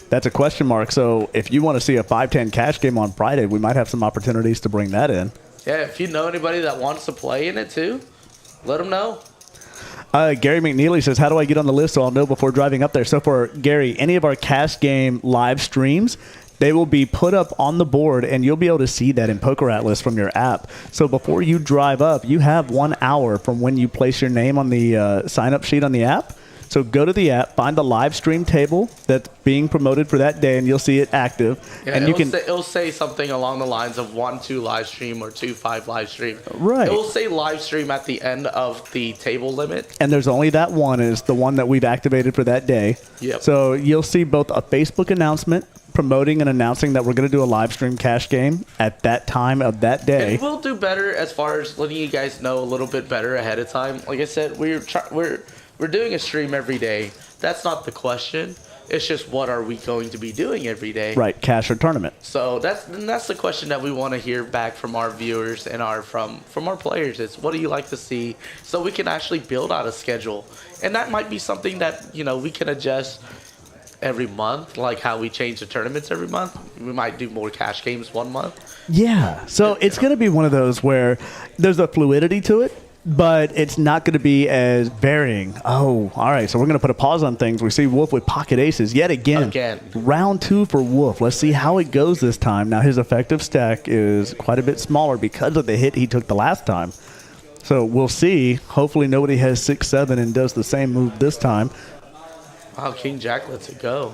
That's a question mark. So if you want to see a 5-10 cash game on Friday, we might have some opportunities to bring that in. Yeah, if you know anybody that wants to play in it too, let them know. Gary McNeely says, how do I get on the list so I'll know before driving up there? So for Gary, any of our cash game live streams, they will be put up on the board, and you'll be able to see that in Poker Atlas from your app. So before you drive up, you have 1 hour from when you place your name on the sign-up sheet on the app. So go to the app, find the live stream table that's being promoted for that day, and you'll see it active. Yeah, and it'll say something along the lines of 1-2 live stream or 2-5 live stream. Right. It will say live stream at the end of the table limit. And there's only that one is the one that we've activated for that day. Yep. So you'll see both a Facebook announcement promoting and announcing that we're going to do a live stream cash game at that time of that day. And we'll do better as far as letting you guys know a little bit better ahead of time. Like I said, we're doing a stream every day. That's not the question. It's just what are we going to be doing every day? Right, cash or tournament. So that's the question that we want to hear back from our viewers and from our players. Is what do you like to see, so we can actually build out a schedule. And that might be something that we can adjust every month, like how we change the tournaments every month. We might do more cash games one month. Yeah, so it's going to be one of those where there's a fluidity to it, but it's not going to be as varying. Oh, all right, so we're going to put a pause on things. We see Wolf with pocket aces yet again. Round 2 for Wolf. Let's see how it goes this time. Now, his effective stack is quite a bit smaller because of the hit he took the last time. So we'll see. Hopefully nobody has 6-7 and does the same move this time. Wow, King Jack lets it go.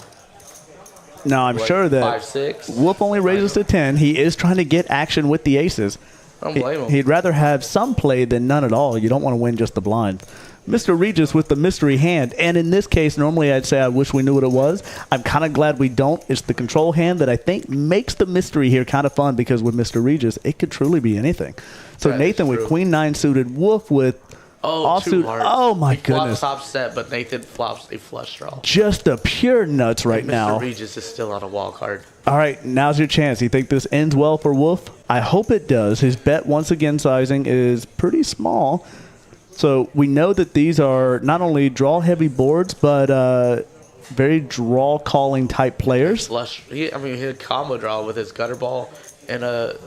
Now, I'm sure that 5-6. Wolf only raises to 10. He is trying to get action with the aces. I don't blame him. He'd rather have some play than none at all. You don't want to win just the blind. Mr. Regis with the mystery hand. And in this case, normally I'd say I wish we knew what it was. I'm kind of glad we don't. It's the control hand that I think makes the mystery here kind of fun, because with Mr. Regis, it could truly be anything. So that Nathan with Queen 9 suited, Wolf with offsuit. Oh, my goodness. Flops top set, but Nathan flops a flush draw. Just a pure nuts right now. Mr. Regis is still on a wild card. All right, now's your chance. You think this ends well for Wolf? I hope it does. His bet, once again, sizing is pretty small. So we know that these are not only draw-heavy boards, but very draw-calling type players. He had combo draw with his gutter ball and a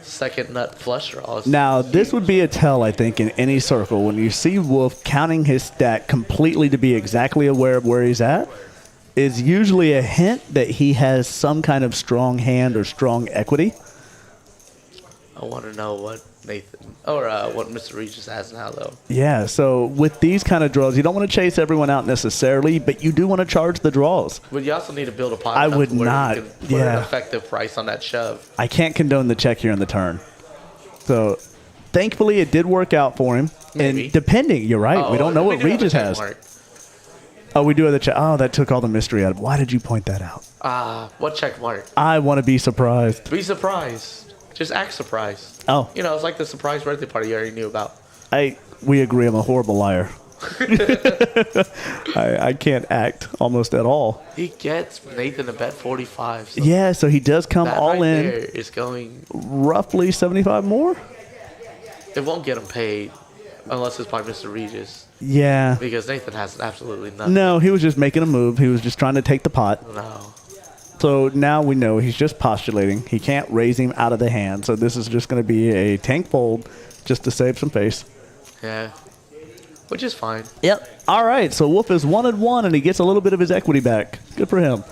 second nut flush draws. Now, this would be a tell, I think, in any circle. When you see Wolf counting his stack completely to be exactly aware of where he's at, is usually a hint that he has some kind of strong hand or strong equity. I want to know what Nathan or what Mr. Regis has now, though. Yeah, so with these kind of draws, you don't want to chase everyone out necessarily, but you do want to charge the draws. But you also need to build a pot. I would not. You can put an effective price on that shove. I can't condone the check here in the turn. So, thankfully, it did work out for him. Maybe. And depending, you're right. We don't know what Regis has. Oh, we do have the check. Oh, that took all the mystery out of it. Why did you point that out? What check mark? I want to be surprised. Be surprised. Just act surprised. Oh. It's like the surprise birthday party you already knew about. We agree. I'm a horrible liar. I can't act almost at all. He gets Nathan to bet 45. So Yeah, so he does come that all right in there is going. roughly 75 more. It won't get him paid unless it's by Mr. Regis, Yeah. because Nathan has absolutely nothing. No, he was just making a move. He was just trying to take the pot. No. So now we know he's just postulating. He can't raise him out of the hand. So this is just going to be a tank fold just to save some face. Yeah. Which is fine. Yep. All right. So Wolf is 1-1, and he gets a little bit of his equity back. Good for him.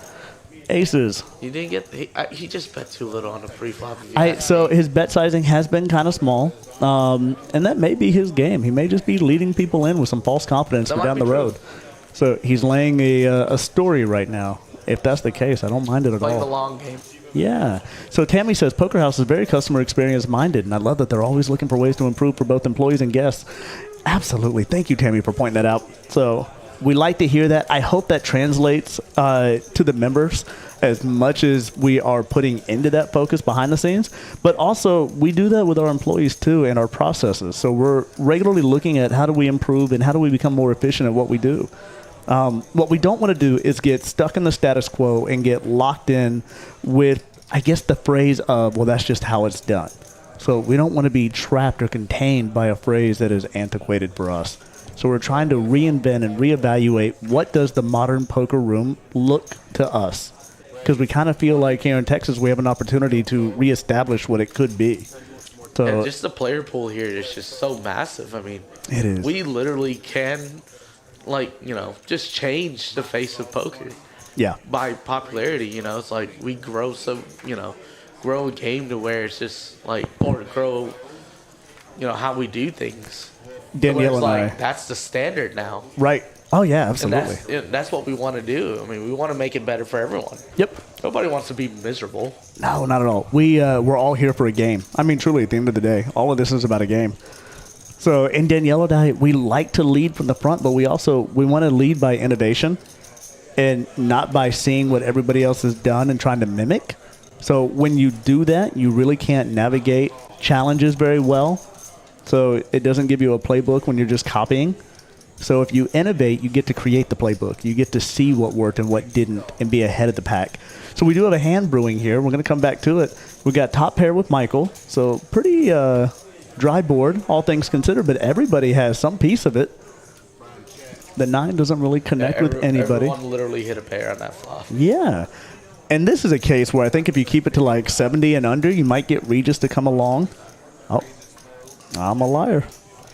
Aces. He didn't get. He just bet too little on the pre-flop. So his bet sizing has been kind of small, and that may be his game. He may just be leading people in with some false confidence That for might down be the road. So he's laying a story right now. If that's the case, I don't mind it at Playing the all. long game. Yeah. So Tammy says Poker House is very customer experience minded, and I love that they're always looking for ways to improve for both employees and guests. Absolutely. Thank you, Tammy, for pointing that out. So we like to hear that. I hope that translates to the members as much as we are putting into that focus behind the scenes. But also, we do that with our employees, too, and our processes. So we're regularly looking at how do we improve and how do we become more efficient at what we do. What we don't want to do is get stuck in the status quo and get locked in with, I guess, the phrase of, well, that's just how it's done. So we don't want to be trapped or contained by a phrase that is antiquated for us. So we're trying to reinvent and reevaluate what does the modern poker room look to us. Because we kind of feel like here in Texas we have an opportunity to reestablish what it could be. So And just the player pool here is just so massive. I mean, it is. we literally can, just change the face of poker Yeah. by popularity. It's like we grow grow a game to where it's just like, or grow, how we do things. Danielle and like, I. that's the standard now. Right. Oh, yeah, And absolutely. that's what we want to do. I mean, we want to make it better for everyone. Yep. Nobody wants to be miserable. No, not at all. We're all here for a game. I mean, truly, at the end of the day, all of this is about a game. So in Danielle and I, we like to lead from the front, but we want to lead by innovation and not by seeing what everybody else has done and trying to mimic. So when you do that, you really can't navigate challenges very well. So it doesn't give you a playbook when you're just copying. So if you innovate, you get to create the playbook. You get to see what worked and what didn't and be ahead of the pack. So we do have a hand brewing here. We're going to come back to it. We got top pair with Michael. So pretty dry board, all things considered, but everybody has some piece of it. The 9 doesn't really connect with anybody. Everyone literally hit a pair on that flop. Yeah. And this is a case where I think if you keep it to like 70 and under, you might get Regis to come along. Oh, I'm a liar.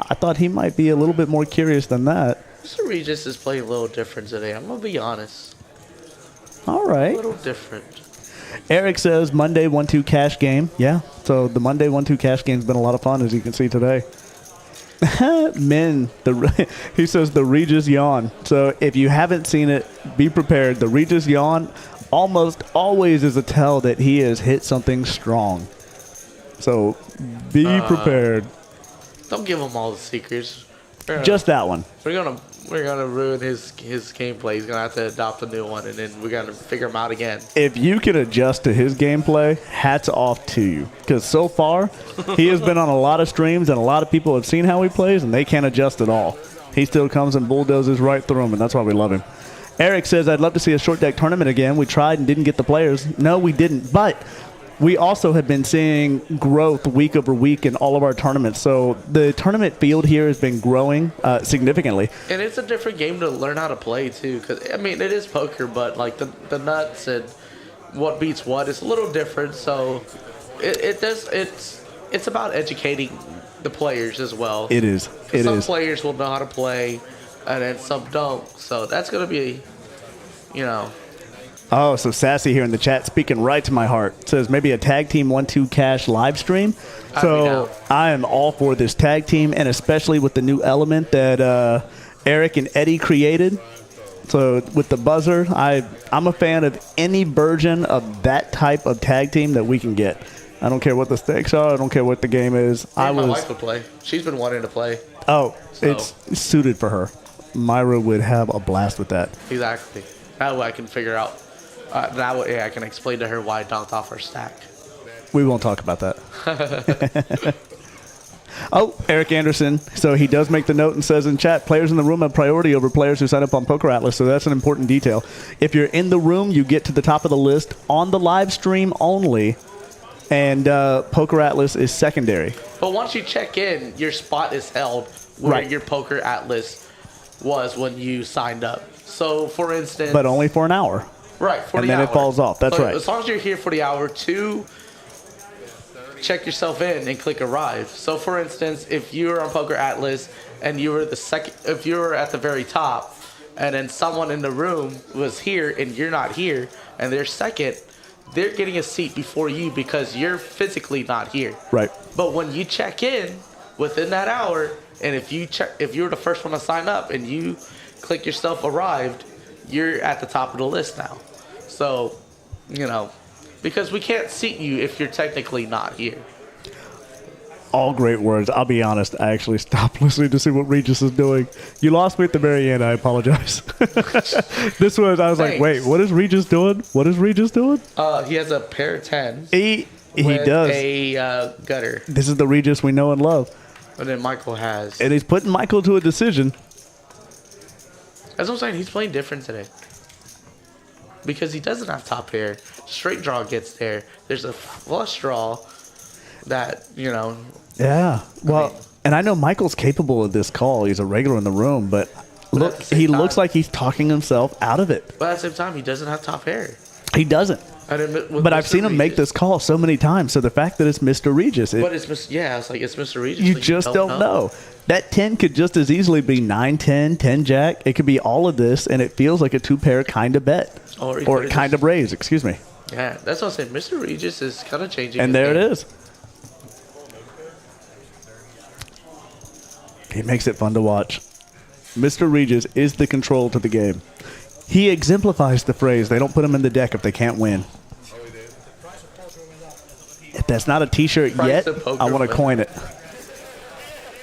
I thought he might be a little bit more curious than that. Mr. Regis is playing a little different today. I'm going to be honest. All A right. little different. Eric says Monday 1-2 cash game. Yeah, so the Monday 1-2 cash game's been a lot of fun, as you can see today. Men, he says the Regis yawn. So if you haven't seen it, be prepared. The Regis yawn almost always is a tell that he has hit something strong. So be prepared. Don't give him all the secrets. Just that one. We're gonna ruin his gameplay. He's gonna have to adopt a new one, and then we're gonna figure him out again. If you can adjust to his gameplay, hats off to you. Because so far, he has been on a lot of streams, and a lot of people have seen how he plays, and they can't adjust at all. He still comes and bulldozes right through them, and that's why we love him. Eric says, I'd love to see a short deck tournament again. We tried and didn't get the players. No, we didn't. But we also have been seeing growth week over week in all of our tournaments. So the tournament field here has been growing significantly. And it's a different game to learn how to play too, because I mean it is poker, but like the nuts and what beats what is a little different. So it's about educating the players as well. It is. It some is. players will know how to play, and then some don't. So that's gonna be, Oh, so Sassy here in the chat speaking right to my heart. Says maybe a tag team 1-2 cash live stream. So I am all for this tag team, and especially with the new element that Eric and Eddie created. So with the buzzer, I'm a fan of any version of that type of tag team that we can get. I don't care what the stakes are. I don't care what the game is. My wife would play. She's been wanting to play. Oh, So. it's suited for her. Myra would have a blast with that. Exactly. That way I can figure out. That way I can explain to her why I dunked off her stack. We won't talk about that. Oh, Eric Anderson. So he does make the note and says in chat, players in the room have priority over players who sign up on Poker Atlas. So that's an important detail. If you're in the room, you get to the top of the list on the live stream only. And Poker Atlas is secondary. But once you check in, your spot is held where Right. your Poker Atlas was when you signed up. So, for instance... But only for an hour. Right, for And the then hour. it falls off. That's So right. As long as you're here for the hour, 2, check yourself in and click arrive. So, for instance, if you were on Poker Atlas and you were if you were at the very top, and then someone in the room was here and you're not here, and they're second, they're getting a seat before you because you're physically not here. Right. But when you check in within that hour, and if you were the first one to sign up and you click yourself arrived, you're at the top of the list now. So, because we can't seat you if you're technically not here. All great words. I'll be honest. I actually stopped listening to see what Regis is doing. You lost me at the very end. I apologize. I was like, wait, what is Regis doing? What is Regis doing? He has a pair of 10s. He with does. A gutter. This is the Regis we know and love. And then Michael has. And he's putting Michael to a decision. That's what I'm saying. He's playing different today. Because he doesn't have top pair. Straight draw gets there. There's a flush draw that, Yeah. Well, and I know Michael's capable of this call. He's a regular in the room, but look, at the same he time- looks like he's talking himself out of it. But at the same time, he doesn't have top pair. He doesn't. And then with But I've Mr. seen him make Regis- this call so many times. So the fact that it's Mr. Regis, But it's it's Mr. Regis. you like, just don't know. That 10 could just as easily be 9-10, 10-jack. It could be all of this, and it feels like a two-pair kind of bet. Or he Or could've kind just- of raise, excuse me. Yeah, that's what I'm saying. Mr. Regis is kind of changing. And his there it game. is. He makes it fun to watch. Mr. Regis is the control to the game. He exemplifies the phrase, they don't put him in the deck if they can't win. If that's not a t-shirt Price yet, of poker I want to win. coin it.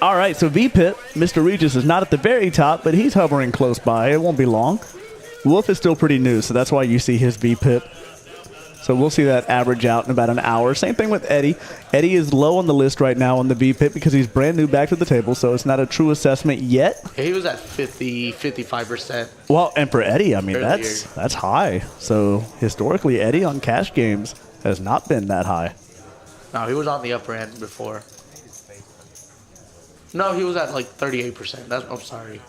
All right, so VPIP, Mr. Regis is not at the very top, but he's hovering close by. It won't be long. Wolf is still pretty new, so that's why you see his VPIP. So we'll see that average out in about an hour. Same thing with Eddie. Eddie is low on the list right now on the VPIP because he's brand new back to the table, so it's not a true assessment yet. He was at 55%. Well, and for Eddie, I mean, Earlier. that's high. So historically, Eddie on cash games has not been that high. No, he was on the upper end before. No, he was at like 38%. I'm sorry.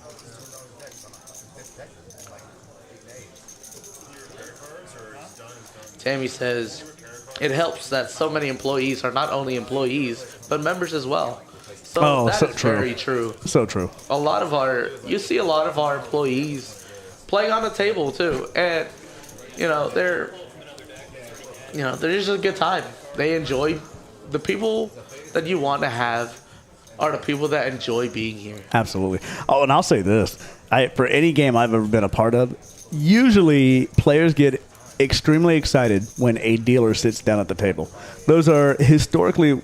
Tammy says, it helps that so many employees are not only employees, but members as well. So that is very true. So true. You see a lot of our employees playing on the table too. And, they're just a good time. They enjoy, the people that you want to have are the people that enjoy being here. Absolutely. Oh, and I'll say this. For any game I've ever been a part of, usually players get extremely excited when a dealer sits down at the table. Those are historically,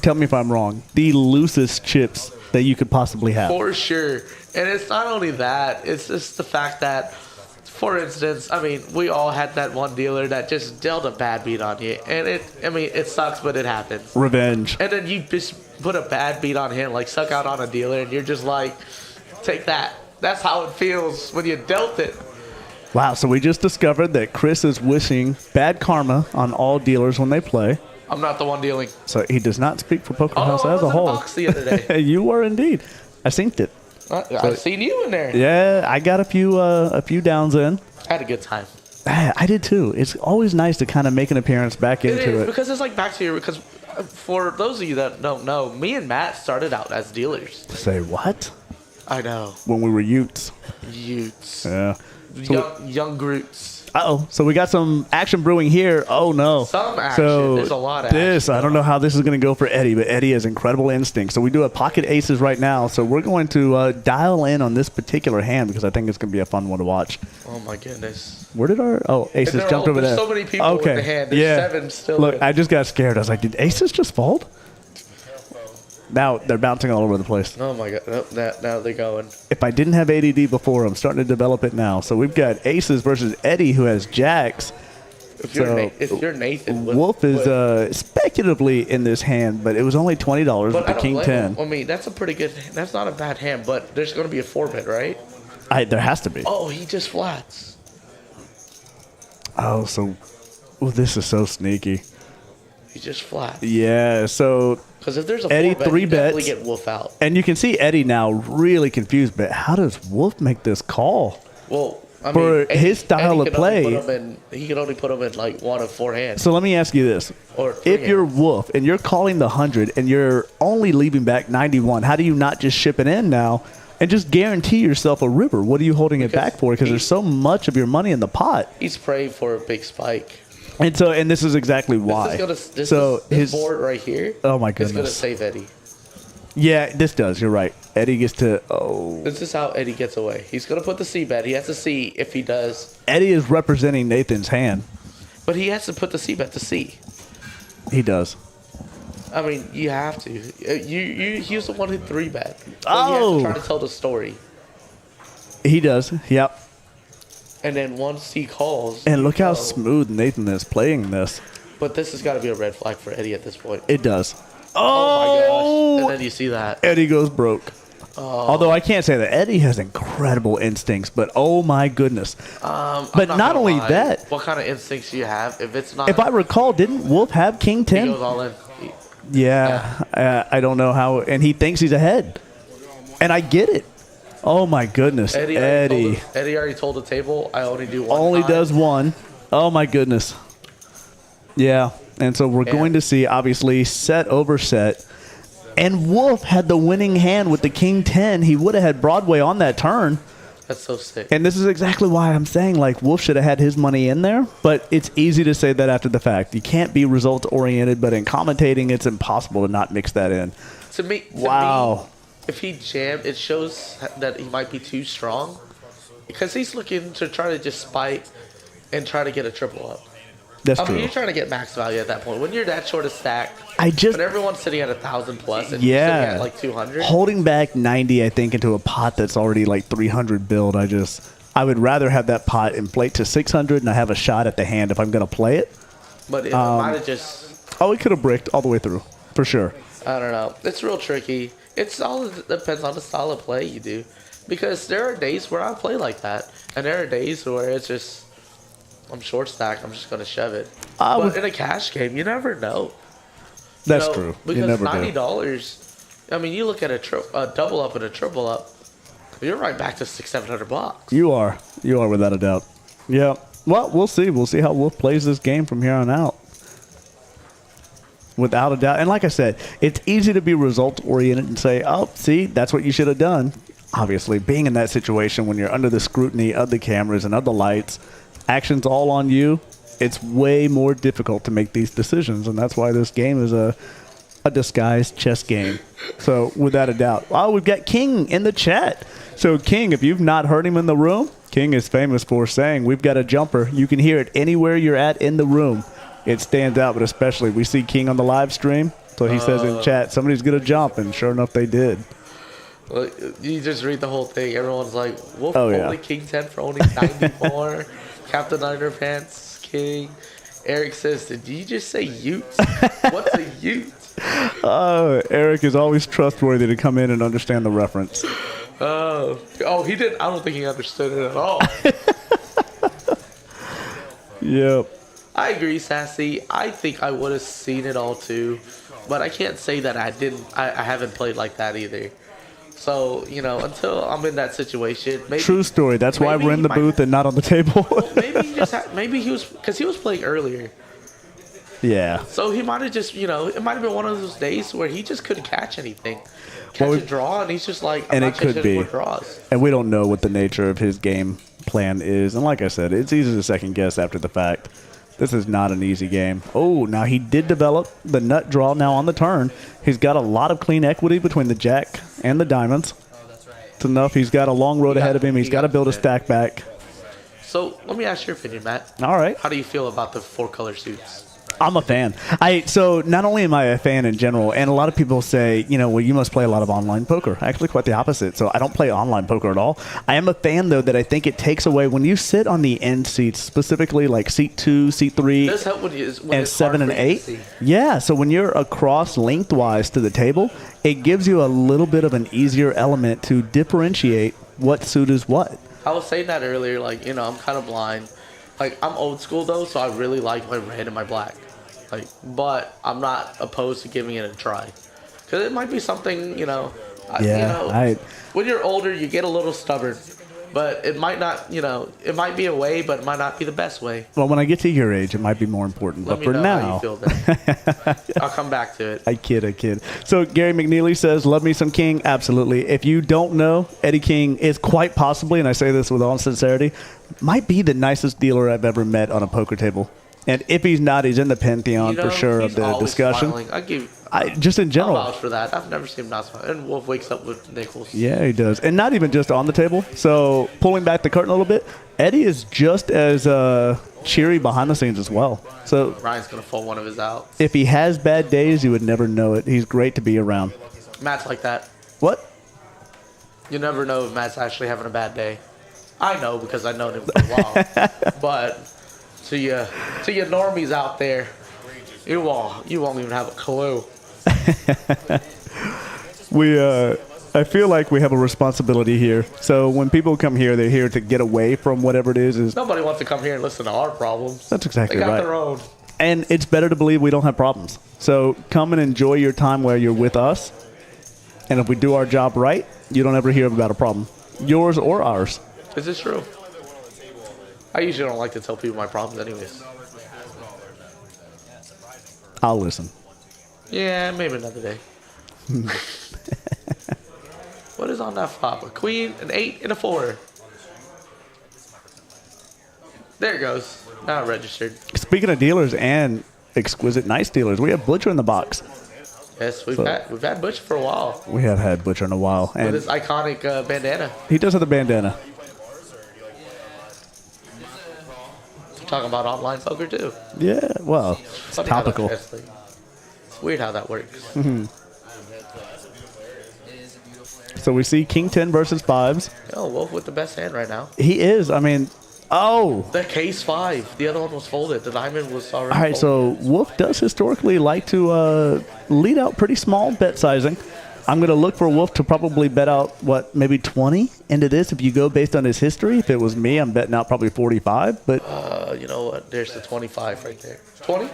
tell me if I'm wrong, the loosest chips that you could possibly have. For sure. And it's not only that, it's just the fact that, for instance, we all had that one dealer that just dealt a bad beat on you. And it sucks, but it happens. Revenge. And then you just put a bad beat on him, like suck out on a dealer, and you're just like, take that. That's how it feels when you dealt it. Wow, so we just discovered that Chris is wishing bad karma on all dealers when they play. I'm not the one dealing. So he does not speak for Poker House I as was a in whole. box the other day. You were indeed. I synced it. I've seen you in there. Yeah, I got a few downs in. I had a good time. I did too. It's always nice to kind of make an appearance back It into is, it. because it's like back to your, because for those of you that don't know, me and Matt started out as dealers. Say what? I know. When we were Utes. Utes. Yeah. Young Groots. Uh-oh. So we got some action brewing here. Oh, no. Some action. So There's a lot of this, action. I don't know how this is going to go for Eddie, but Eddie has incredible instinct. So we do have pocket aces right now. So we're going to dial in on this particular hand because I think it's going to be a fun one to watch. Oh, my goodness. Where did our... Oh, aces There are- jumped over there's there. so many people with the hand. There's 7 still Look, in. I just got scared. I was like, did aces just fold? Now they're bouncing all over the place. Oh, my God. Nope, now they're going. If I didn't have ADD before, I'm starting to develop it now. So we've got aces versus Eddie, who has jacks. If you're Nathan, Wolf is speculatively in this hand, but it was only $20 with the king 10. I mean, that's a pretty good. That's not a bad hand, but there's going to be a 4-bet, right? There has to be. Oh, he just flats. Oh, so this is so sneaky. He just flats. Yeah, so because if there's a Eddie 4-bet, 3 you bets, definitely get Wolf out. And you can see Eddie now really confused. But how does Wolf make this call? Well, I for mean, his style Eddie of play, he can only put him in like one of 4 hands. So let me ask you this: or if you're Wolf and you're calling the 100 and you're only leaving back 91, how do you not just ship it in now and just guarantee yourself a river? What are you holding it back for? Because there's so much of your money in the pot. He's praying for a big spike. And this is exactly why. This board right here. Oh my goodness! It's gonna save Eddie. Yeah, this does. You're right. Eddie gets to. Oh. This is how Eddie gets away. He's gonna put the C bet. He has to see if he does. Eddie is representing Nathan's hand. But he has to put the C bet to see. He does. I mean, you have to. He's the one who 3-bet. So Oh. He has to try to tell the story. He does. Yep. And then once he calls. And look how smooth Nathan is playing this. But this has got to be a red flag for Eddie at this point. It does. Oh my gosh. And then you see that. Eddie goes broke. Although I can't say that Eddie has incredible instincts, but oh my goodness. But not only that. What kind of instincts do you have? If it's not. If I recall, didn't Wolf have King 10? He goes all in. Yeah. I don't know how. And he thinks he's ahead. And I get it. Oh my goodness. Eddie already told the table, I only do one. Only does one. Oh my goodness. Yeah. And so we're going to see, obviously, set over set. And Wolf had the winning hand with the King 10. He would have had Broadway on that turn. That's so sick. And this is exactly why I'm saying, like, Wolf should have had his money in there. But it's easy to say that after the fact. You can't be result-oriented, but in commentating, it's impossible to not mix that in. To me, if he jammed, it shows that he might be too strong. Because he's looking to try to just spike and try to get a triple up. That's true. You're trying to get max value at that point. When you're that short of stack, but everyone's sitting at 1,000 plus and you're sitting at like 200. Holding back 90, I think, into a pot that's already like 300 build, I would rather have that pot inflate to 600 and I have a shot at the hand if I'm going to play it. But it might have just... Oh, it could have bricked all the way through, for sure. I don't know. It's real tricky. It depends on the style of play you do. Because there are days where I play like that. And there are days where it's just, I'm short stacked, I'm just going to shove it. But in a cash game, you never know. That's true. Because $90, I mean, you look at a double up and a triple up, you're right back to $600-700. You are without a doubt. Yeah. Well, we'll see. We'll see how Wolf plays this game from here on out. Without a doubt. And like I said, it's easy to be result-oriented and say, oh, see, that's what you should have done. Obviously, being in that situation when you're under the scrutiny of the cameras and of the lights, action's all on you, it's way more difficult to make these decisions. And that's why this game is a disguised chess game. So, without a doubt. Oh, we've got King in the chat. So, King, if you've not heard him in the room, King is famous for saying, we've got a jumper. You can hear it anywhere you're at in the room. It stands out, but especially we see King on the live stream. So he says in chat, somebody's going to jump, and sure enough, they did. Well, you just read the whole thing. Everyone's like, Wolf only King 10 for only 94. Captain Underpants, King. Eric says, did you just say Ute? What's a Ute? Eric is always trustworthy to come in and understand the reference. He didn't. I don't think he understood it at all. Yep. I agree, Sassy. I think I would have seen it all too, but I can't say that I didn't. I haven't played like that either. So, until I'm in that situation, maybe. True story. That's why we're in the booth and not on the table. Maybe he was, because he was playing earlier. Yeah. So he might have just, it might have been one of those days where he just couldn't catch anything. A draw, and he's just like, and it could be. And we don't know what the nature of his game plan is. And like I said, it's easy to second guess after the fact. This is not an easy game. Oh, now he did develop the nut draw now on the turn. He's got a lot of clean equity between the jack and the diamonds. Oh, that's right. It's enough. He's got a long road ahead of him. He's got to build a stack back. So let me ask your opinion, Matt. All right. How do you feel about the 4-color suits? I'm a fan. So not only am I a fan in general, and a lot of people say, well, you must play a lot of online poker. Actually, quite the opposite. So I don't play online poker at all. I am a fan, though, that I think it takes away when you sit on the end seats, specifically like seat 2, seat 3, and 7 and 8. Yeah, so when you're across lengthwise to the table, it gives you a little bit of an easier element to differentiate what suit is what. I was saying that earlier, like, I'm kind of blind. Like, I'm old school, though, so I really like my red and my black. Like, but I'm not opposed to giving it a try. Because it might be something, when you're older, you get a little stubborn. But it might not, it might be a way, but it might not be the best way. Well, when I get to your age, it might be more important. Let but me for know now, how you feel then. I'll come back to it. I kid. So Gary McNeely says, love me some King. Absolutely. If you don't know, Eddie King is quite possibly, and I say this with all sincerity, might be the nicest dealer I've ever met on a poker table. And if he's not, he's in the pantheon for sure of the discussion. Smiling. Just in general. I'll vouch for that. I've never seen him not smile. And Wolf wakes up with nickels. Yeah, he does. And not even just on the table. So pulling back the curtain a little bit, Eddie is just as cheery behind the scenes as well. So Ryan's going to pull one of his out. If he has bad days, you would never know it. He's great to be around. Matt's like that. What? You never know if Matt's actually having a bad day. I know because I've known him for a while. But to you normies out there, you won't even have a clue. I feel like we have a responsibility here. So when people come here, they're here to get away from whatever it is. Nobody wants to come here and listen to our problems. That's exactly right. They got their own. And it's better to believe we don't have problems. So come and enjoy your time where you're with us. And if we do our job right, you don't ever hear about a problem. Yours or ours. Is this true? I usually don't like to tell people my problems anyways. I'll listen. Yeah, maybe another day. What is on that flop? A queen, an 8, and a 4. There it goes. Now registered. Speaking of dealers and exquisite nice dealers, we have Butcher in the box. Yes, we've had Butch for a while. We have had Butcher in a while. And with his iconic bandana. He does have the bandana. Talking about online poker too. Yeah, well, it's topical. It's weird how that works. Mm-hmm. So we see King 10 versus 5s. Oh, Wolf with the best hand right now. He is. I mean, the case 5. The other one was folded. The diamond was already all right, folded. so Wolf does historically like to lead out pretty small bet sizing. I'm going to look for Wolf to probably bet out, maybe 20 into this if you go based on his history. If it was me, I'm betting out probably 45. But you know what? There's the 25 right there. 20?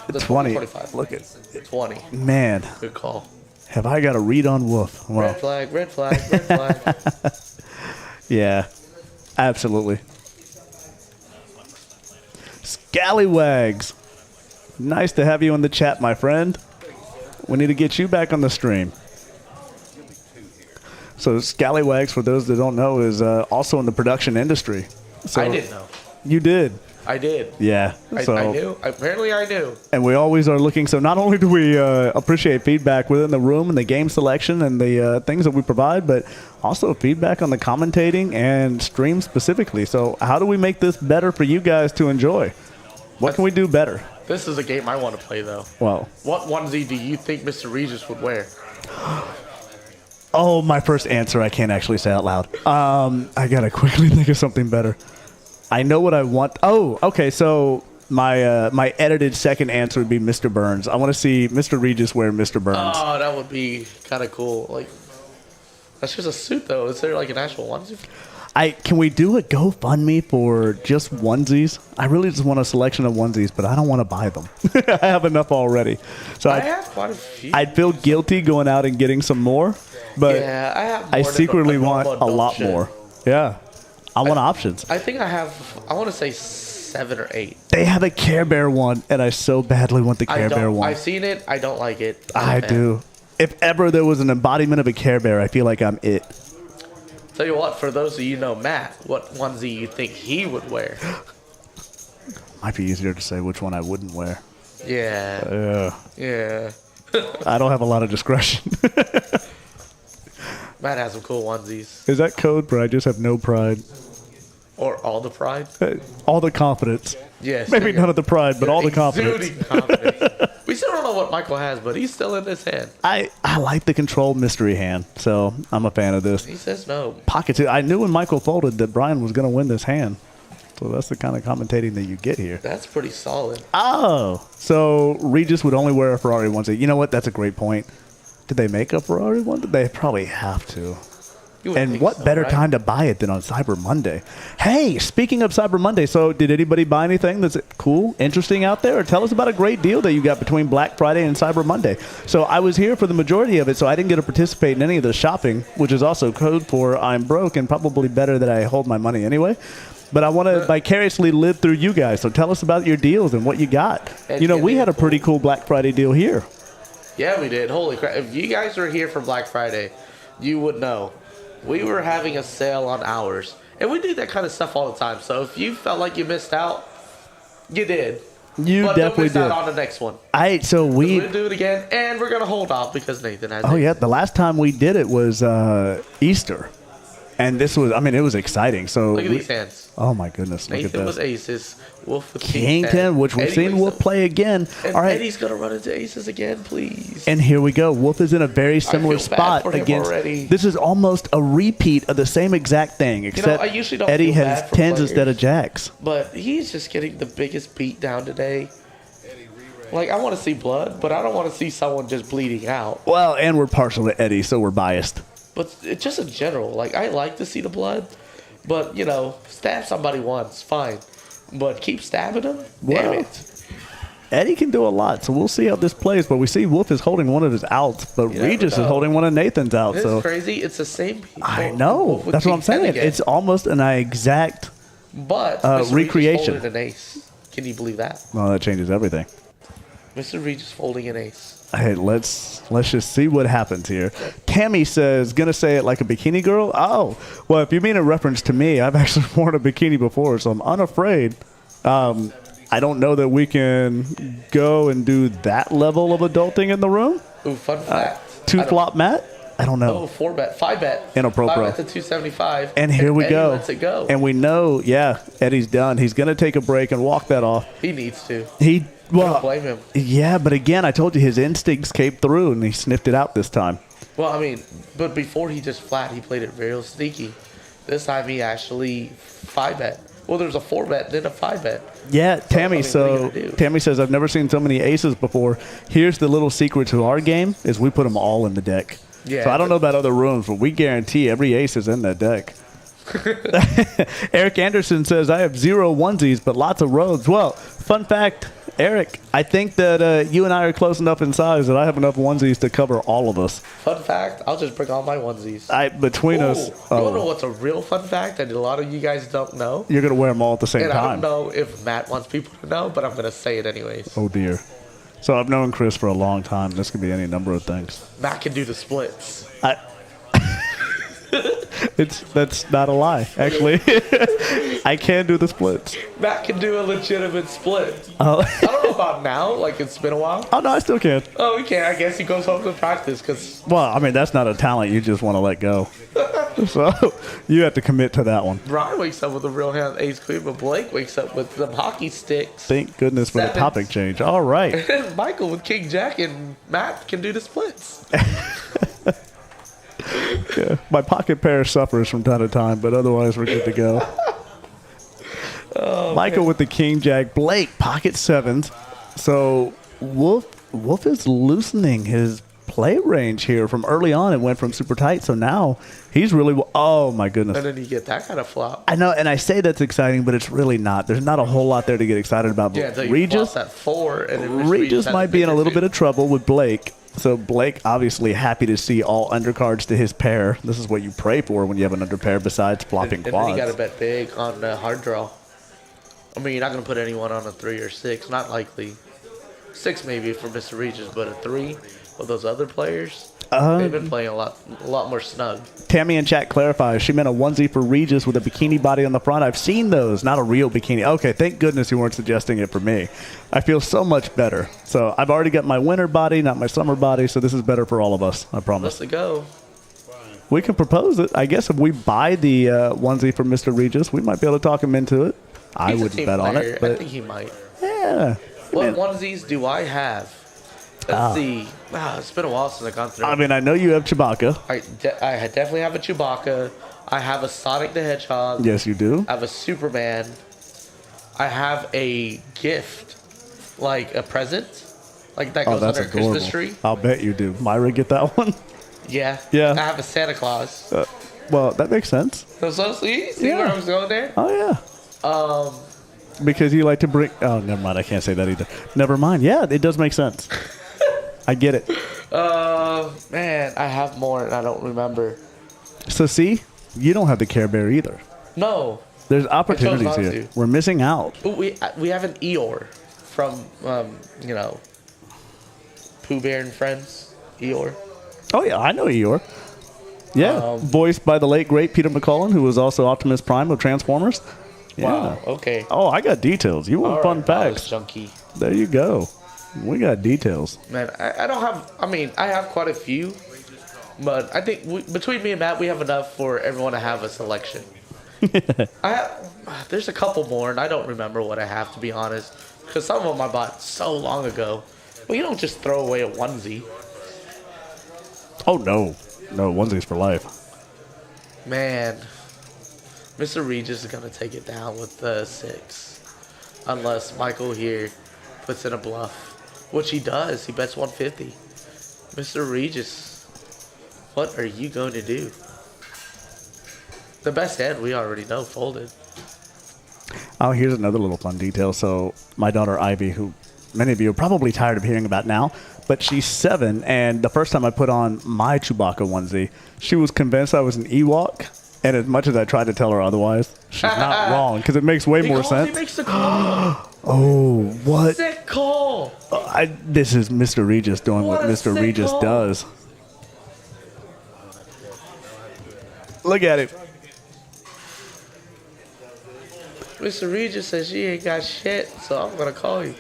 The 20. 25. Look at 20. Man. Good call. Have I got a read on Wolf? Well, red flag, red flag, red flag. Yeah, absolutely. Scallywags. Nice to have you in the chat, my friend. We need to get you back on the stream. So Scallywags, for those that don't know, is also in the production industry. So I didn't know. You did. I did. Yeah. So, I knew. Apparently I knew. And we always are looking. So not only do we appreciate feedback within the room and the game selection and the things that we provide, but also feedback on the commentating and stream specifically. So how do we make this better for you guys to enjoy? What can we do better? This is a game I want to play, though. Well. What onesie do you think Mr. Regis would wear? Oh, my first answer I can't actually say out loud. I got to quickly think of something better. I know what I want. Oh, okay. So my edited second answer would be Mr. Burns. I want to see Mr. Regis wear Mr. Burns. Oh, that would be kind of cool. Like, that's just a suit, though. Is there like an actual onesie? Can we do a GoFundMe for just onesies? I really just want a selection of onesies, but I don't want to buy them. I have enough already. So I have quite a few. I'd feel guilty going out and getting some more, but yeah, I have more I secretly than want a lot more. Yeah. I want options. I think I want to say 7 or 8. They have a Care Bear one, and I so badly want the Care Bear one. I've seen it. I don't like it. I do. If ever there was an embodiment of a Care Bear, I feel like I'm it. Tell you what, for those of you know Matt, what onesie you think he would wear? Might be easier to say which one I wouldn't wear. Yeah. Yeah. I don't have a lot of discretion. Matt has some cool onesies. Is that code, but I just have no pride? Or all the pride? All the confidence. Yes. Maybe none of the pride, but all the Exuding confidence. confidence. We still don't know what Michael has, but he's still in this hand. I like the control mystery hand, so I'm a fan of this. He says no. Pocket 2. I knew when Michael folded that Brian was going to win this hand. So that's the kind of commentating that you get here. That's pretty solid. Oh, so Regis would only wear a Ferrari onesie. You know what? That's a great point. Did they make a Ferrari one? They probably have to. And what better time to buy it than on Cyber Monday? Hey, speaking of Cyber Monday, so did anybody buy anything that's cool, interesting out there? Or tell us about a great deal that you got between Black Friday and Cyber Monday. So I was here for the majority of it, so I didn't get to participate in any of the shopping, which is also code for I'm broke and probably better that I hold my money anyway. But I want to vicariously live through you guys. So tell us about your deals and what you got. You know, we had a pretty cool Black Friday deal here. Yeah, we did. Holy crap. If you guys were here for Black Friday, you would know. We were having a sale on ours. And we do that kind of stuff all the time. So if you felt like you missed out, you did. You but definitely don't miss did. out on the next one. We We'll do it again, and we're going to hold off because Nathan has Oh, yeah. The last time we did it was Easter. And this was, I mean, it was exciting. So Look at these hands. Oh, my goodness. Look Nathan at was this. aces. Wolf with King 10, which we've seen Wolf play again. And All right. Eddie's going to run into aces again, please. And here we go. Wolf is in a very similar feel bad spot for him against. already. This is almost a repeat of the same exact thing, except I usually don't Eddie feel has bad for 10s players. instead of jacks. But he's just getting the biggest beat down today. Like, I want to see blood, but I don't want to see someone just bleeding out. Well, and we're partial to Eddie, so we're biased. But it's just in general. Like, I like to see the blood, but, stab somebody once, fine. But keep stabbing them? Well, Damn it. Eddie can do a lot, so we'll see how this plays. But we see Wolf is holding one of his outs, but You never Regis is know. holding one of Nathan's outs. It's So crazy. It's the same people. I know. Wolf with That's what I'm King 10 saying. again. It's almost an exact. But Mr. Regis recreation. folded an ace. Can you believe that? Well, that changes everything. Mr. Regis folding an ace. Hey, let's just see what happens here. Tammy says, gonna say it like a bikini girl? Oh, well, if you mean a reference to me, I've actually worn a bikini before, so I'm unafraid. I don't know that we can go and do that level of adulting in the room. Ooh, fun fact. Two flop mat? I don't know. Oh, 4-bet, 5-bet. In a pro 5-bet to 275. And here we Eddie go. lets it go. And we know, yeah, Eddie's done. He's going to take a break and walk that off. He needs to. Well, blame him. Yeah, but again, I told you his instincts came through and he sniffed it out this time. Well, I mean, but before he just flat, he played it real sneaky. This time he actually 5-bet. Well, there's a 4-bet, then a 5-bet. Yeah, Tammy. what are you gonna do? Tammy says, I've never seen so many aces before. Here's the little secret to our game is we put them all in the deck. Yeah, So I don't know about other rooms, but we guarantee every ace is in that deck. Eric Anderson says, I have 0 onesies, but lots of roads. Well, fun fact, Eric, I think that you and I are close enough in size that I have enough onesies to cover all of us. Fun fact, I'll just bring all my onesies. Between us, You want to know what's a real fun fact that a lot of you guys don't know? you're going to wear them all at the same And time. I don't know if Matt wants people to know, but I'm going to say it anyways. Oh, dear. So I've known Chris for a long time. This could be any number of things. Matt can do the splits. That's not a lie, actually. I can do the splits. Matt can do a legitimate split. Oh. I don't know about now, like it's been a while. Oh, no, I still can. Oh, he can. I guess he goes home to practice because Well, I mean, that's not a talent you just want to let go. So you have to commit to that one. Brian wakes up with a real hand ace queen, but Blake wakes up with some hockey sticks. Thank goodness for the Sevens. topic change. All right. And Michael with king jack and Matt can do the splits. Yeah, my pocket pair suffers from time to time, but otherwise we're good to go. Michael with the king jack. Blake, pocket sevens. So Wolf is loosening his play range here from early on. It went from super tight, so now he's really. Oh my goodness! And then you get that kind of flop. I know, and I say that's exciting, but it's really not. There's not a whole lot there to get excited about. Yeah, until you Regis, flop that 4, and then Regis has might be in a bigger little two. bit of trouble with Blake. So Blake obviously happy to see all undercards to his pair. This is what you pray for when you have an underpair besides flopping And then you quads. got to bet big on the hard draw. I mean, you're not going to put anyone on a 3 or 6. Not likely. 6 maybe for Mr. Regis, but a 3 with those other players. They've been playing a lot more snug. Tammy in chat clarifies she meant a onesie for Regis with a bikini body on the front. I've seen those, not a real bikini. Okay, thank goodness you weren't suggesting it for me. I feel so much better. So I've already got my winter body, not my summer body, so this is better for all of us, I promise. Let's go. We can propose it. I guess if we buy the onesie from Mr. Regis, we might be able to talk him into it. I He's a wouldn't team bet on player. it, I but think he might. yeah. What onesies do I have? Let's see. Wow, it's been a while since I've gone through. I mean, I know you have Chewbacca. I definitely have a Chewbacca. I have a Sonic the Hedgehog. Yes, you do. I have a Superman. I have a gift, like a present, like that Oh, goes that's under a adorable. Christmas tree. I'll bet you do. Myra, get that one? Yeah. Yeah. I have a Santa Claus. Well, that makes sense. So see Yeah. where I was going there? Oh, yeah. Because you like to bring... Oh, never mind. I can't say that either. Never mind. Yeah, it does make sense. I get it. Man, I have more and I don't remember. So, see? You don't have the Care Bear either. No. There's opportunities not here. to. We're missing out. Ooh, we have an Eeyore from, Pooh Bear and Friends. Eeyore. Oh, yeah. I know Eeyore. Yeah. Voiced by the late, great Peter McCullen, who was also Optimus Prime of Transformers. Yeah. Wow. Okay. Oh, I got details. You want fun facts. Junkie. There you go. We got details. Man, I don't have. I mean, I have quite a few, but I think between me and Matt, we have enough for everyone to have a selection. There's a couple more, and I don't remember what I have, to be honest, because some of them I bought so long ago. Well, you don't just throw away a onesie. Oh, no. No, onesies for life. Man, Mr. Regis is gonna take it down with the 6, unless Michael here puts in a bluff, which he does. He bets 150. Mr. Regis, what are you going to do? The best hand we already know folded. Oh, here's another little fun detail. So my daughter Ivy, who many of you are probably tired of hearing about now, but she's 7, and the first time I put on my Chewbacca onesie, she was convinced I was an Ewok. And as much as I tried to tell her otherwise, she's not wrong, because it makes way more sense. He makes the call. Oh, what? Sick call. This is Mr. Regis doing what What a Mr. sick Regis call. does. Look at it. Mr. Regis says she ain't got shit, so I'm gonna call you.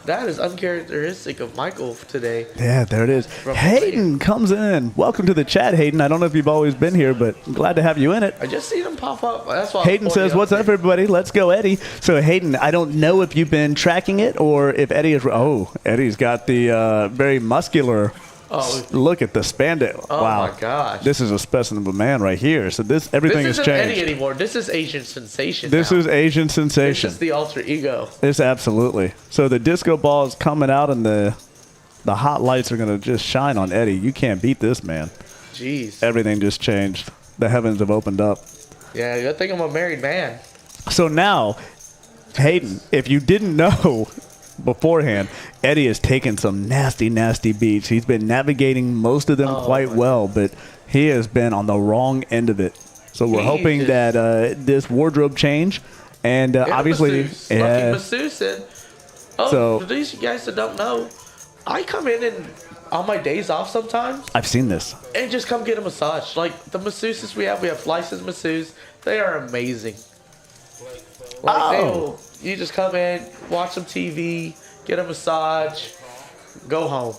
That is uncharacteristic of Michael today. Yeah, there it is. Hayden comes in. Welcome to the chat, Hayden. I don't know if you've always been here, but I'm glad to have you in it. I just seen him pop up. That's why Hayden says, "What's up, everybody? Let's go, Eddie." So, Hayden, I don't know if you've been tracking it or if Eddie is. Oh, Eddie's got the very muscular. Oh, Look at the spandex. oh Wow. my gosh. This is a specimen of a man right here. So everything This has isn't changed. Eddie anymore. This is Asian Sensation. This now. is Asian This sensation. is the alter ego. It's absolutely. So the disco ball is coming out, and the hot lights are gonna just shine on Eddie. You can't beat this, man. Jeez. Everything just changed. The heavens have opened up. Yeah, good thing I'm a married man. So now, Hayden, if you didn't know beforehand, Eddie has taken some nasty, nasty beats. He's been navigating most of them quite well, but he has been on the wrong end of it. So we're hoping that this wardrobe change, and obviously, Lucky masseuse. And, So- for these guys that don't know, I come in and on my days off sometimes I've seen this. and just come get a massage. Like the masseuses we have licensed masseuses. They are amazing. Like you just come in, watch some TV, get a massage, go home.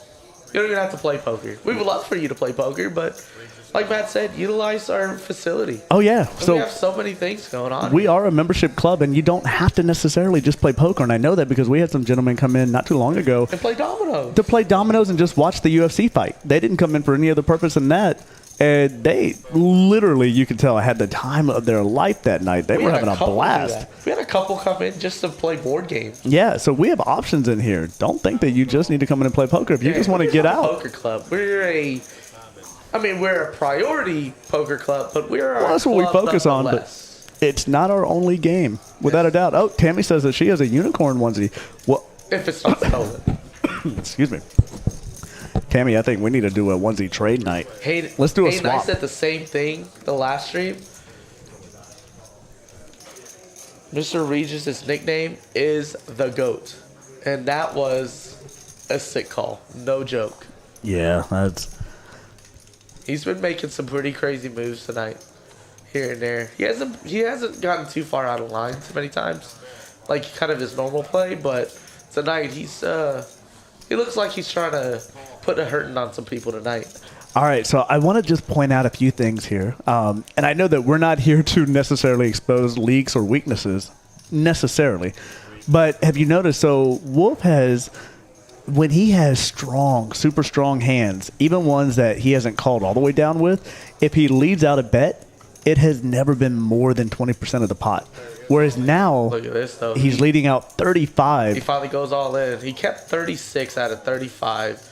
You don't even have to play poker. We would love for you to play poker, but like Matt said, utilize our facility. Oh yeah. We So have so many things going on. we are a membership club, and you don't have to necessarily just play poker. And I know that because we had some gentlemen come in not too long ago and play dominoes. to play dominoes and just watch the UFC fight. They didn't come in for any other purpose than that. And they literally, you could tell, had the time of their life that night. They were had having a couple do blast. that. We had a couple come in just to play board games. Yeah, so we have options in here. Don't think that you just need to come in and play poker. If you just want to get We're not a out. poker club. We're a priority poker club, but we're Well, that's what we focus on, but it's not our only game, without a doubt. Oh, Tammy says that she has a unicorn onesie. Well, if it's not stolen. excuse me. Tammy, I think we need to do a onesie trade night. Hey, Let's do a Hayden, I swap. said the same thing the last stream. Mr. Regis' nickname is the GOAT, and that was a sick call. No joke. Yeah, that's... He's been making some pretty crazy moves tonight, here and there. He hasn't gotten too far out of line too many times, like kind of his normal play. But tonight he looks like he's trying to put a hurting on some people tonight. All right, so I want to just point out a few things here. And I know that we're not here to necessarily expose leaks or weaknesses, necessarily. But have you noticed, so Wolf has, when he has strong, super strong hands, even ones that he hasn't called all the way down with, if he leads out a bet, it has never been more than 20% of the pot. Whereas now, Look at this, though. he's leading out 35. He finally goes all in. He kept 36 out of 35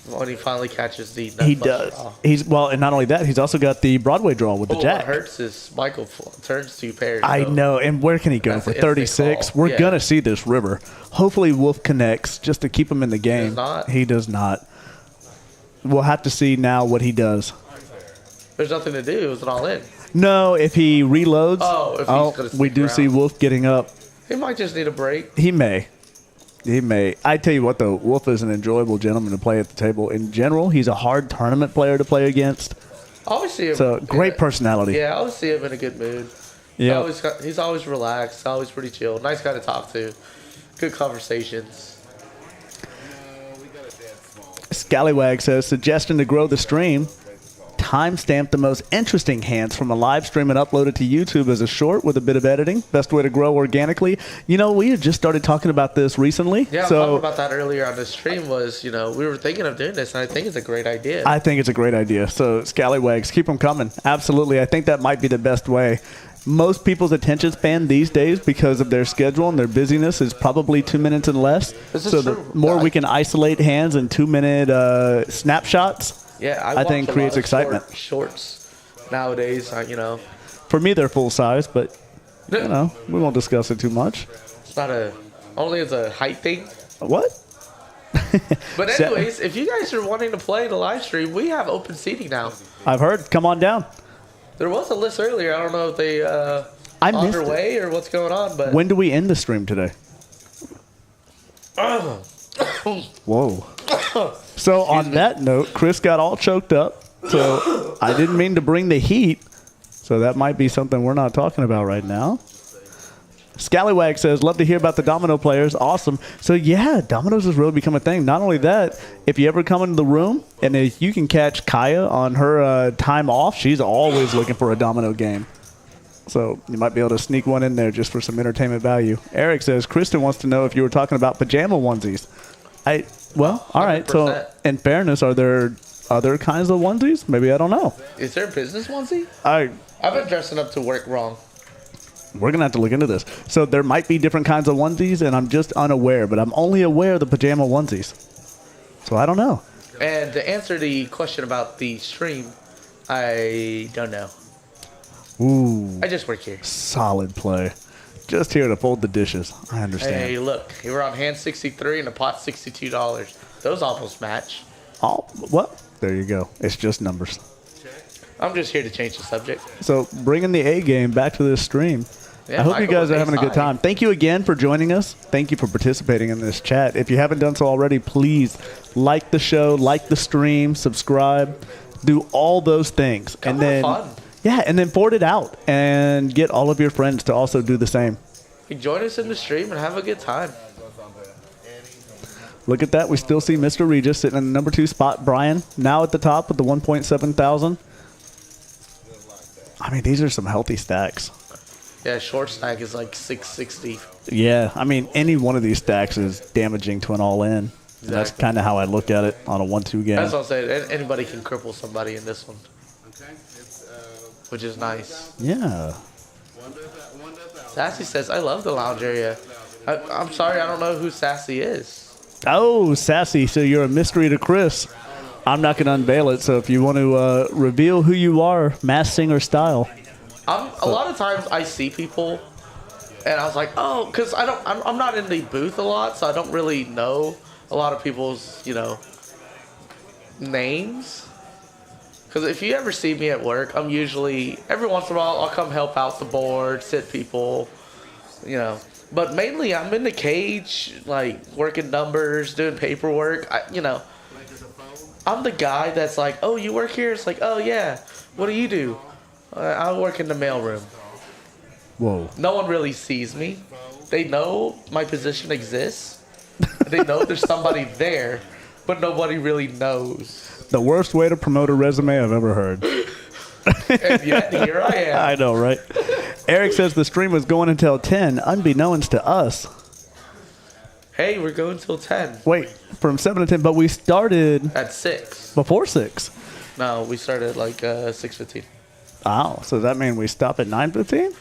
when he finally catches the nut He flush does. draw. Well, and not only that, he's also got the Broadway draw with the What jack. hurts is Michael turns 2 pairs. I so know, and where can he go That's for an instant 36? call. We're Yeah. gonna see this river. Hopefully, Wolf connects just to keep him in the game. not. He does not. We'll have to see now what he does. There's nothing to do. It was an all in. No, if he reloads, Oh, if he's gonna we stick do see around. Wolf getting up. He might just need a break. He may. He may. I tell you what, though, Wolf is an enjoyable gentleman to play at the table. In general, he's a hard tournament player to play against. I always see him. So great personality. Yeah, I always see him in a good mood. Yeah. He's always relaxed. Always pretty chill. Nice guy to talk to. Good conversations. Scallywag says, suggestion to grow the stream. Timestamp the most interesting hands from a live stream and upload it to YouTube as a short with a bit of editing. Best way to grow organically. You know, we had just started talking about this recently. Yeah, so talking about that earlier on the stream was, we were thinking of doing this, and I think it's a great idea. I think it's a great idea. So Scallywags, keep them coming. Absolutely. I think that might be the best way. Most people's attention span these days, because of their schedule and their busyness, is probably 2 minutes and less. This is So the true. more we can isolate hands in 2-minute snapshots, yeah, I think watch a creates lot of excitement. Shorts nowadays, For me, they're full size, but we won't discuss it too much. It's not only as a height thing. What? But anyways, if you guys are wanting to play the live stream, we have open seating now. I've heard. Come on down. There was a list earlier. I don't know if they I on missed their it. way or what's going on, but When do we end the stream today? Whoa. So on that note, Chris got all choked up. So I didn't mean to bring the heat. So that might be something we're not talking about right now. Scallywag says, love to hear about the domino players. Awesome. So yeah, dominoes has really become a thing. Not only that, if you ever come into the room and if you can catch Kaya on her time off, she's always looking for a domino game. So you might be able to sneak one in there just for some entertainment value. Eric says, Kristen wants to know if you were talking about pajama onesies. Well, all right. So 100%. in fairness, are there other kinds of onesies? Maybe, I don't know. is there a business onesie? I've been dressing up to work wrong. We're going to have to look into this. So there might be different kinds of onesies, and I'm just unaware, but I'm only aware of the pajama onesies. So I don't know. And to answer the question about the stream, I don't know. Ooh, I just work here. solid play. Just here to fold the dishes. I understand. Hey, look, we were on hand 63 and the pot $62. Those almost match. Oh, what? There you go. It's just numbers. I'm just here to change the subject. So bringing the A game back to this stream. Yeah, I hope you Michael guys was are having a good ace high. time. Thank you again for joining us. Thank you for participating in this chat. If you haven't done so already, please like the show, like the stream, subscribe, do all those things. Come and then have fun. Yeah, and then forward it out and get all of your friends to also do the same. Join us in the stream and have a good time. Look at that. We still see Mr. Regis sitting in the number 2 spot. Brian now at the top with the 1.7 thousand. I mean, these are some healthy stacks. Yeah, short stack is like 660. Yeah, I mean, any one of these stacks is damaging to an all-in. And that's Exactly. kind of how I look at it on a 1-2 game. That's what I'm saying. Anybody can cripple somebody in this one, which is nice. Yeah. Sassy says, I love the lounge area. I'm sorry, I don't know who Sassy is. Oh, Sassy, so you're a mystery to Chris. I'm not going to unveil it, so if you want to reveal who you are, mass singer style. A lot of times I see people, and I was like, oh, because I'm not in the booth a lot, so I don't really know a lot of people's, names. Because if you ever see me at work, I'm usually, every once in a while, I'll come help out the board, sit people, But mainly I'm in the cage, like, working numbers, doing paperwork. I'm the guy that's like, oh, you work here? It's like, oh, yeah. What do you do? I work in the mailroom. Whoa. No one really sees me. They know my position exists. They know there's somebody there, but nobody really knows. The worst way to promote a resume I've ever heard. And yet, here I am. I know, right? Eric says the stream was going until 10, unbeknownst to us. Hey, we're going till 10. Wait, from 7 to 10, but we started At 6. before 6. No, we started like 6:15. Oh, so does that mean we stop at 9:15?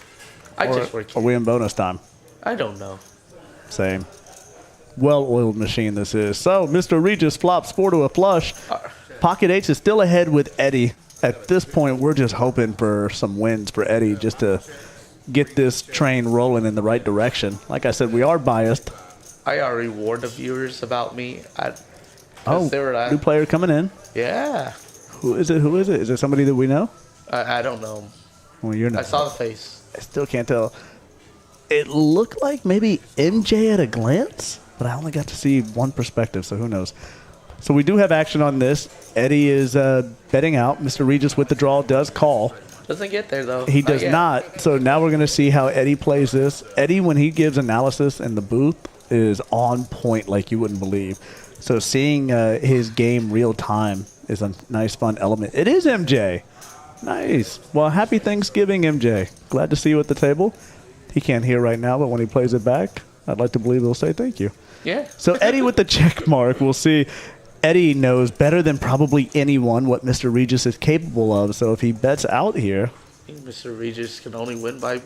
I just work Are here. we in bonus time? I don't know. Same. Well-oiled machine this is. So, Mr. Regis flops 4 to a flush. Pocket H is still ahead with Eddie. At this point, we're just hoping for some wins for Eddie just to get this train rolling in the right direction. Like I said, we are biased. I already warned the viewers about me. Oh, they were, new player coming in. yeah. Who is it? Who is it? Is it somebody that we know? I don't know. Well, you're not. I saw the face. I still can't tell. It looked like maybe MJ at a glance, but I only got to see one perspective, so who knows. So we do have action on this. Eddie is betting out. Mr. Regis with the draw does call. Doesn't get there, though. He does yet. not. So now we're going to see how Eddie plays this. Eddie, when he gives analysis in the booth, is on point like you wouldn't believe. So seeing his game real time is a nice, fun element. It is MJ. Nice. Well, happy Thanksgiving, MJ. Glad to see you at the table. He can't hear right now, but when he plays it back, I'd like to believe he'll say thank you. Yeah. So Eddie with the check mark. We'll see. Eddie knows better than probably anyone what Mr. Regis is capable of. So if he bets out here. I think Mr. Regis can only win by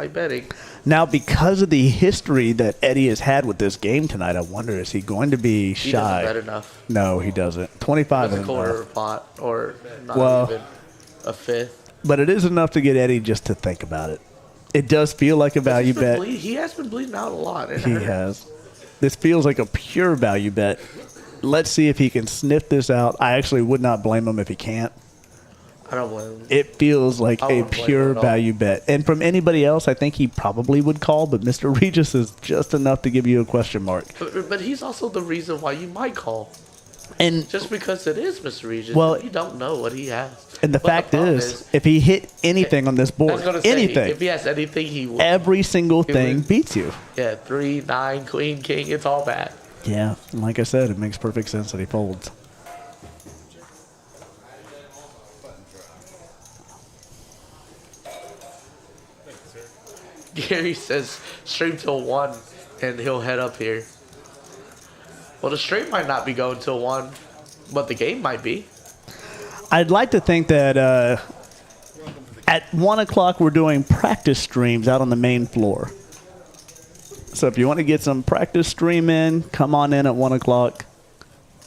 betting. Now, because of the history that Eddie has had with this game tonight, I wonder, is he going to be He shy? doesn't bet enough. No, he doesn't. 25 With a is quarter enough. pot or not Well- even a fifth. But it is enough to get Eddie just to think about it. It does feel like a value bet. He has been bleeding out a lot. It He hurt. has. This feels like a pure value bet. Let's see if he can sniff this out. I actually would not blame him if he can't. I don't blame him. It feels like I a wouldn't blame him pure at all. value bet. And from anybody else, I think he probably would call, but Mr. Regis is just enough to give you a question mark. But he's also the reason why you might call. And Just because it is Mr. Regis. Well- You don't know what he has. and the But fact problem is, if he hit anything on this I was board, gonna say, anything, if he has anything, he will. every single thing would. beats you. Yeah, 3, 9, queen, king. It's all bad. Yeah, and like I said, it makes perfect sense that he folds. Gary says stream till 1 and he'll head up here. Well, the stream might not be going till 1, but the game might be. I'd like to think that at 1 o'clock we're doing practice streams out on the main floor. So if you want to get some practice stream in, come on in at 1 o'clock.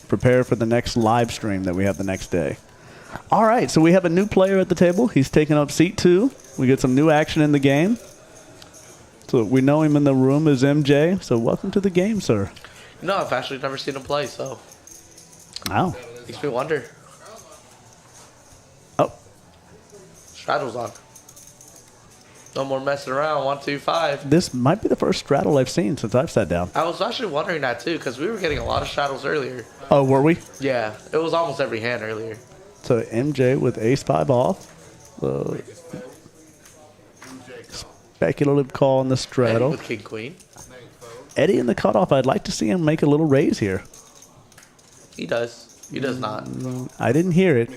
Prepare for the next live stream that we have the next day. All right, so we have a new player at the table. He's taking up seat 2. We get some new action in the game. So we know him in the room as MJ. So welcome to the game, sir. No, I've actually never seen him play, so Wow. makes me wonder. Oh, Straddle's on. No more messing around. 1, 2, 5. this might be the first straddle I've seen since I've sat down. I was actually wondering that too, because we were getting a lot of straddles earlier. Oh, were we? Yeah, it was almost every hand earlier. So MJ with ace-5 off. Speculative call in the Eddie straddle. with king, queen. Eddie in the cutoff. I'd like to see him make a little raise here. He does. He does not. I didn't hear it.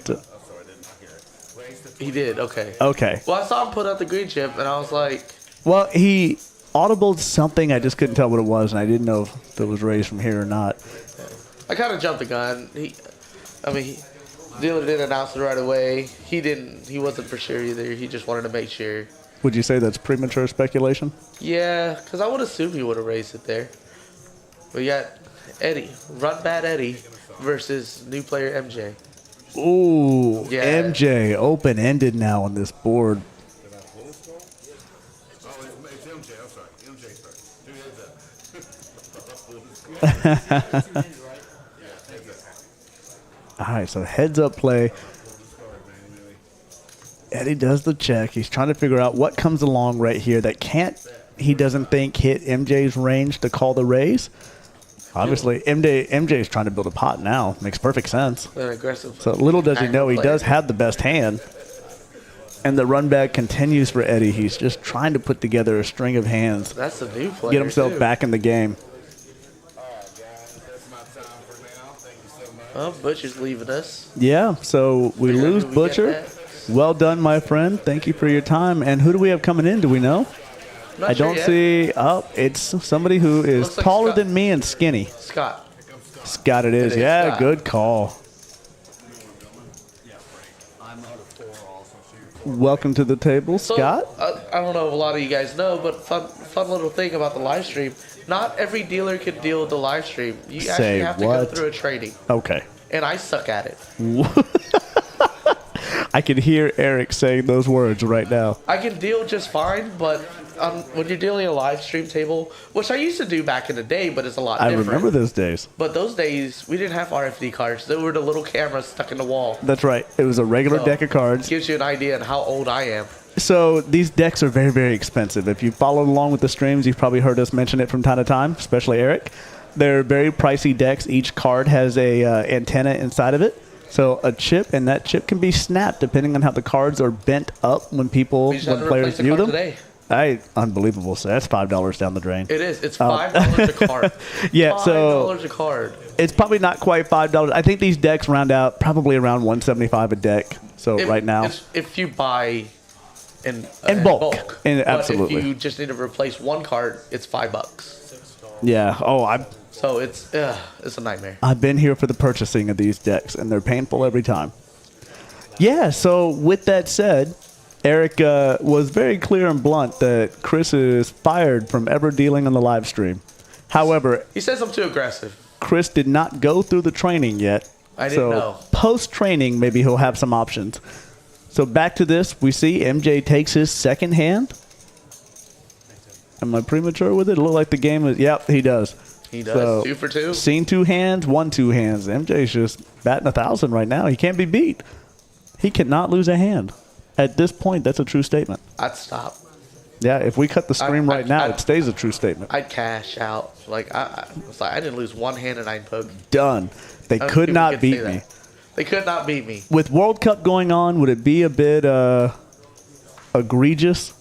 He did. Okay. Okay. Well, I saw him put out the green chip, and I was like, Well, he audibled something. I just couldn't tell what it was, and I didn't know if it was raised from here or not. I kind of jumped the gun. Dealer didn't announce it right away. He wasn't for sure either. He just wanted to make sure. Would you say that's premature speculation? Yeah, because I would assume he would have raised it there. We got Eddie, Run Bad Eddie versus new player MJ. Ooh, Yeah. MJ open-ended now on this board. Oh, it's MJ. I'm sorry. MJ first. 2 heads up. All right, so heads-up play. Eddie does the check. He's trying to figure out what comes along right here that he doesn't think hit MJ's range to call the raise. Obviously, MJ's trying to build a pot now. Makes perfect sense. An aggressive. So little does he know, he player. does have the best hand. And the run back continues for Eddie. He's just trying to put together a string of hands, That's a new player. get himself too. back in the game. All right, guys. That's my time for now. Thank you so Oh, Butcher's leaving us. Yeah, so we Yeah, lose who we Butcher. get next? Well done, my friend. Thank you for your time. And who do we have coming in? Do we know? Not I sure don't yet. see. Oh, it's somebody who is Looks like taller Scott. than me and skinny. Scott. Scott, it is. is Yeah, Scott. good call. Welcome to the table, So, Scott. I don't know if a lot of you guys know, but fun little thing about the live stream. Not every dealer can deal with the live stream. You Say actually have to what? go through a training, Okay. and I suck at it. I can hear Eric saying those words right now. I can deal just fine, but when you're dealing a live stream table, which I used to do back in the day, but it's a lot I different. remember those days. But those days, we didn't have RFD cards. They were the little cameras stuck in the wall. That's right. It was a regular So, deck of cards. Gives you an idea on how old I am. So these decks are very, very expensive. If you followed along with the streams, you've probably heard us mention it from time to time, especially Eric. They're very pricey decks. Each card has a antenna inside of it. So a chip, and that chip can be snapped depending on how the cards are bent up when We just had to players replace the view card them. today. Unbelievable. So that's $5 down the drain. It is. It's $5 a card. Yeah, so $5 a card. it's probably not quite $5. I think these decks round out probably around $175 a deck. So right now, if you buy in bulk. And absolutely. But if you just need to replace one card, it's $5. yeah. Oh, So it's a nightmare. I've been here for the purchasing of these decks, and they're painful every time. Yeah, so with that said, Eric was very clear and blunt that Chris is fired from ever dealing on the live stream. However, He says I'm too aggressive. Chris did not go through the training yet. I didn't so know. Post-training, maybe he'll have some options. So back to this, we see MJ takes his second hand. Am I premature with it? It looked like the game is... Yep, he does. He does. So, 2 for 2. Seen 2 hands, won 2 hands. MJ's just batting 1,000 right now. He can't be beat. He cannot lose a hand. At this point, that's a true statement. I'd stop. Yeah, if we cut the stream right now, I- it stays a true statement. I'd cash out. Like I was like, I didn't lose one hand and 9 poke. Done. They I don't could think we not can beat say me. that. They could not beat me. With World Cup going on, would it be a bit egregious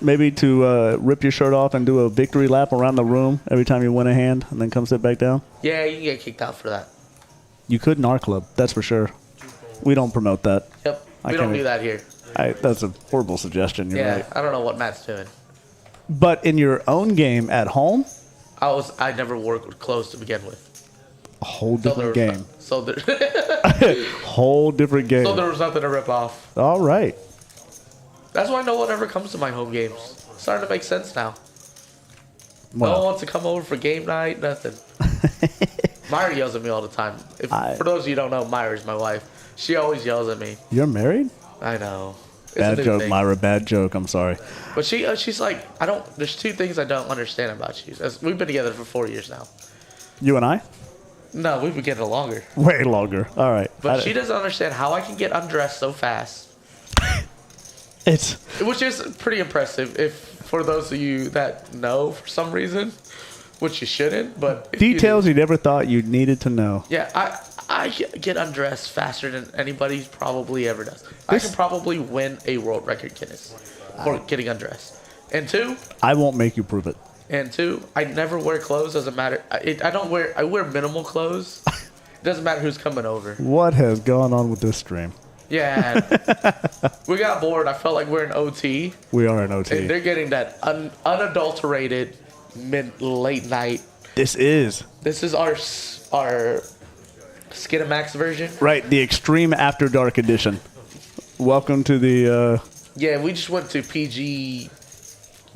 maybe to rip your shirt off and do a victory lap around the room every time you win a hand and then come sit back down? Yeah, you can get kicked out for that. You could in our club, that's for sure. We don't promote that. Yep. I We don't can't- do that here. That's a horrible suggestion, you're Yeah, right. I don't know what Matt's doing. But in your own game at home, I never worked with clothes to begin with. a whole So different there- game. So there, Whole different game. so there was nothing to rip off. All right. That's why no one ever comes to my home games. It's starting to make sense now. No one Well, wants to come over for game night, nothing. Myra yells at me all the time. For those of you who don't know, Myra's my wife. She always yells at me. you're married? I know. It's a Bad new joke, thing. Myra. Bad joke. I'm sorry. But she's like, there's 2 things I don't understand about you. We've been together for 4 years now. You and I? No, we've been getting longer. Way longer. All right. But she doesn't understand how I can get undressed so fast. It's Which is pretty impressive if for those of you that know for some reason, which you shouldn't, but if you details do- you never thought you needed to know. Yeah, I get undressed faster than anybody probably ever does. I can probably win a world record Guinness for getting undressed. And 2, I won't make you prove it. I never wear clothes. Doesn't matter. I wear minimal clothes. It doesn't matter who's coming over. What has gone on with this stream? Yeah, we got bored. I felt like we're in OT. We are an And OT. they're getting that unadulterated late night. This is This is our Skinamax version. right. The Extreme After Dark edition. Welcome to the. Yeah, we just went to PG,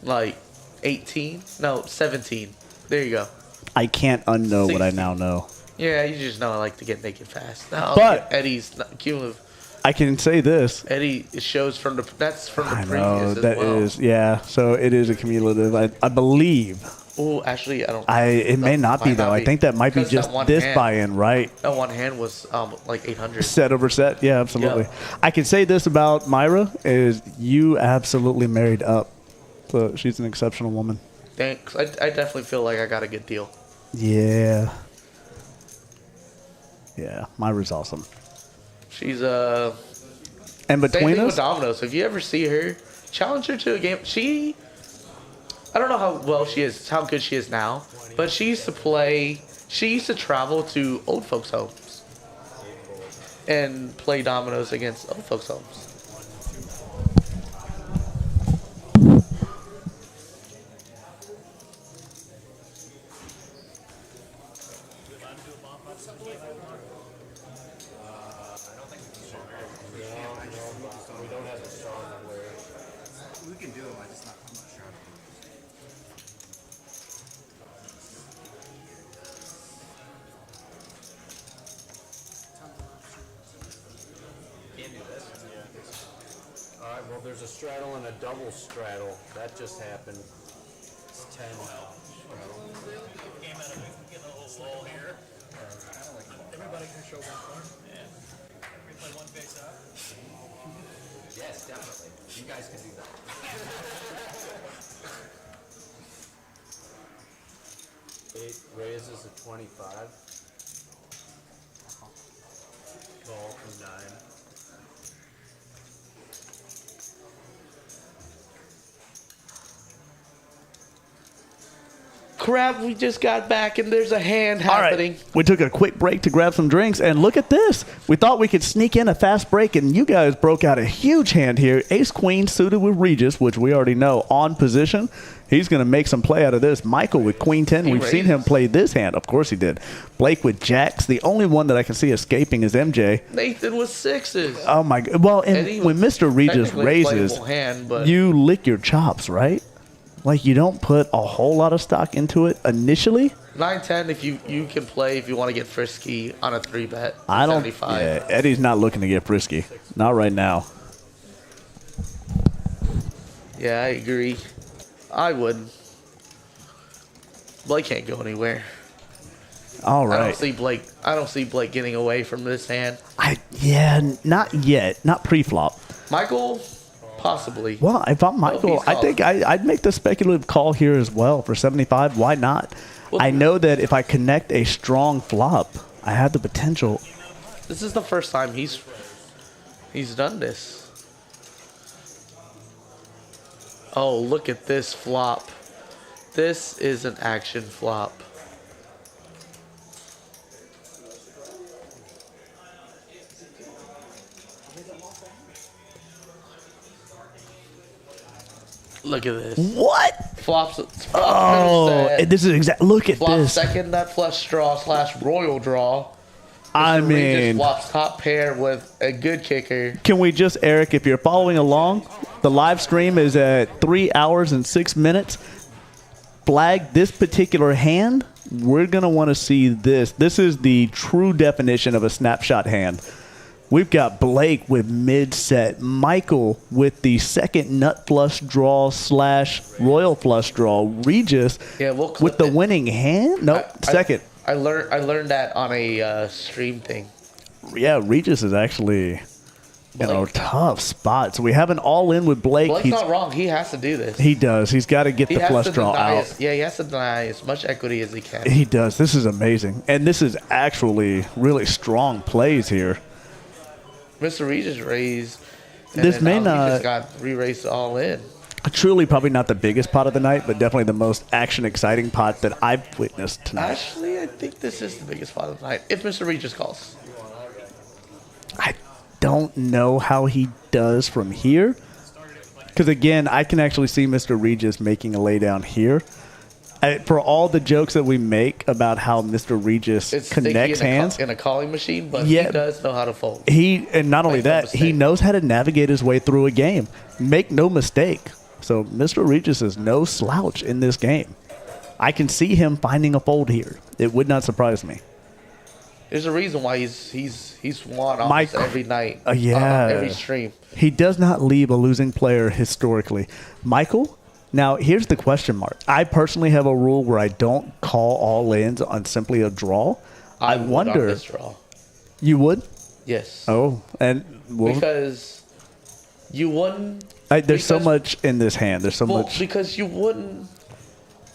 like 18. No, 17. There you go. I can't unknow what I 16. now know. Yeah, you just know I like to get naked fast. No, But- Eddie's cumulative. I can say this. Eddie shows from the previous I as know that well. is yeah. So it is a cumulative. I believe. Oh, actually, I don't. It may not be might though. not I be. think that might be Because that just one this hand- buy-in, right? That one hand was like 800. Set over set. Yeah, absolutely. Yeah. I can say this about Myra is you absolutely married up. So she's an exceptional woman. Thanks. I definitely feel like I got a good deal. Yeah. Yeah, Myra's awesome. She's And same between thing with us, Domino's. If you ever see her, challenge her to a game. I don't know how well she is, how good she is now, but she used to travel to old folks' homes and play dominoes against other folks' homes. We can do them. I'm not sure. Can't do this. All right, well, there's a straddle and a double straddle. That just happened. It's 10. Came out of it. Getting a little slow here. Everybody can show one card. Yeah. We play one face up. Yes, definitely. You guys can do that. 8 raises to 25. Call from 9. Crap, we just got back and there's a hand All happening. right. We took a quick break to grab some drinks, and look at this. We thought we could sneak in a fast break, and you guys broke out a huge hand here. Ace-Queen suited with Regis, which we already know, on position. He's going to make some play out of this. Michael with Queen 10. We've seen him play this hand. Of course he did. Blake with Jacks. The only one that I can see escaping is MJ. Nathan with 6s. Oh, my God. Well, and when Mr. Regis Technically a raises, playable hand, but you lick your chops, right? Like, you don't put a whole lot of stock into it initially. 9-10 if you can play if you want to get frisky on a 3-bet. I don't. 75. Yeah, Eddie's not looking to get frisky. Not right now. Yeah, I agree. I wouldn't. Blake can't go anywhere. All I don't right. see Blake getting away from this hand. Not yet. Not pre-flop. Michael, possibly. Well, if I'm Michael, he's I think I'd make the speculative call here as well for 75. Why not? Well, I know that if I connect a strong flop, I have the potential. This is the first time he's done this. Oh, look at this flop. This is an action flop. Look at this. What? Flops. Oh, this is exact. Look at Flop this. second nut flush draw / royal draw. I Mr. Regis mean, flops top pair with a good kicker. can we just, Eric, if you're following along, the live stream is at 3 hours and 6 minutes. Flag this particular hand. We're going to want to see this. This is the true definition of a snapshot hand. We've got Blake with mid-set, Michael with the second nut flush draw / royal flush draw, Regis Yeah, we'll with clip the it. winning hand. Nope, second. I learned that on a stream thing. Yeah, Regis is actually in a Blake. tough spot. So we have an all-in with Blake. Blake's not wrong. He has to do this. He does. He's got to get He the has flush to draw deny out. he has to deny as much equity as he can. He does. This is amazing. And this is actually really strong plays here. Mr. Regis raised. And This then may now he not- just got re-raised all in. Truly probably not the biggest pot of the night, but definitely the most action-exciting pot that I've witnessed tonight. Actually, I think this is the biggest spot of the night. If Mr. Regis calls. I don't know how he does from here. Because, again, I can actually see Mr. Regis making a laydown here. For all the jokes that we make about how Mr. Regis It's connects sticky hands, in a calling machine, but Yeah. he does know how to fold. and not only Make no that, he mistake. knows how to navigate his way through a game. Make no mistake. So Mr. Regis is no slouch in this game. I can see him finding a fold here. It would not surprise me. There's a reason why he's won Mike- almost every night. yeah. Every stream. He does not leave a losing player historically. Michael, now here's the question mark. I personally have a rule where I don't call all ins on simply a draw. I would on wonder. this draw. You would? Yes. Oh, and well, Because you wouldn't. there's so because- much in this hand. There's so Well, much. because you wouldn't.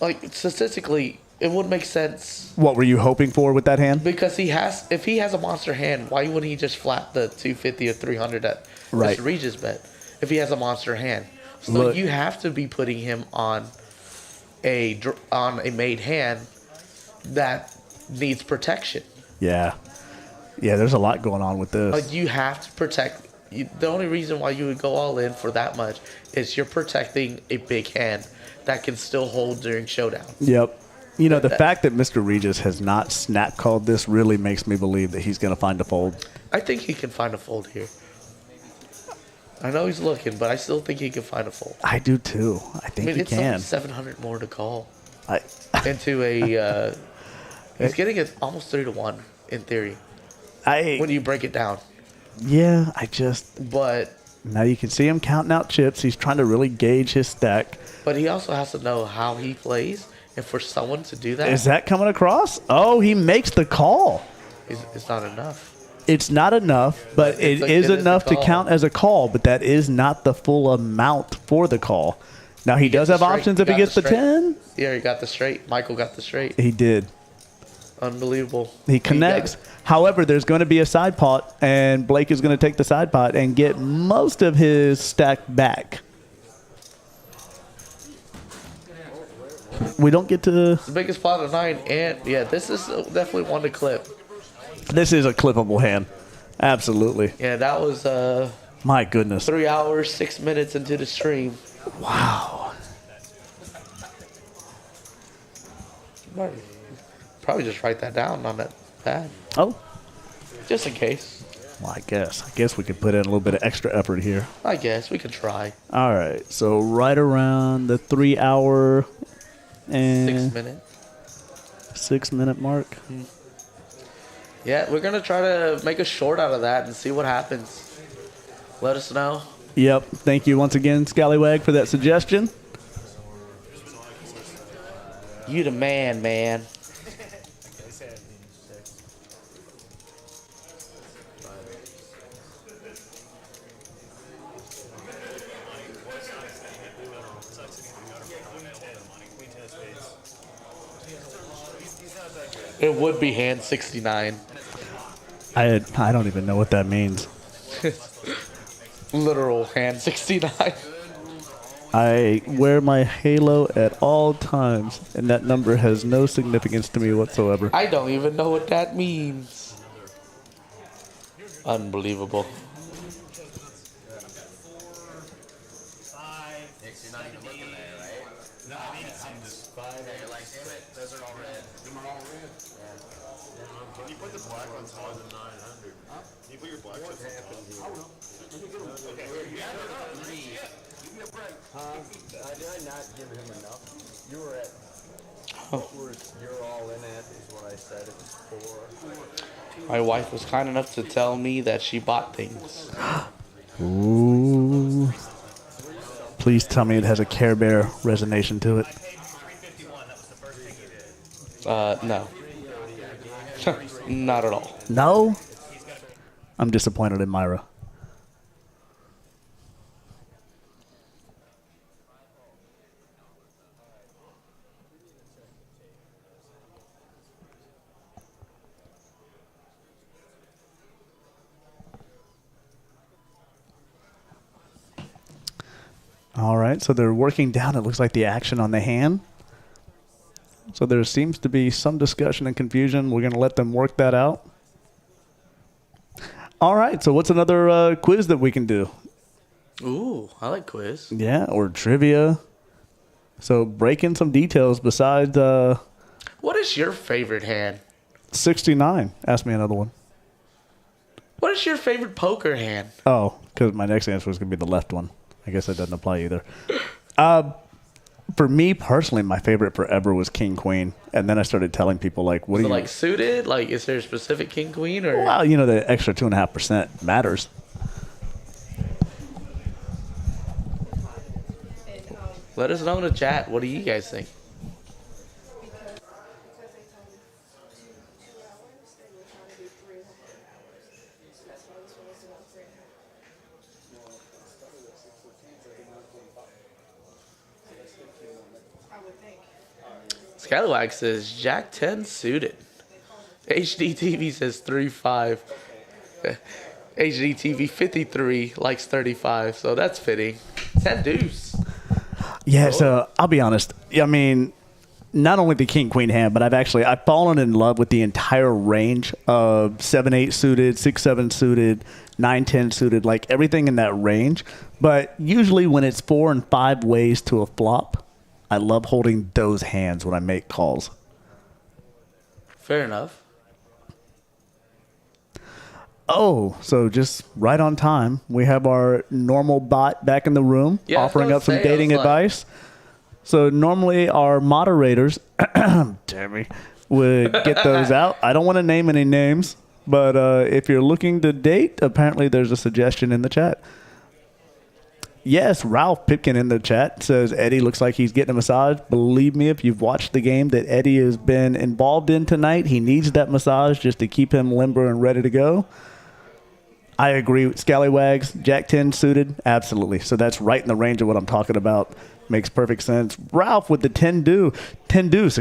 Like statistically, it would make sense What were you hoping for with that hand? because if he has a monster hand, why wouldn't he just flat the 250 or 300 that Right. Mr. Regis bet? If he has a monster hand, so Look- you have to be putting him on a made hand that needs protection. Yeah. Yeah, there's a lot going on with this. Like, you have to protect. The only reason why you would go all in for that much is you're protecting a big hand that can still hold during showdown. Yep. You know, the fact that Mr. Regis has not snap called this really makes me believe that he's going to find a fold. I think he can find a fold here. I know he's looking, but I still think he can find a fold. I do too. I think he it's can. only 700 more to call I, into a. He's getting it almost 3-1 in theory when you break it down. Yeah, I just. But now you can see him counting out chips. He's trying to really gauge his stack. But he also has to know how he plays, and for someone to do that, Is that coming across? Oh, he makes the call. it's not enough. It's not enough, but it is enough to count as a call, but that is not the full amount for the call. Now, he does have options if he gets the 10. Yeah, he got the straight. Michael got the straight. He did. Unbelievable. He connects. However, there's going to be a side pot, and Blake is going to take the side pot and get most of his stack back. We don't get to... The biggest pot of 9, and yeah, this is definitely one to clip. This is a clippable hand. Absolutely. Yeah, that was my goodness. 3 hours, 6 minutes into the stream. Wow. Probably just write that down on that pad. Oh. Just in case. Well, I guess we could put in a little bit of extra effort here. I guess we could try. All right. So right around the 3 hour and 6 minute. 6 minute mark. Mm-hmm. Yeah, we're gonna try to make a short out of that and see what happens. Let us know. Yep. Thank you once again, Scallywag, for that suggestion. You the man, man. It would be hand 69. I don't even know what that means. Literal hand 69. I wear my halo at all times, and that number has no significance to me whatsoever. I don't even know what that means. Unbelievable. Did I not give him enough? You were at, you're all in at is what I said. It was 4. My wife was kind enough to tell me that she bought things. Ooh. Please tell me it has a Care Bear resonation to it. No. Not at all. No? I'm disappointed in Myra. All right, so they're working down, it looks like, the action on the hand. So there seems to be some discussion and confusion. We're going to let them work that out. All right, so what's another quiz that we can do? Ooh, I like quiz. Yeah, or trivia. So break in some details besides What is your favorite hand? 69. Ask me another one. What is your favorite poker hand? Oh, because my next answer was going to be the left one. I guess that doesn't apply either. For me personally, my favorite forever was King Queen, and then I started telling people like, "What do you like suited? Like, is there a specific King Queen or?" Well, you know, the extra 2.5% matters. Let us know in the chat. What do you guys think? Scallywag says Jack 10 suited. HDTV says 3-5. HDTV 53 likes 35, so that's fitting. 10 deuce. Yeah, so I'll be honest. I mean, not only the king queen hand, but I've fallen in love with the entire range of 7-8 suited, 6-7 suited, 9-10 suited, like everything in that range. But usually when it's 4 and 5 ways to a flop, I love holding those hands when I make calls. Fair enough. Oh, so just right on time, we have our normal bot back in the room, offering up some dating advice. So normally our moderators, Tammy, would get those out. I don't want to name any names, but if you're looking to date, apparently there's a suggestion in the chat. Yes, Ralph Pipkin in the chat says Eddie looks like he's getting a massage. Believe me, if you've watched the game that Eddie has been involved in tonight, he needs that massage just to keep him limber and ready to go. I agree with Scallywags. Jack 10 suited, absolutely. So that's right in the range of what I'm talking about. Makes perfect sense. Ralph with the 10 deuce. 10 deuce.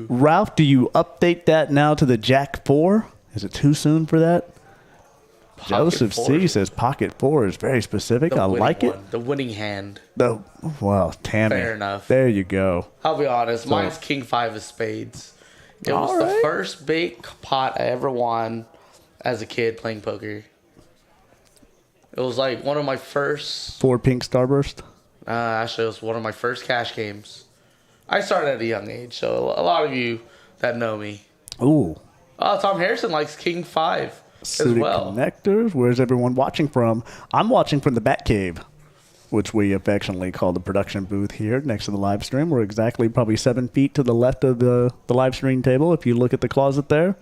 Ralph, do you update that now to the Jack 4? Is it too soon for that? Joseph C says pocket 4 is very specific. I like it. The winning hand. Well, Tammy. Fair enough. There you go. I'll be honest. Mine's King 5 of spades. It was the first big pot I ever won as a kid playing poker. It was like one of my first... 4 pink starburst? Actually, it was one of my first cash games. I started at a young age, so a lot of you that know me. Ooh. Tom Harrison likes King 5 Suited as well. Connectors. Where's everyone watching from? I'm watching from the Bat Cave, which we affectionately call the production booth here next to the live stream. We're exactly probably 7 feet to the left of the live stream table. If you look at the closet there,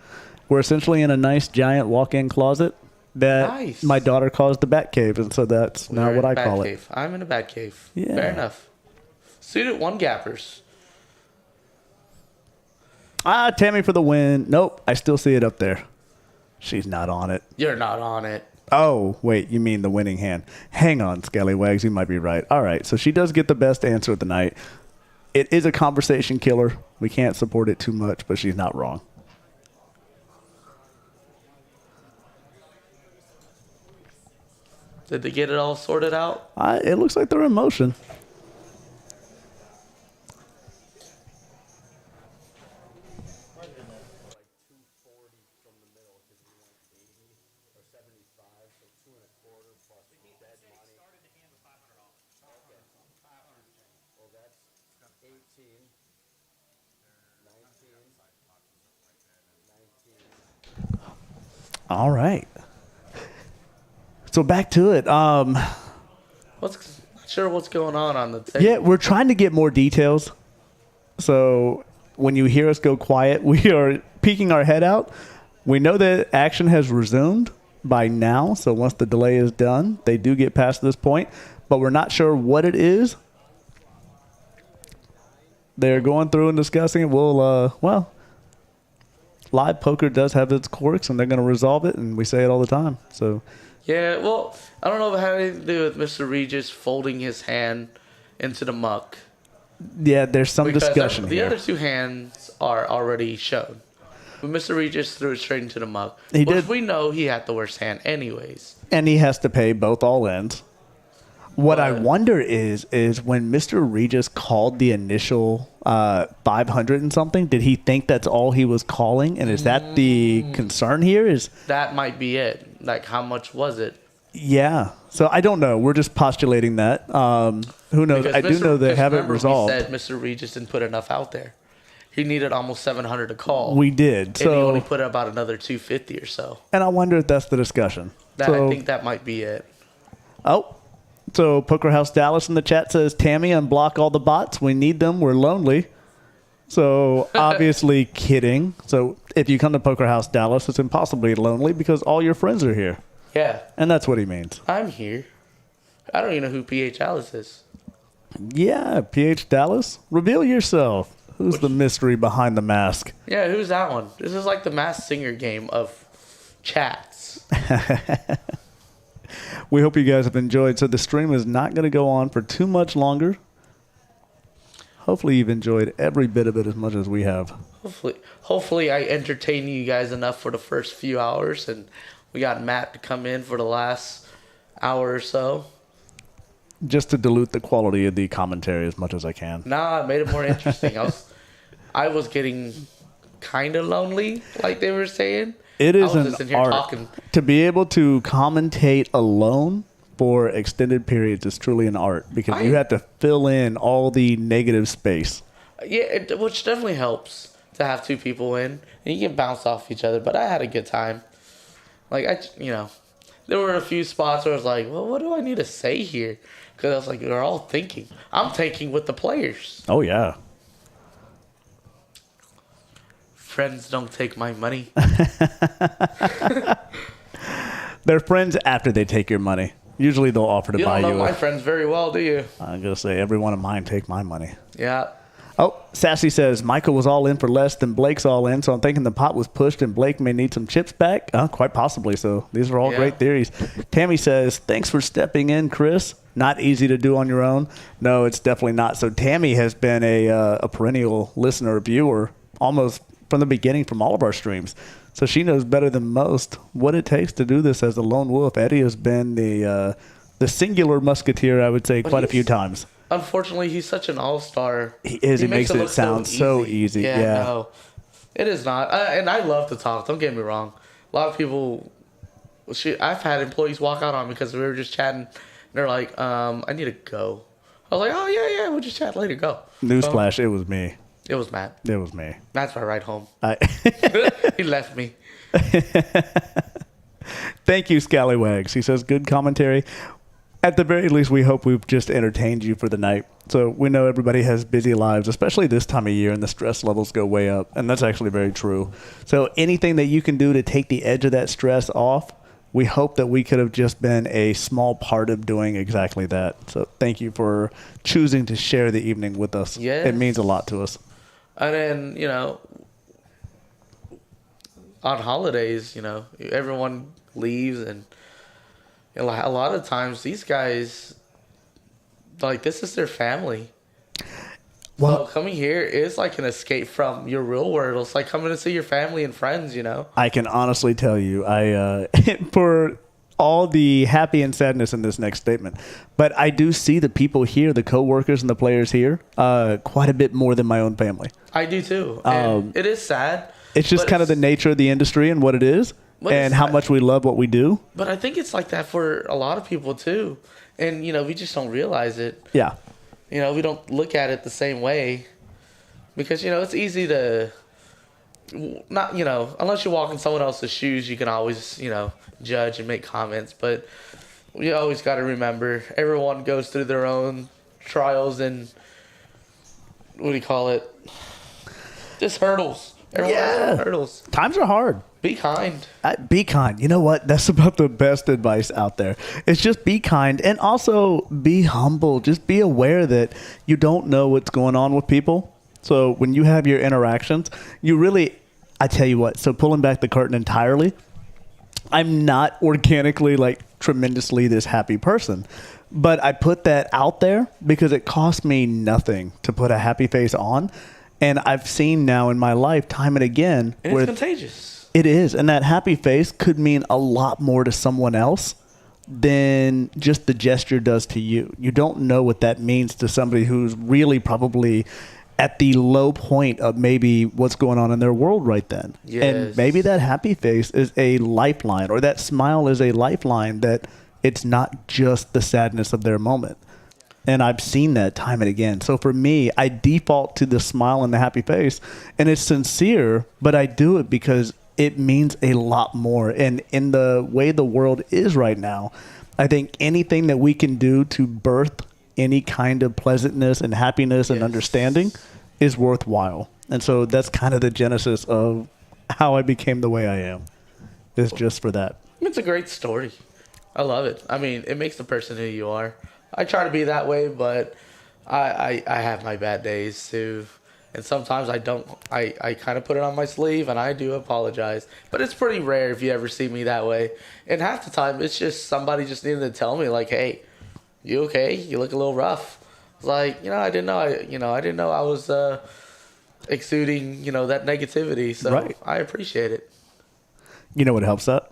we're essentially in a nice giant walk-in closet that my daughter calls the Bat Cave, and so that's now what I call it. I'm in a Bat Cave. Yeah. Fair enough. Suited one gappers. Tammy for the win. Nope, I still see it up there. She's not on it. You're not on it. Oh, wait, you mean the winning hand. Hang on, Scallywags, you might be right. All right, so she does get the best answer of the night. It is a conversation killer. We can't support it too much, but she's not wrong. Did they get it all sorted out? It looks like they're in motion. All right. So back to it. Not sure what's going on the table. Yeah, we're trying to get more details. So when you hear us go quiet, we are peeking our head out. We know that action has resumed by now. So once the delay is done, they do get past this point. But we're not sure what it is. They're going through and discussing it. Live poker does have its quirks, and they're going to resolve it, and we say it all the time. So, yeah, well, I don't know if it had anything to do with Mr. Regis folding his hand into the muck. Yeah, there's some discussion here. here. The other two hands are already shown. But Mr. Regis threw it straight into the muck. He did. We know he had the worst hand anyways. And he has to pay both all ends. What I wonder is when Mr. Regis called the initial 500 and something, did he think that's all he was calling? And is that the concern here? That might be it. Like, how much was it? Yeah. So I don't know. We're just postulating that. Who knows? I do know they have it resolved. He said Mr. Regis didn't put enough out there. He needed almost 700 to call. We did. And he only put about another 250 or so. And I wonder if that's the discussion. I think that might be it. Oh. So Poker House Dallas in the chat says, Tammy, unblock all the bots. We need them. We're lonely. So obviously kidding. So if you come to Poker House Dallas, it's impossibly lonely because all your friends are here. Yeah. And that's what he means. I'm here. I don't even know who PH Dallas is. Yeah, PH Dallas. Reveal yourself. Who's the mystery behind the mask? Yeah, who's that one? This is like the Masked Singer game of chats. We hope you guys have enjoyed. So the stream is not going to go on for too much longer. Hopefully you've enjoyed every bit of it as much as we have. Hopefully I entertain you guys enough for the first few hours, and we got Matt to come in for the last hour or so. just to dilute the quality of the commentary as much as I can. Nah, it made it more interesting. I was getting kind of lonely, like they were saying. It is I was an just in here art. talking. To be able to commentate alone for extended periods is truly an art because you have to fill in all the negative space. Yeah, which definitely helps to have two people in, and you can bounce off each other. But I had a good time. Like there were a few spots where I was like, well, what do I need to say here? Because I was like, they're all thinking. I'm thinking with the players. Oh yeah. Friends don't take my money. They're friends after they take your money. Usually they'll offer to You buy don't know you. my friends very well, do you? I'm gonna say every one of mine take my money. Yeah. Oh, Sassy says Michael was all in for less than Blake's all in, so I'm thinking the pot was pushed and Blake may need some chips back. Quite possibly. So these are all great theories. Tammy says, thanks for stepping in, Chris. Not easy to do on your own. No, it's definitely not. So Tammy has been a perennial listener, viewer, almost from the beginning from all of our streams. So she knows better than most what it takes to do this as a lone wolf. Eddie has been the singular musketeer, I would say, quite a few times. Unfortunately, he's such an all-star. He is. He makes it look sound so easy. Yeah. No, it is not. And I love to talk. Don't get me wrong. A lot of people, I've had employees walk out on me because we were just chatting. And they're like, I need to go. I was like, oh, yeah, we'll just chat later. Go. Newsflash, it was me. It was Matt. It was me. Matt's my ride home. He left me. Thank you, Scallywags. He says, good commentary. At the very least, we hope we've just entertained you for the night. So we know everybody has busy lives, especially this time of year, and the stress levels go way up. And that's actually very true. So anything that you can do to take the edge of that stress off, we hope that we could have just been a small part of doing exactly that. So thank you for choosing to share the evening with us. Yes. It means a lot to us. And then, on holidays, everyone leaves, and a lot of times these guys, like, this is their family. Well, so coming here is like an escape from your real world. It's like coming to see your family and friends, I can honestly tell you, for all the happy and sadness in this next statement, but I do see the people here, the coworkers and the players here, quite a bit more than my own family. I do too. And it is sad. It's just kind of the nature of the industry and what it is, and how much we love what we do. But I think it's like that for a lot of people too. And, we just don't realize it. Yeah. We don't look at it the same way. Because, it's easy to not, unless you walk in someone else's shoes, you can always, judge and make comments. But we always got to remember, everyone goes through their own trials and, what do you call it? Just hurdles. Everyone has hurdles. Times are hard. Be kind. Be kind. You know what? That's about the best advice out there. It's just be kind and also be humble. Just be aware that you don't know what's going on with people. So when you have your interactions, I tell you what, so pulling back the curtain entirely, I'm not organically tremendously this happy person. But I put that out there because it cost me nothing to put a happy face on. And I've seen now in my life time and again. And it's contagious. It is. And that happy face could mean a lot more to someone else than just the gesture does to you. You don't know what that means to somebody who's really probably at the low point of maybe what's going on in their world right then. Yes. And maybe that happy face is a lifeline, or that smile is a lifeline, that it's not just the sadness of their moment. And I've seen that time and again. So for me, I default to the smile and the happy face. And it's sincere, but I do it because it means a lot more. And in the way the world is right now, I think anything that we can do to birth any kind of pleasantness and happiness and understanding is worthwhile. And so that's kind of the genesis of how I became the way I am. Is just for that. It's a great story. I love it. I mean, it makes the person who you are. I try to be that way, but I have my bad days too. And sometimes I don't. I kind of put it on my sleeve, and I do apologize. But it's pretty rare if you ever see me that way. And half the time, it's just somebody just needing to tell me, like, hey, you okay? You look a little rough. It's like, I didn't know I was exuding, that negativity. So right. I appreciate it. You know what helps that?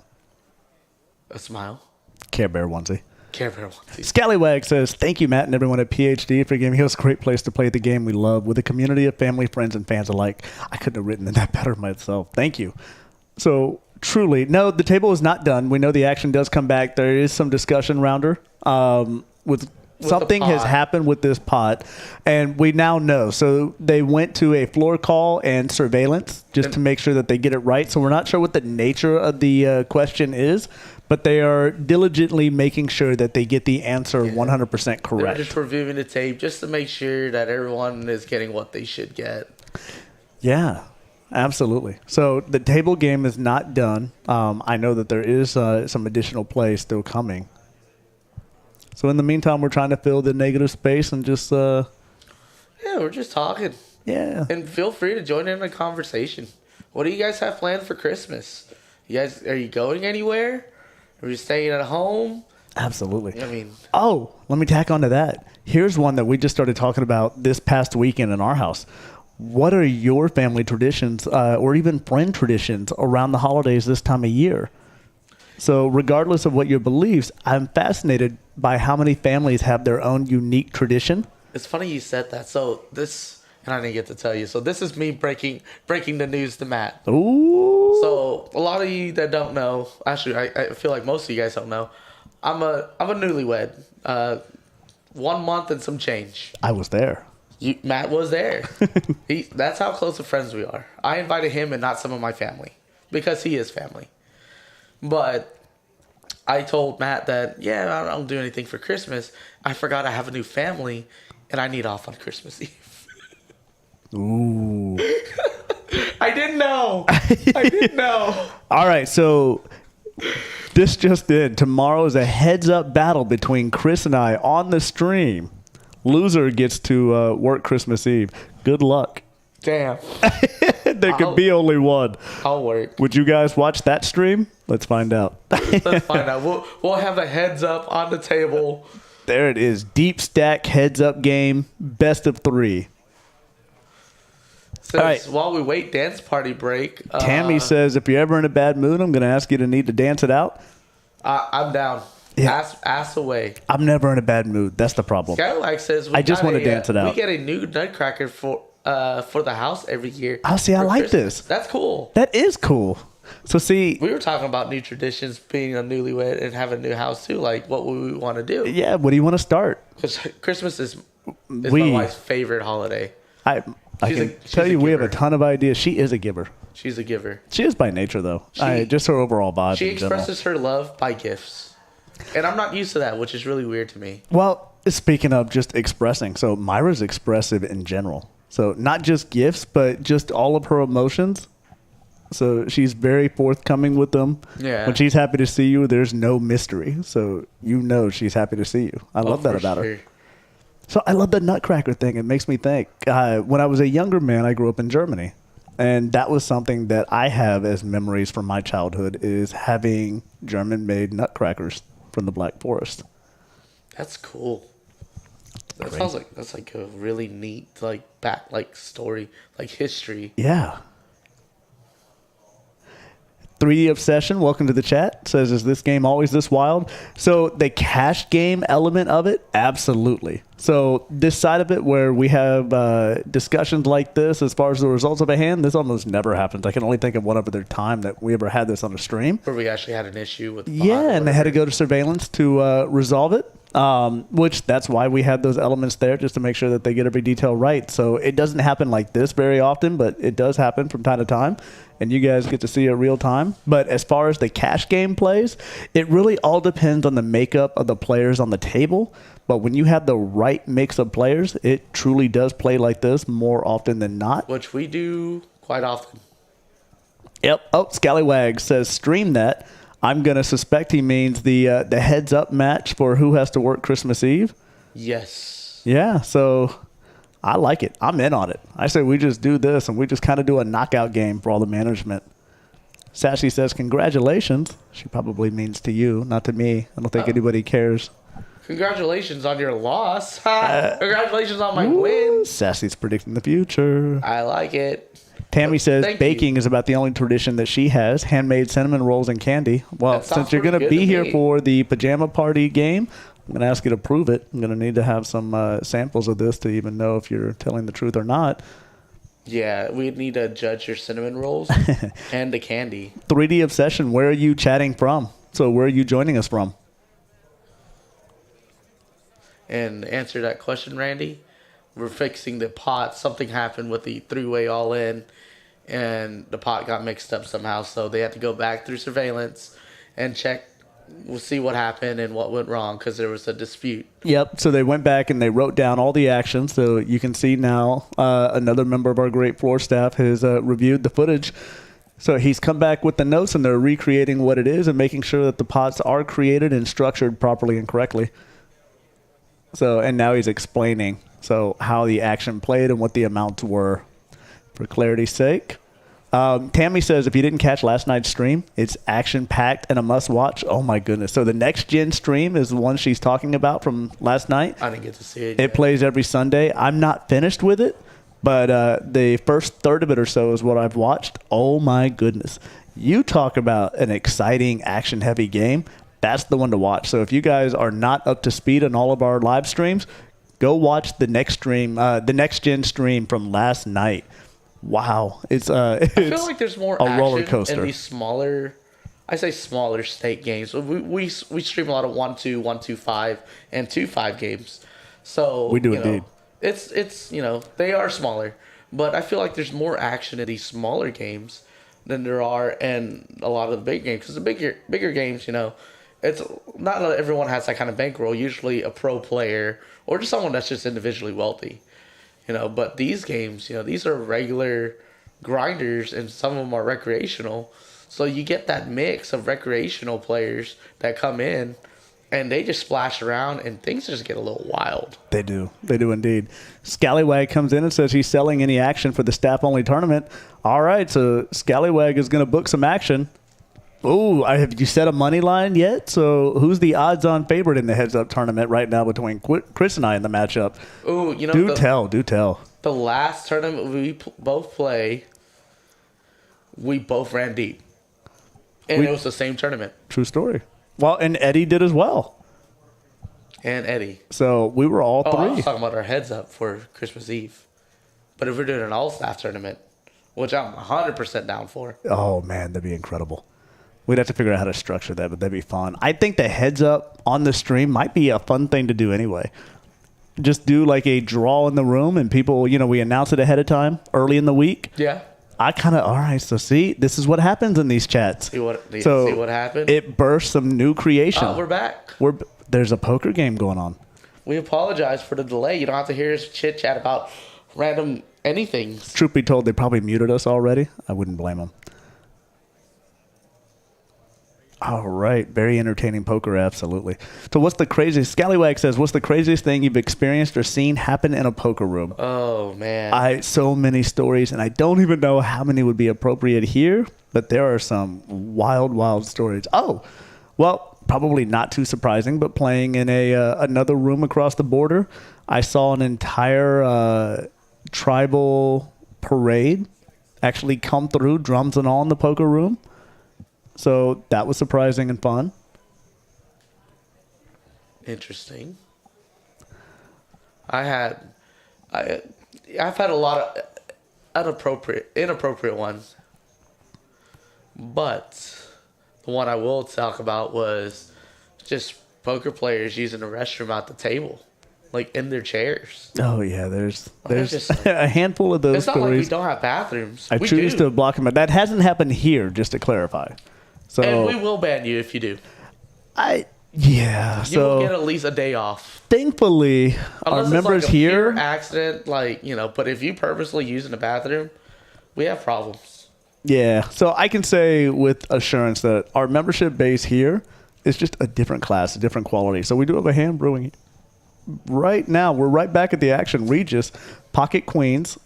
A smile. Care Bear onesie. Care Bear 1, 2. Scallywag says, thank you, Matt, and everyone at PhD for giving us a great place to play the game we love with a community of family, friends, and fans alike. I couldn't have written that better myself. Thank you. So, truly, no, the table is not done. We know the action does come back. There is some discussion rounder with something has happened with this pot, and we now know. So they went to a floor call and surveillance just to make sure that they get it right. So we're not sure what the nature of the question is, but they are diligently making sure that they get the answer 100% correct. They're just reviewing the tape just to make sure that everyone is getting what they should get. Yeah, absolutely. So the table game is not done. I know that there is some additional play still coming. So in the meantime, we're trying to fill the negative space and just... yeah, we're just talking. Yeah. And feel free to join in the conversation. What do you guys have planned for Christmas? Are you going anywhere? Are you staying at home? Absolutely. I mean... Oh, let me tack onto that. Here's one that we just started talking about this past weekend in our house. What are your family traditions or even friend traditions around the holidays this time of year? So regardless of what your beliefs, I'm fascinated by how many families have their own unique tradition. It's funny you said that. So this, and I didn't get to tell you. So this is me breaking the news to Matt. Ooh. So a lot of you that don't know, actually, I feel like most of you guys don't know. I'm a newlywed. 1 month and some change. I was there. Matt was there. That's how close of friends we are. I invited him and not some of my family because he is family. But I told Matt that, I don't do anything for Christmas. I forgot I have a new family, and I need off on Christmas Eve. Ooh. I didn't know. I didn't know. All right, so this just in. Tomorrow is a heads-up battle between Chris and I on the stream. Loser gets to work Christmas Eve. Good luck. Damn. There could be only one. I'll work. Would you guys watch that stream? Let's find out. Let's find out. We'll have a heads up on the table. There it is. Deep stack heads up game. Best of 3. All right. While we wait, dance party break. Tammy says, if you're ever in a bad mood, I'm going to ask you to need to dance it out. I'm down. Yeah. Ass away. I'm never in a bad mood. That's the problem. Skylark says I just want to dance it out. We get a new nutcracker for the house every year. Oh, see, I like Christmas. this. That's cool. That is cool. So, see... We were talking about new traditions, being a newlywed and having a new house, too. Like, what would we want to do? Yeah, what do you want to start? Because Christmas is my wife's favorite holiday. I can tell you we have a ton of ideas. She is a giver. She's a giver. She is by nature, though. Just her overall vibe. She expresses her love by gifts. And I'm not used to that, which is really weird to me. Well, speaking of just expressing, so Myra's expressive in general. So not just gifts, but just all of her emotions. So she's very forthcoming with them. Yeah. When she's happy to see you, there's no mystery. So you know she's happy to see you. I love that about her. So I love the nutcracker thing. It makes me think. When I was a younger man, I grew up in Germany. And that was something that I have as memories from my childhood is having German-made nutcrackers from the Black Forest. That's cool. That Great. sounds like that's like a really neat story, like history. Yeah. 3D Obsession, welcome to the chat. Says, is this game always this wild? So the cash game element of it, absolutely. So this side of it where we have discussions like this as far as the results of a hand, this almost never happens. I can only think of one other time that we ever had this on a stream. Where we actually had an issue with the bot Yeah, and they had to go to surveillance to resolve it. Which that's why we had those elements there, just to make sure that they get every detail right. So it doesn't happen like this very often, but it does happen from time to time, and you guys get to see it real time. But as far as the cash game plays, it really all depends on the makeup of the players on the table. But when you have the right mix of players, it truly does play like this more often than not. Which we do quite often. Yep. Oh, Scallywag says stream that. I'm going to suspect he means the heads-up match for who has to work Christmas Eve. Yes. Yeah, so I like it. I'm in on it. I say we just do this, and we just kind of do a knockout game for all the management. Sassy says, congratulations. She probably means to you, not to me. I don't think anybody cares. Congratulations on your loss. Congratulations on my win. Sassy's predicting the future. I like it. Tammy says Thank baking is about the only tradition that she has. Handmade cinnamon rolls and candy. Well, That sounds since you're going pretty to good be to here me. for the pajama party game, I'm going to ask you to prove it. I'm going to need to have some samples of this to even know if you're telling the truth or not. Yeah, we need to judge your cinnamon rolls and the candy. 3D Obsession, where are you chatting from? So where are you joining us from? And answer that question, Randy. We're fixing the pot. Something happened with the three-way all-in, and the pot got mixed up somehow. So they had to go back through surveillance and check. We'll see what happened and what went wrong because there was a dispute. Yep. So they went back and they wrote down all the actions. So you can see now another member of our great floor staff has reviewed the footage. So he's come back with the notes and they're recreating what it is and making sure that the pots are created and structured properly and correctly. So, and now he's explaining how the action played and what the amounts were for clarity's sake. Tammy says if you didn't catch last night's stream, it's action-packed and a must-watch. Oh, my goodness. So the next-gen stream is the one she's talking about from last night. I didn't get to see it It yet. plays every Sunday. I'm not finished with it, but the first third of it or so is what I've watched. Oh, my goodness. You talk about an exciting, action-heavy game. That's the one to watch. So if you guys are not up to speed on all of our live streams, go watch the next-gen stream from last night. Wow, I feel like there's more a action roller coaster. in these smaller, I say smaller state games. We stream a lot of 1-2, 1-2-5, and 2-5 games. So We do you know, indeed. It's they are smaller, but I feel like there's more action in these smaller games than there are in a lot of the big games. Because the bigger games, it's not that everyone has that kind of bankroll. Usually a pro player or just someone that's just individually wealthy. But these games, these are regular grinders and some of them are recreational. So you get that mix of recreational players that come in and they just splash around and things just get a little wild. They do indeed. Scallywag comes in and says he's selling any action for the staff-only tournament. All right, so Scallywag is going to book some action. Oh, have you set a money line yet? So who's the odds-on favorite in the heads-up tournament right now between Chris and I in the matchup? Ooh, Do tell. The last tournament we both play, we both ran deep. And it was the same tournament. True story. Well, and Eddie did as well. And Eddie. So we were all I three. was talking about our heads up for Christmas Eve. But if we're doing an all-staff tournament, which I'm 100% down for. Oh, man, that'd be incredible. We'd have to figure out how to structure that, but that'd be fun. I think the heads up on the stream might be a fun thing to do anyway. Just do like a draw in the room and people, we announce it ahead of time early in the week. Yeah. I kind of, all right, so see, this is what happens in these chats. See what happened? It bursts some new creation. We're back. There's a poker game going on. We apologize for the delay. You don't have to hear us chit-chat about random anything. Truth be told, they probably muted us already. I wouldn't blame them. All right. Very entertaining poker, absolutely. So what's the craziest? Scallywag says, what's the craziest thing you've experienced or seen happen in a poker room? Oh, man. So many stories, and I don't even know how many would be appropriate here, but there are some wild, wild stories. Oh, well, probably not too surprising, but playing in another room across the border, I saw an entire tribal parade actually come through, drums and all in the poker room. So that was surprising and fun. Interesting. I've had a lot of inappropriate ones, but the one I will talk about was just poker players using the restroom at the table, like in their chairs. Oh yeah, there's just a handful of those It's not like we stories. don't have bathrooms. I We choose do. to block them. That hasn't happened here, just to clarify. So And we will ban you if you do. You You will get so at least a day off. thankfully our Unless it's members like a here. pure accident, but if you purposely using the bathroom, we have problems. Yeah, so I can say with assurance that our membership base here is just a different class, a different quality. So we do have a hand brewing right now. We're right back at the action. Regis, pocket queens.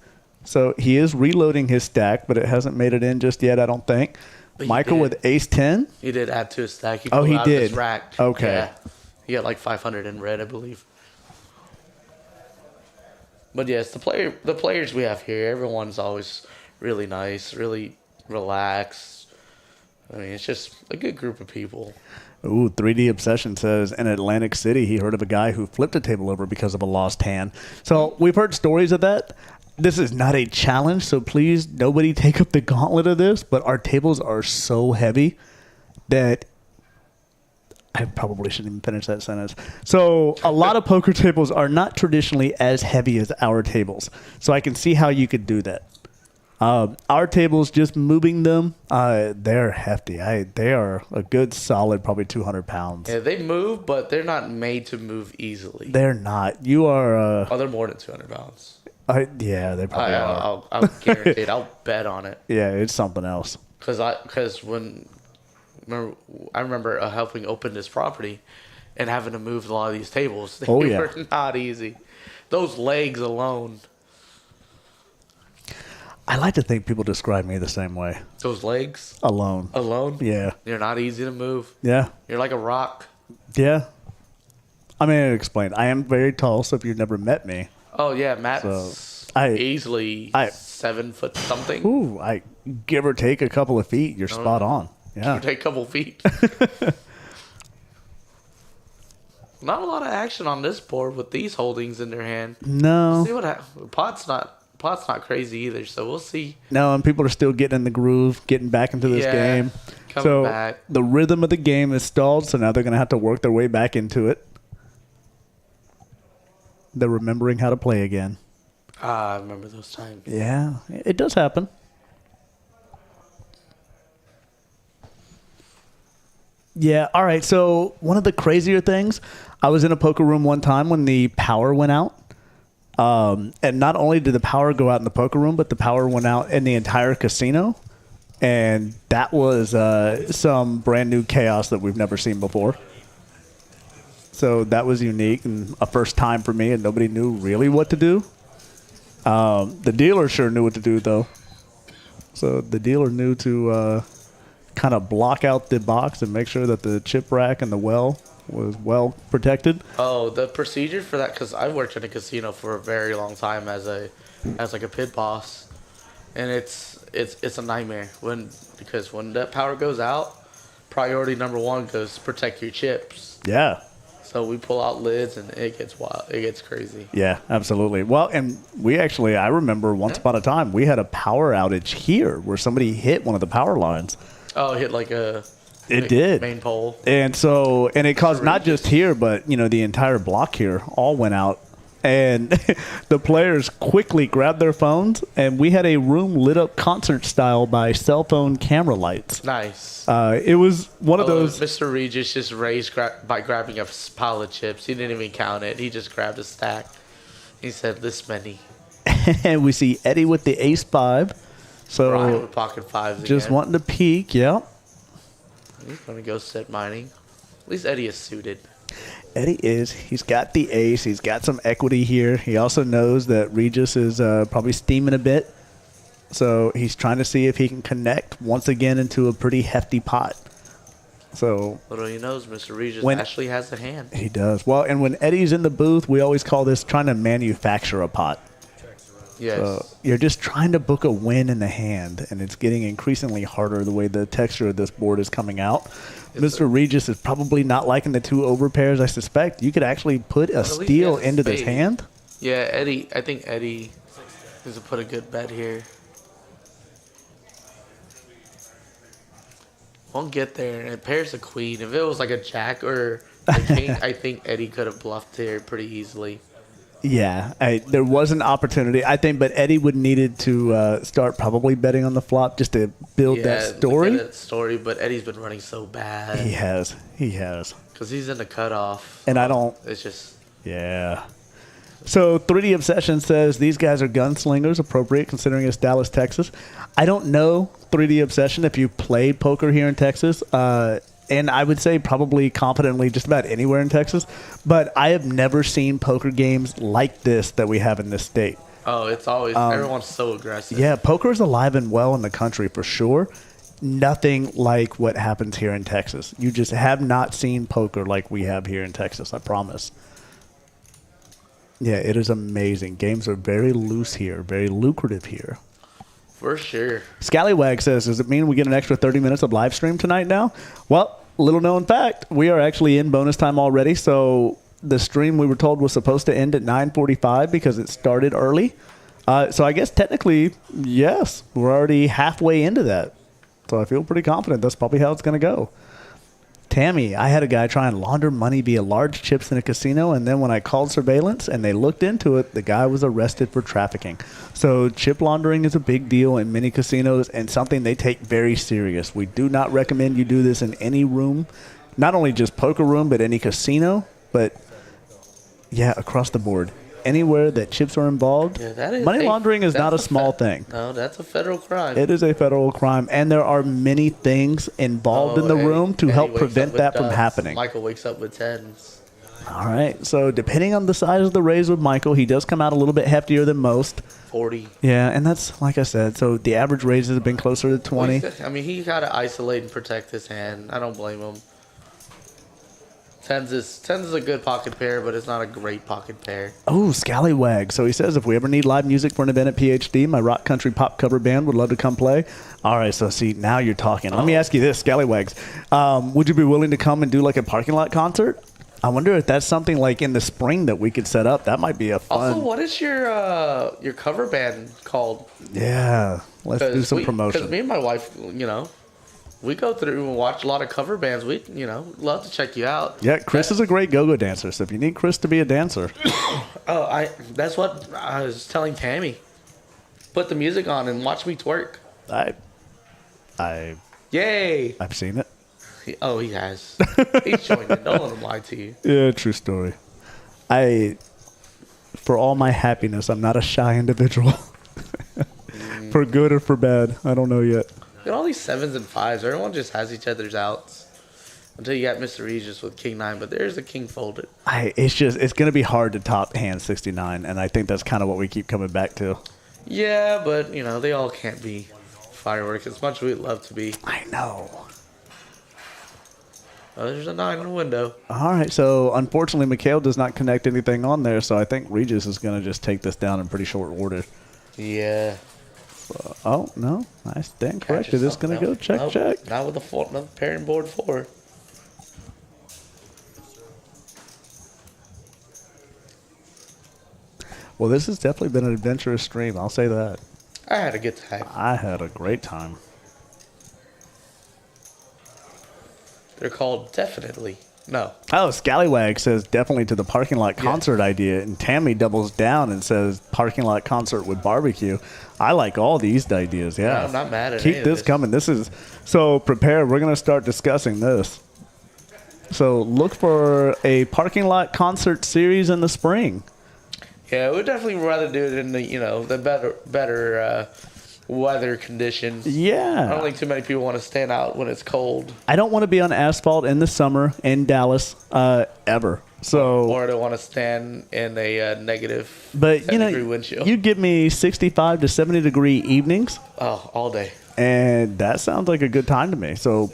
So he is reloading his stack, but it hasn't made it in just yet, I don't think. But Michael with ace 10. He did add to his stack. He Oh, pulled he out of his did? rack. Okay. Yeah. He got like 500 in red, I believe. But yes, the players we have here, everyone's always really nice, really relaxed. I mean, it's just a good group of people. Ooh, 3D Obsession says in Atlantic City he heard of a guy who flipped a table over because of a lost hand. So we've heard stories of that. This is not a challenge, so please nobody take up the gauntlet of this, but our tables are so heavy that I probably shouldn't even finish that sentence. So a lot of poker tables are not traditionally as heavy as our tables. So I can see how you could do that. Our tables, just moving them, they're hefty. They are a good solid, probably 200 pounds. Yeah, they move, but they're not made to move easily. They're not. You are. Oh, they're more than 200 pounds. Yeah, they probably are. I'll guarantee it. I'll bet on it. Yeah, it's something else. Because I remember helping open this property and having to move a lot of these tables. They were not easy. Those legs alone. I like to think people describe me the same way. Those legs? Alone. Yeah. You're not easy to move. Yeah. You're like a rock. Yeah. I mean, explain. I am very tall, so if you've never met me. Oh, yeah. Matt's easily 7 foot something. Ooh, I give or take a couple of feet. You're spot on. Yeah. Take a couple feet. Not a lot of action on this board with these holdings in their hand. No. We'll see what happens. Pot's not crazy either, so we'll see. No, and people are still getting in the groove, getting back into this game. Coming back. The rhythm of the game is stalled, so now they're going to have to work their way back into it. They're remembering how to play again. I remember those times. Yeah, it does happen. Yeah, all right, so one of the crazier things, I was in a poker room one time when the power went out. And not only did the power go out in the poker room, but the power went out in the entire casino. And that was some brand new chaos that we've never seen before. So that was unique and a first time for me, and nobody knew really what to do. The dealer sure knew what to do, though. So the dealer knew to kind of block out the box and make sure that the chip rack and the well was well protected. Oh, the procedure for that, because I worked in a casino for a very long time as like a pit boss, and it's a nightmare because when that power goes out, priority number one goes protect your chips. Yeah. So we pull out lids and it gets wild. It gets crazy. Yeah, absolutely. Well, and I remember once upon a time we had a power outage here where somebody hit one of the power lines. Oh, it hit like It did. Main pole. And it caused not just here, but, the entire block here all went out. And the players quickly grabbed their phones, and we had a room lit up concert style by cell phone camera lights. Nice. It was one of those. Mr. Regis just raised by grabbing a pile of chips. He didn't even count it. He just grabbed a stack. He said, this many. And we see Eddie with the ace-5. So Ryan with pocket fives just again. wanting to peek, yeah. He's going to go set mining. At least Eddie is suited. Eddie is. He's got the ace. He's got some equity here. He also knows that Regis is probably steaming a bit. So he's trying to see if he can connect once again into a pretty hefty pot. So Little he knows, Mr. Regis actually has a hand. He does. Well, and when Eddie's in the booth, we always call this trying to manufacture a pot. Yes. So you're just trying to book a win in the hand, and it's getting increasingly harder the way the texture of this board is coming out. Mr. Regis is probably not liking the two overpairs, I suspect. You could actually put a steal into this hand. Yeah, Eddie. I think Eddie needs to put a good bet here. Won't get there, and it pairs a queen. If it was like a jack or a king, I think Eddie could have bluffed here pretty easily. Yeah, there was an opportunity, I think, but Eddie would needed to start probably betting on the flop just to build that story. Yeah, that story, but Eddie's been running so bad. He has. Because he's in the cutoff. And I don't... It's just... Yeah. So 3D Obsession says these guys are gunslingers, appropriate considering it's Dallas, Texas. I don't know 3D Obsession if you played poker here in Texas. And I would say probably confidently just about anywhere in Texas. But I have never seen poker games like this that we have in this state. Oh, it's always, everyone's so aggressive. Yeah, poker is alive and well in the country for sure. Nothing like what happens here in Texas. You just have not seen poker like we have here in Texas, I promise. Yeah, it is amazing. Games are very loose here, very lucrative here. For sure. Scallywag says, does it mean we get an extra 30 minutes of live stream tonight now? Well, little known fact, we are actually in bonus time already. So the stream we were told was supposed to end at 9:45 because it started early. So I guess technically, yes, we're already halfway into that. So I feel pretty confident that's probably how it's going to go. Tammy, I had a guy try and launder money via large chips in a casino, and then when I called surveillance and they looked into it, the guy was arrested for trafficking. So chip laundering is a big deal in many casinos and something they take very serious. We do not recommend you do this in any room, not only just poker room, but any casino, but yeah, across the board. Anywhere that chips are involved, money laundering is not a small thing. No, that's a federal crime. It is a federal crime, and there are many things involved in the room to help prevent that from happening. Michael wakes up with tens. All right, so depending on the size of the raise with Michael, he does come out a little bit heftier than most. 40. Yeah, and that's, like I said, so the average raises have been closer to 20. I mean, he got to isolate and protect his hand. I don't blame him. Tens is a good pocket pair, but it's not a great pocket pair. Oh, Scallywag. So he says, if we ever need live music for an event at PhD, my rock country pop cover band would love to come play. All right, so see, now you're talking. Let me ask you this, Scallywags. Would you be willing to come and do like a parking lot concert? I wonder if that's something like in the spring that we could set up. That might be a fun. Also, what is your cover band called? Yeah, let's do some promotion. Because me and my wife, we go through and watch a lot of cover bands. We, love to check you out. Yeah, Chris is a great go-go dancer. So if you need Chris to be a dancer, that's what I was telling Tammy. Put the music on and watch me twerk. Yay! I've seen it. He has. He's joined it. Don't let him lie to you. Yeah, true story. For all my happiness, I'm not a shy individual. For good or for bad, I don't know yet. Look at all these 7s and 5s. Everyone just has each other's outs. Until you got Mr. Regis with King 9, but there's a King folded. It's going to be hard to top hand 69, and I think that's kind of what we keep coming back to. Yeah, but, they all can't be fireworks as much as we'd love to be. I know. Oh, there's a 9 in the window. All right, so unfortunately, Mikhail does not connect anything on there, so I think Regis is going to just take this down in pretty short order. Yeah. Oh, no. I stand corrected. It's going to go check, check. Not with another pairing board 4. Well, this has definitely been an adventurous stream. I'll say that. I had a good time. I had a great time. They're called Definitely. No. Oh, Scallywag says definitely to the parking lot concert idea, and Tammy doubles down and says parking lot concert with barbecue. I like all these ideas, yeah. No, I'm not mad at Keep any of this coming. This is, so prepare. We're going to start discussing this. So look for a parking lot concert series in the spring. Yeah, we'd definitely rather do it in the, the better weather conditions. Yeah. I don't think too many people want to stand out when it's cold. I don't want to be on asphalt in the summer in Dallas ever. So, or I don't want to stand in a negative but 10 degree wind chill. You give me 65 to 70 degree evenings. Oh, all day. And that sounds like a good time to me. So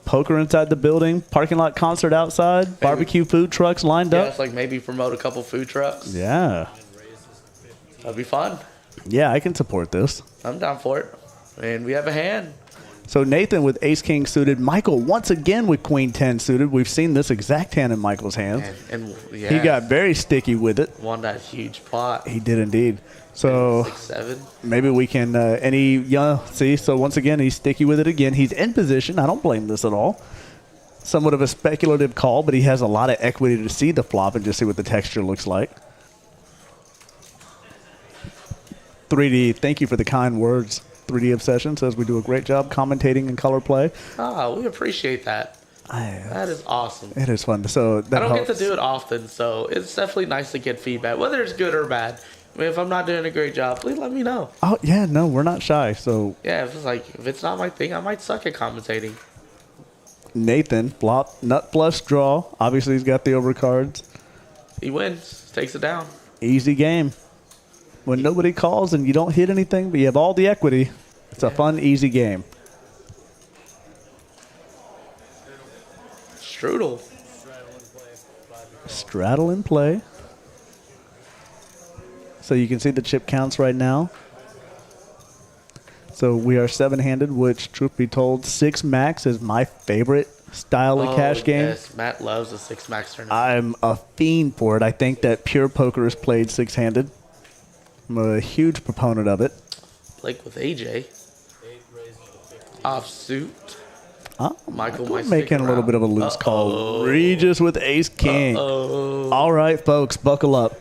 poker inside the building, parking lot concert outside, barbecue food trucks lined up. Yeah, it's like maybe promote a couple food trucks. Yeah. That'd be fun. Yeah, I can support this. I'm down for it. And we have a hand. So Nathan with ace-king suited. Michael once again with queen-10 suited. We've seen this exact hand in Michael's hands. And he got very sticky with it. Won that huge pot. He did indeed. So 6-7. Maybe we can see. So once again, he's sticky with it again. He's in position. I don't blame this at all. Somewhat of a speculative call, but he has a lot of equity to see the flop and just see what the texture looks like. 3D, thank you for the kind words. 3D Obsession says we do a great job commentating and color play. We appreciate that. That is awesome. It is fun. So that I don't get to do it often, so it's definitely nice to get feedback, whether it's good or bad. I mean, if I'm not doing a great job, please let me know. Oh, yeah, no, we're not shy. So yeah, if it's not my thing, I might suck at commentating. Nathan, flop, nut flush draw. Obviously, he's got the overcards. He wins, takes it down. Easy game. When nobody calls and you don't hit anything, but you have all the equity, it's a fun, easy game. Strudel. Straddle in play. So you can see the chip counts right now. So we are 7-handed, which, truth be told, 6 max is my favorite style of cash game. Yes, Matt loves a 6 max tournament. I'm a fiend for it. I think that pure poker is played 6-handed. I'm a huge proponent of it. Like with AJ. Offsuit. Oh, Michael Michael might making stick a little around. bit of a loose call. Regis with ace king. Oh. All right, folks, buckle up.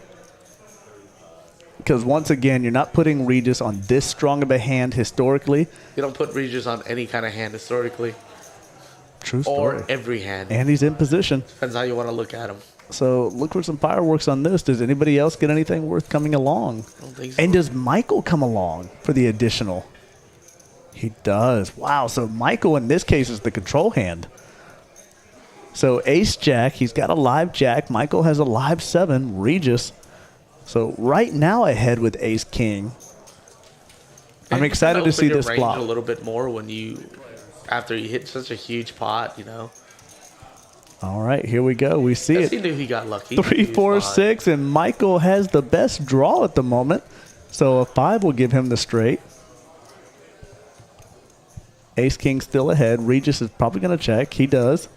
Because once again, you're not putting Regis on this strong of a hand historically. You don't put Regis on any kind of hand historically. True story. Or every hand. And he's in position. Depends how you want to look at him. So look for some fireworks on this. Does anybody else get anything worth coming along? I don't think so. And does Michael come along for the additional? He does. Wow. So Michael in this case is the control hand. So ace jack, he's got a live jack. Michael has a live 7. Regis. So right now ahead with ace king. I'm excited to see this flop. A little bit more when you, after you hit such a huge pot, you know. All right, here we go. We see it. He knew he got lucky. 3, 4, 6, and Michael has the best draw at the moment. So a 5 will give him the straight. Ace king still ahead. Regis is probably going to check. He does.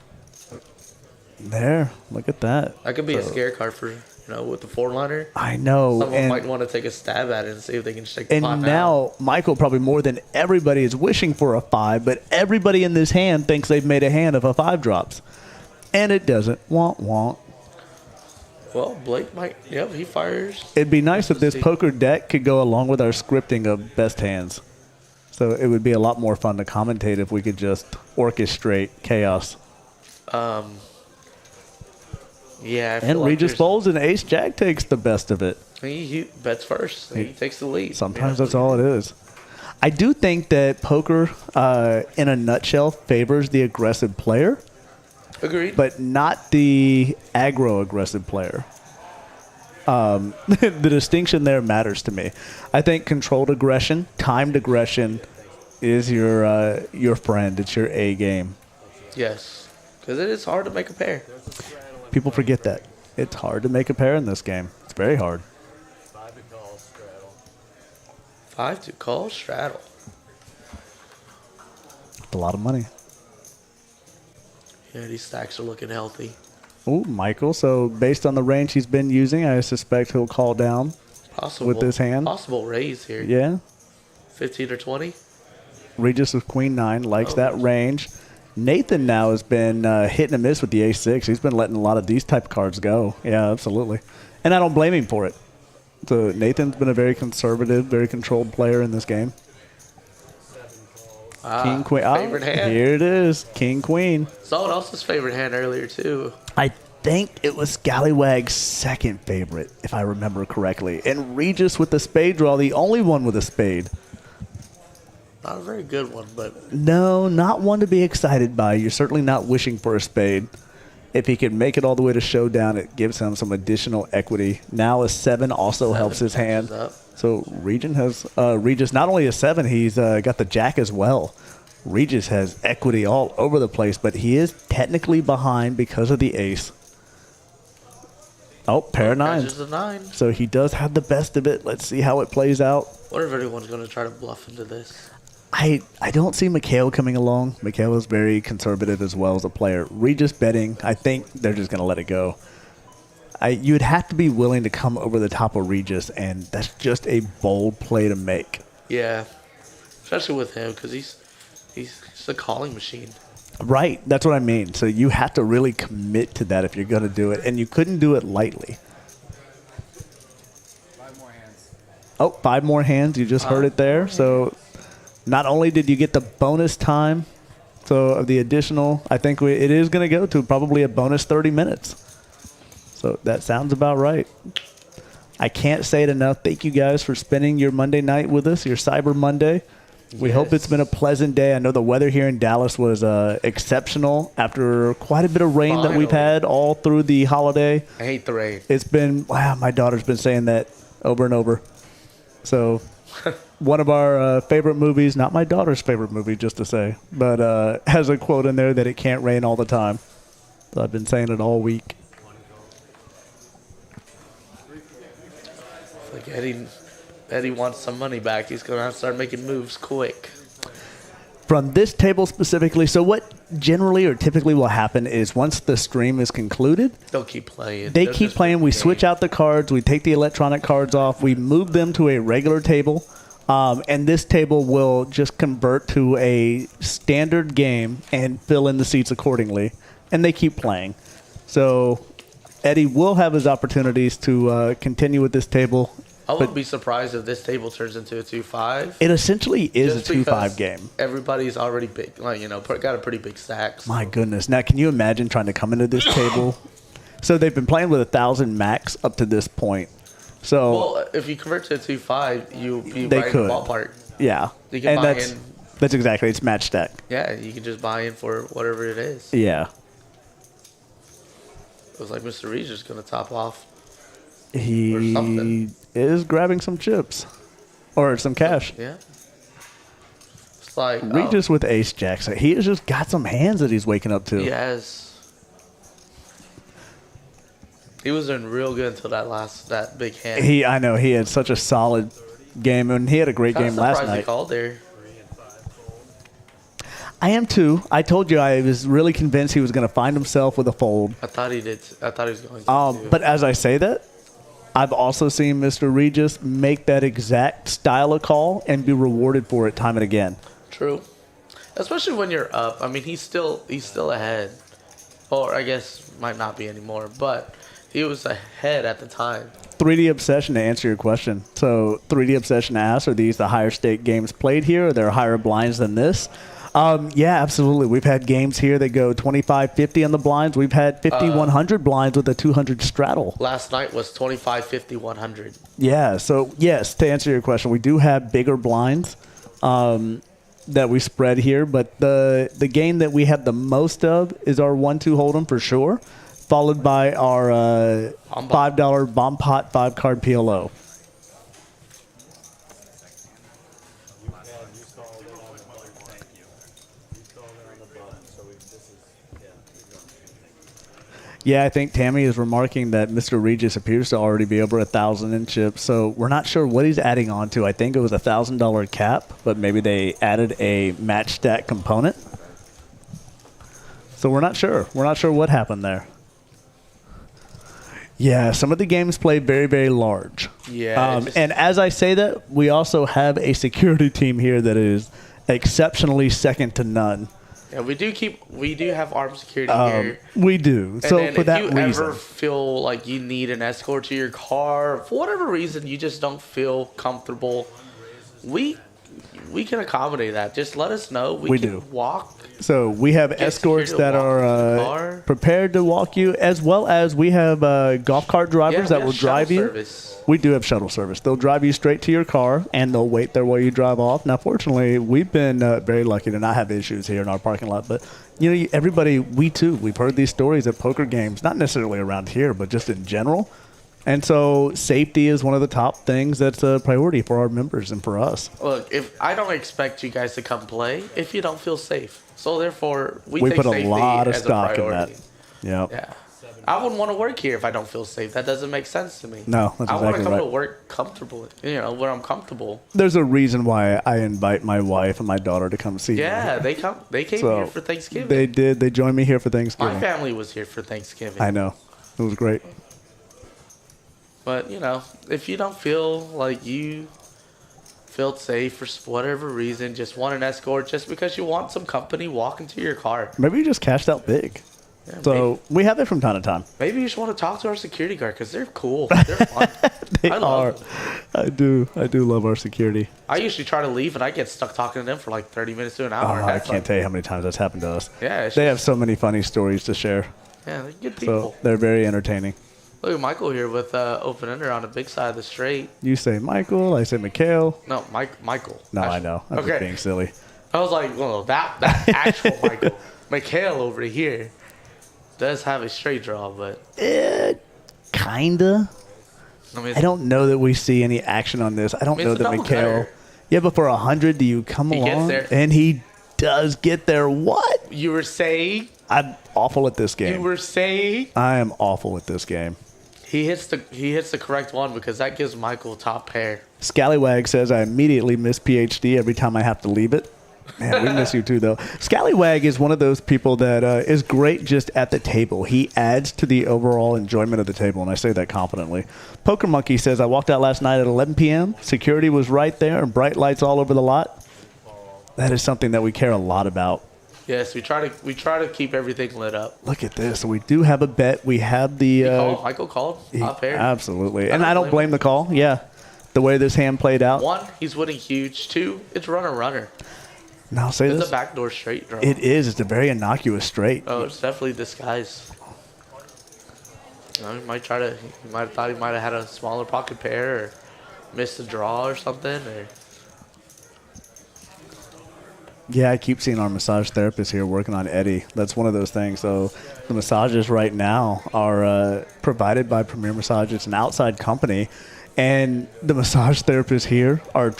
There, look at that. That could be a scare card for, with the 4-liner. I know. Someone might want to take a stab at it and see if they can shake the pot And down. now Michael probably more than everybody is wishing for a 5, but everybody in this hand thinks they've made a hand if a 5 drops. And it doesn't. Want, want. Well, Blake might, he fires. It'd be nice if this poker deck could go along with our scripting of best hands. So it would be a lot more fun to commentate if we could just orchestrate chaos. Yeah. And Regis folds and ace jack takes the best of it. He bets first. He takes the lead. Sometimes that's all it is. I do think that poker, in a nutshell, favors the aggressive player. Agreed. But not the aggro-aggressive player. The distinction there matters to me. I think controlled aggression, timed aggression is your friend. It's your A game. Yes. Because it is hard to make a pair. People forget that. It's hard to make a pair in this game. It's very hard. 5 to call, straddle. It's a lot of money. Yeah, these stacks are looking healthy. Ooh, Michael. So based on the range he's been using, I suspect he'll call down with this hand. Possible raise here. Yeah. 15 or 20. Regis with queen 9 likes that range. Nathan now has been hit and miss with the ace-6. He's been letting a lot of these type of cards go. Yeah, absolutely. And I don't blame him for it. So Nathan's been a very conservative, very controlled player in this game. King, queen. Favorite hand. Here it is. King, queen. Someone else's favorite hand earlier, too. I think it was Scallywag's second favorite, if I remember correctly. And Regis with the spade draw, the only one with a spade. Not a very good one, but... No, not one to be excited by. You're certainly not wishing for a spade. If he can make it all the way to showdown, it gives him some additional equity. Now a 7 also helps his hand. So Regis not only a 7, he's got the jack as well. Regis has equity all over the place, but he is technically behind because of the ace. Oh, pair of 9s. A 9. So he does have the best of it. Let's see how it plays out. What if everyone's going to try to bluff into this? I don't see Mikhail coming along. Mikhail is very conservative as well as a player. Regis betting, I think they're just going to let it go. You'd have to be willing to come over the top of Regis, and that's just a bold play to make. Yeah, especially with him because he's a calling machine. Right, that's what I mean. So you have to really commit to that if you're going to do it, and you couldn't do it lightly. 5 more hands. Oh, 5 more hands. You just heard it there. So not only did you get the bonus time, so of the additional, I think it is going to go to probably a bonus 30 minutes. So that sounds about right. I can't say it enough. Thank you guys for spending your Monday night with us, your Cyber Monday. We hope it's been a pleasant day. I know the weather here in Dallas was exceptional after quite a bit of rain that we've had all through the holiday. I hate the rain. It's been, wow, my daughter's been saying that over and over. So one of our favorite movies, not my daughter's favorite movie, just to say, but has a quote in there that it can't rain all the time. So I've been saying it all week. Eddie wants some money back. He's going to have to start making moves quick. From this table specifically, so what generally or typically will happen is once the stream is concluded, they'll keep playing. They keep playing. We switch out the cards. We take the electronic cards off. We move them to a regular table. And this table will just convert to a standard game and fill in the seats accordingly. And they keep playing. So Eddie will have his opportunities to continue with this table. I wouldn't be surprised if this table turns into a 2-5. It essentially is Just a 2-5 because game. Everybody's already big, like, you know, got a pretty big stack. So. My goodness. Now, can you imagine trying to come into this table? So they've been playing with 1,000 max up to this point. So well, if you convert to a 2-5, you'll be they right could. in the ballpark. Yeah. You can buy in. That's exactly. It's match stack. Yeah, you can just buy in for whatever it is. Yeah. It was like Mr. Regis going to top off. He is grabbing some chips. Or some cash. Yeah. It's like... Regis with ace jacks. He has just got some hands that he's waking up to. Yes. He was doing real good until that big hand. I know. He had such a solid game. And he had a great game last He night. called there. I am too. I told you I was really convinced he was going to find himself with a fold. I thought he did. I thought he was going to too. But as I say that, I've also seen Mr. Regis make that exact style of call and be rewarded for it time and again. True. Especially when you're up. I mean, he's still ahead. Or I guess might not be anymore, but he was ahead at the time. 3D Obsession, to answer your question. So 3D Obsession asks, are these the higher stake games played here? Are there higher blinds than this? Yeah, absolutely. We've had games here that go 25, 50 on the blinds. We've had 50, 100 blinds with a 200 straddle. Last night was 25, 50, 100. Yeah, so yes, to answer your question, we do have bigger blinds that we spread here, but the game that we have the most of is our 1-2 Hold'em for sure, followed by our $5 Bomb Pot 5-card PLO. Yeah, I think Tammy is remarking that Mr. Regis appears to already be over 1,000 in chips, so we're not sure what he's adding on to. I think it was a $1,000 cap, but maybe they added a match stack component. So we're not sure. We're not sure what happened there. Yeah, some of the games play very, very large. Yeah. And as I say that, we also have a security team here that is exceptionally second to none. Yeah, we do have armed security here. We do. And so then for that reason, if you ever feel like you need an escort to your car, for whatever reason you just don't feel comfortable, we can accommodate that. Just let us know. We can do. Walk. So we have escorts that are prepared to walk you, as well as we have golf cart drivers that will drive you. Service. We do have shuttle service. They'll drive you straight to your car, and they'll wait there while you drive off. Now, fortunately, we've been very lucky to not have issues here in our parking lot. But, you know, everybody, we've heard these stories at poker games, not necessarily around here, but just in general. And so safety is one of the top things that's a priority for our members and for us. Look, if I don't expect you guys to come play if you don't feel safe. So, therefore, we take put a safety lot of as a stock in priority. that. Yep. Yeah. I wouldn't want to work here if I don't feel safe. That doesn't make sense to me. No, that's I want to exactly come right. to work comfortable, where I'm comfortable. There's a reason why I invite my wife and my daughter to come see me. Yeah, they came here for Thanksgiving. They did. They joined me here for Thanksgiving. My family was here for Thanksgiving. I know. It was great. But, if you don't feel like you felt safe for whatever reason, just want an escort, just because you want some company, walk into your car. Maybe you just cashed out big. Yeah, So we have it from time to time. maybe you just want to talk to our security guard because they're cool. They're fun. They I love are. them. I do love our security. I usually try to leave and I get stuck talking to them for like 30 minutes to an hour. I That's can't like- tell you how many times that's happened to us. Yeah, it's They have just- so many funny stories to share. Yeah, they're good people. So they're very entertaining. Look at Michael here with open ender on the big side of the straight. You say Michael, I say Mikhail. No, Michael. No, Actually. I know. I'm just being silly. I was like, well, that actual Michael. Mikhail over here does have a straight draw, but Kinda. I mean, I don't know that we see any action on this. I don't it's know a that double Mikhail. cutter. Yeah, but for 100, do you come He gets along? there. And he does get there. What? You were saying? I'm awful at this game. You were saying? I am awful at this game. He hits the correct one because that gives Michael top pair. Scallywag says I immediately miss PhD every time I have to leave it. Man, we miss you too, though. Scallywag is one of those people that is great just at the table. He adds to the overall enjoyment of the table, and I say that confidently. Poker Monkey says, I walked out last night at 11 p.m. Security was right there and bright lights all over the lot. That is something that we care a lot about. Yes, we try to keep everything lit up. Look at this. So we do have a bet. We have the... Michael called. Top pair. Absolutely. And I don't blame the call. Yeah. The way this hand played out. 1, he's winning huge. 2, it's runner. Now say it's this. a backdoor straight draw. It is. It's a very innocuous straight. Oh, it's definitely disguised. You know, he might have thought he might have had a smaller pocket pair or missed a draw or something. Or yeah, I keep seeing our massage therapist here working on Eddie. That's one of those things. So the massages right now are provided by Premier Massage. It's an outside company. And the massage therapists here are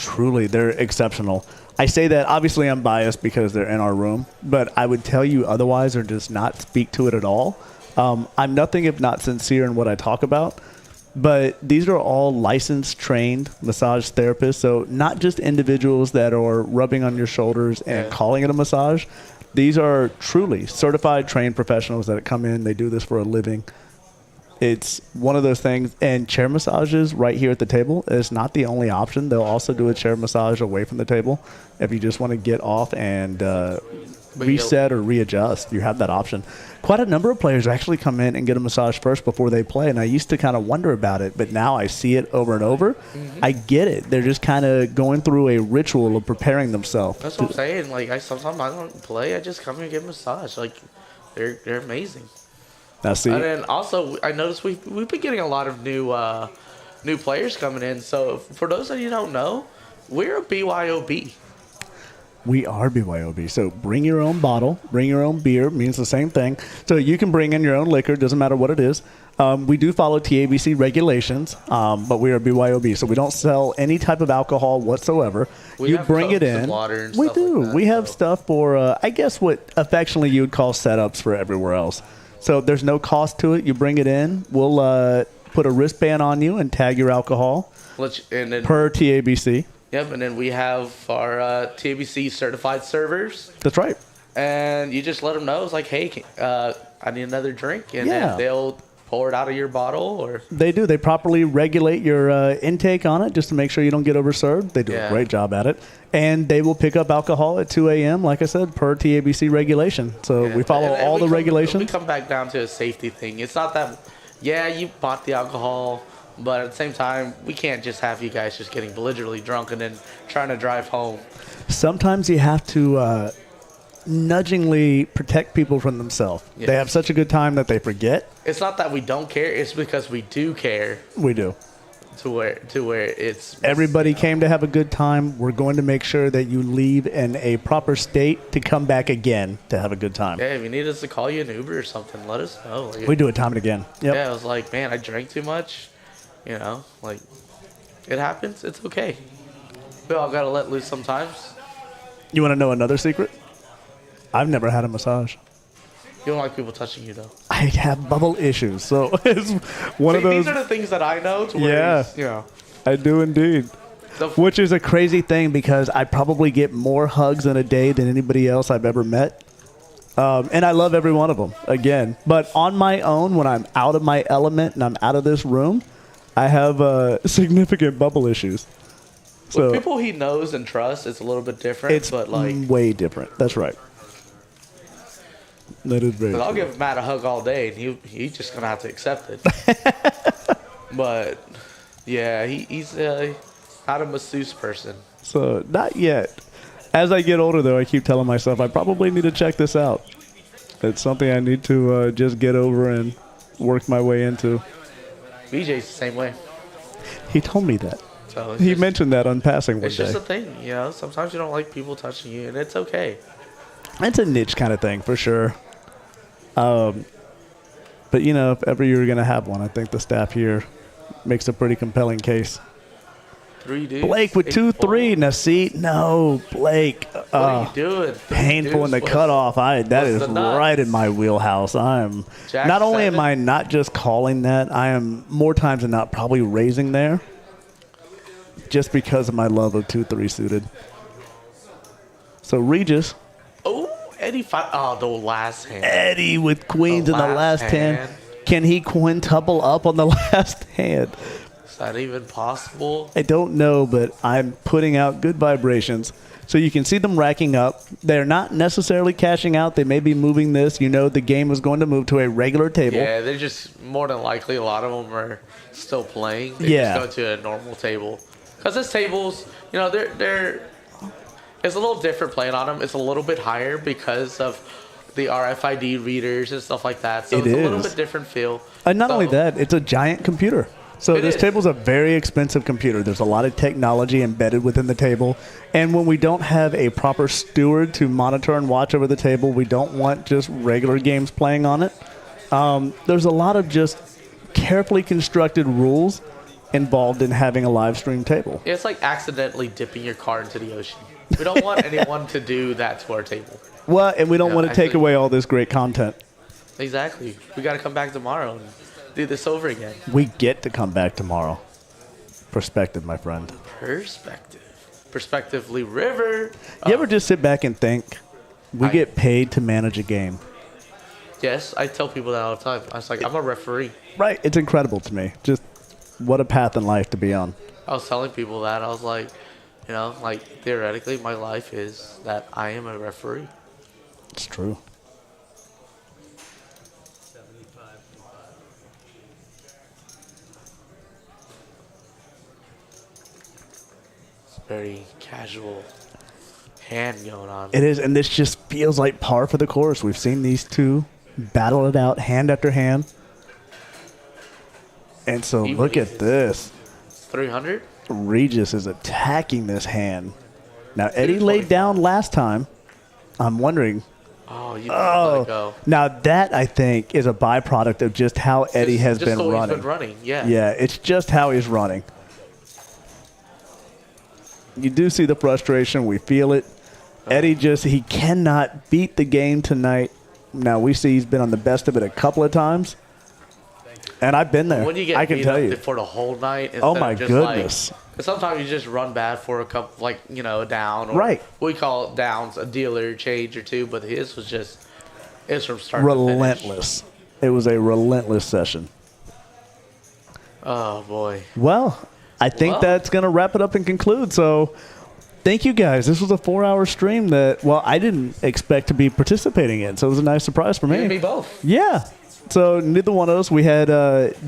they're exceptional. I say that, obviously I'm biased because they're in our room, but I would tell you otherwise or just not speak to it at all. I'm nothing if not sincere in what I talk about, but these are all licensed, trained massage therapists, so not just individuals that are rubbing on your shoulders and calling it a massage. These are truly certified, trained professionals that come in, they do this for a living. It's one of those things, and chair massages right here at the table is not the only option. They'll also do a chair massage away from the table if you just want to get off and reset or readjust. You have that option. Quite a number of players actually come in and get a massage first before they play, and I used to kind of wonder about it, but now I see it over and over. I get it. They're just kind of going through a ritual of preparing themselves. That's what I'm saying. Like, sometimes I don't play. I just come here and get a massage. Like, they're amazing. Now, see, and then also, I noticed we've been getting a lot of new players coming in. So for those of you who don't know, we're a BYOB. We are BYOB. So bring your own bottle, bring your own beer, means the same thing. So you can bring in your own liquor, doesn't matter what it is. We do follow TABC regulations, but we are BYOB. So we don't sell any type of alcohol whatsoever. You bring it in. Water and we stuff do. like that, we have stuff for, I guess what affectionately you would call setups for everywhere else. So there's no cost to it. You bring it in. We'll put a wristband on you and tag your alcohol per TABC. Yep, and then we have our TABC certified servers. That's right. And you just let them know. It's like, hey, I need another drink. And then they'll pour it out of your bottle. Or They do. They properly regulate your intake on it just to make sure you don't get overserved. They do a great job at it. And they will pick up alcohol at 2 a.m., like I said, per TABC regulation. So we follow all the regulations. We come back down to a safety thing. It's not that, you bought the alcohol, but at the same time, we can't just have you guys just getting belligerently drunk and then trying to drive home. Sometimes you have to nudgingly protect people from themselves. Yes. They have such a good time that they forget. It's not that we don't care. It's because we do care. We do. To where it's... Everybody came to have a good time. We're going to make sure that you leave in a proper state to come back again to have a good time. Yeah, if you need us to call you an Uber or something, let us know. Like, we do it time and again. Yep. Yeah, I was like, man, I drank too much. You know, like, it happens. It's okay. We all got to let loose sometimes. You want to know another secret? I've never had a massage. You don't like people touching you, though. I have bubble issues, so it's one of those. These are the things that I know. To where I do indeed. Which is a crazy thing because I probably get more hugs in a day than anybody else I've ever met. And I love every one of them, again. But on my own, when I'm out of my element and I'm out of this room, I have significant bubble issues. So with people he knows and trusts, it's a little bit different. It's but like way different. That's right. That is very. I'll give Matt a hug all day, and he's just gonna have to accept it. But yeah, he's not a masseuse person. So not yet. As I get older, though, I keep telling myself I probably need to check this out. It's something I need to just get over and work my way into. BJ's the same way. He told me that. So he mentioned that on passing one day. It's just a thing, you know. Sometimes you don't like people touching you, and it's okay. It's a niche kind of thing, for sure. But, you know, if ever you're going to have one, I think the staff here makes a pretty compelling case. 3 dudes. Blake with 2-3. Now see, no, Blake. What are you doing? Painful in the cutoff. That is right in my wheelhouse. I'm Jack not only 7. am I not just calling that, I am more times than not probably raising there, just because of my love of 2-3 suited. So Regis. Oh, Eddie. Oh, the last hand. Eddie with queens in the last hand. Can he quintuple up on the last hand? Is that even possible? I don't know, but I'm putting out good vibrations. So you can see them racking up. They're not necessarily cashing out. They may be moving this. You know the game is going to move to a regular table. Yeah, they're just more than likely. A lot of them are still playing. They Yeah. just go to a normal table. Because this table's, you know, they're it's a little different playing on them. It's a little bit higher because of the RFID readers and stuff like that. So it's a little bit different feel. And not only that, it's a giant computer. So this table's a very expensive computer. There's a lot of technology embedded within the table. And when we don't have a proper steward to monitor and watch over the table, we don't want just regular games playing on it. There's a lot of just carefully constructed rules involved in having a live stream table. Yeah, it's like accidentally dipping your car into the ocean. We don't want anyone to do that to our table. Well, and we don't want to take away all this great content. Exactly. We got to come back tomorrow and do this over again. We get to come back tomorrow. Perspective, my friend. Perspective. Perspectively River. You ever just sit back and think, we get paid to manage a game? Yes, I tell people that all the time. I was like, I'm a referee. Right. It's incredible to me. Just what a path in life to be on. I was telling people that. I was like, you know, like theoretically, my life is that I am a referee. It's true. It's very casual hand going on. It is, and this just feels like par for the course. We've seen these two battle it out hand after hand. And so look at this. 300? Regis is attacking this hand. Now, Eddie laid down last time. I'm wondering. Oh, you let it go. Now, that, I think, is a byproduct of just how Eddie has been running. He's been running, yeah. Yeah, it's just how he's running. You do see the frustration. We feel it. Eddie he cannot beat the game tonight. Now, we see he's been on the best of it a couple of times. And I've been there. When you get I can beat tell up you. for the whole night, Oh, my goodness. Like, sometimes you just run bad for a couple, like, you know, a down. Or Right. We call it downs, a dealer change or two, but his was just, it's from start to Relentless. It was a relentless session. Oh, boy. Well, I think that's going to wrap it up and conclude. So, thank you guys. This was a 4-hour stream that, well, I didn't expect to be participating in. So, it was a nice surprise for me. You and me both. Yeah. So, neither one of us, we had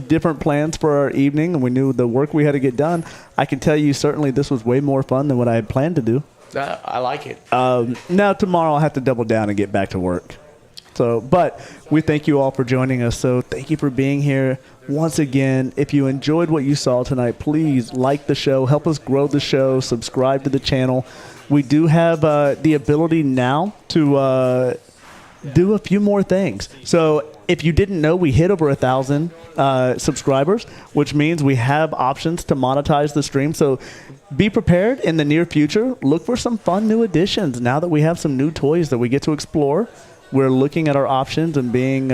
different plans for our evening, and we knew the work we had to get done. I can tell you, certainly, this was way more fun than what I had planned to do. I like it. Now, tomorrow, I'll have to double down and get back to work. So, but we thank you all for joining us. So, thank you for being here. Once again, if you enjoyed what you saw tonight, please like the show, help us grow the show, subscribe to the channel. We do have the ability now to do a few more things. So if you didn't know, we hit over 1,000 subscribers, which means we have options to monetize the stream. So be prepared in the near future. Look for some fun new additions. Now that we have some new toys that we get to explore, we're looking at our options and being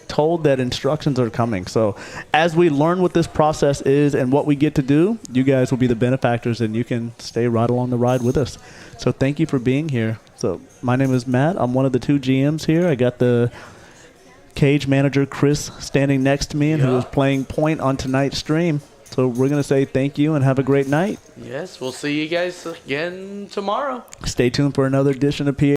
told that instructions are coming. So as we learn what this process is and what we get to do, you guys will be the benefactors, and you can stay right along the ride with us. So thank you for being here. So my name is Matt. I'm one of the 2 GMs here. I got the cage manager, Chris, standing next to me, and who is playing point on tonight's stream. So we're going to say thank you and have a great night. Yes, we'll see you guys again tomorrow. Stay tuned for another edition of PA.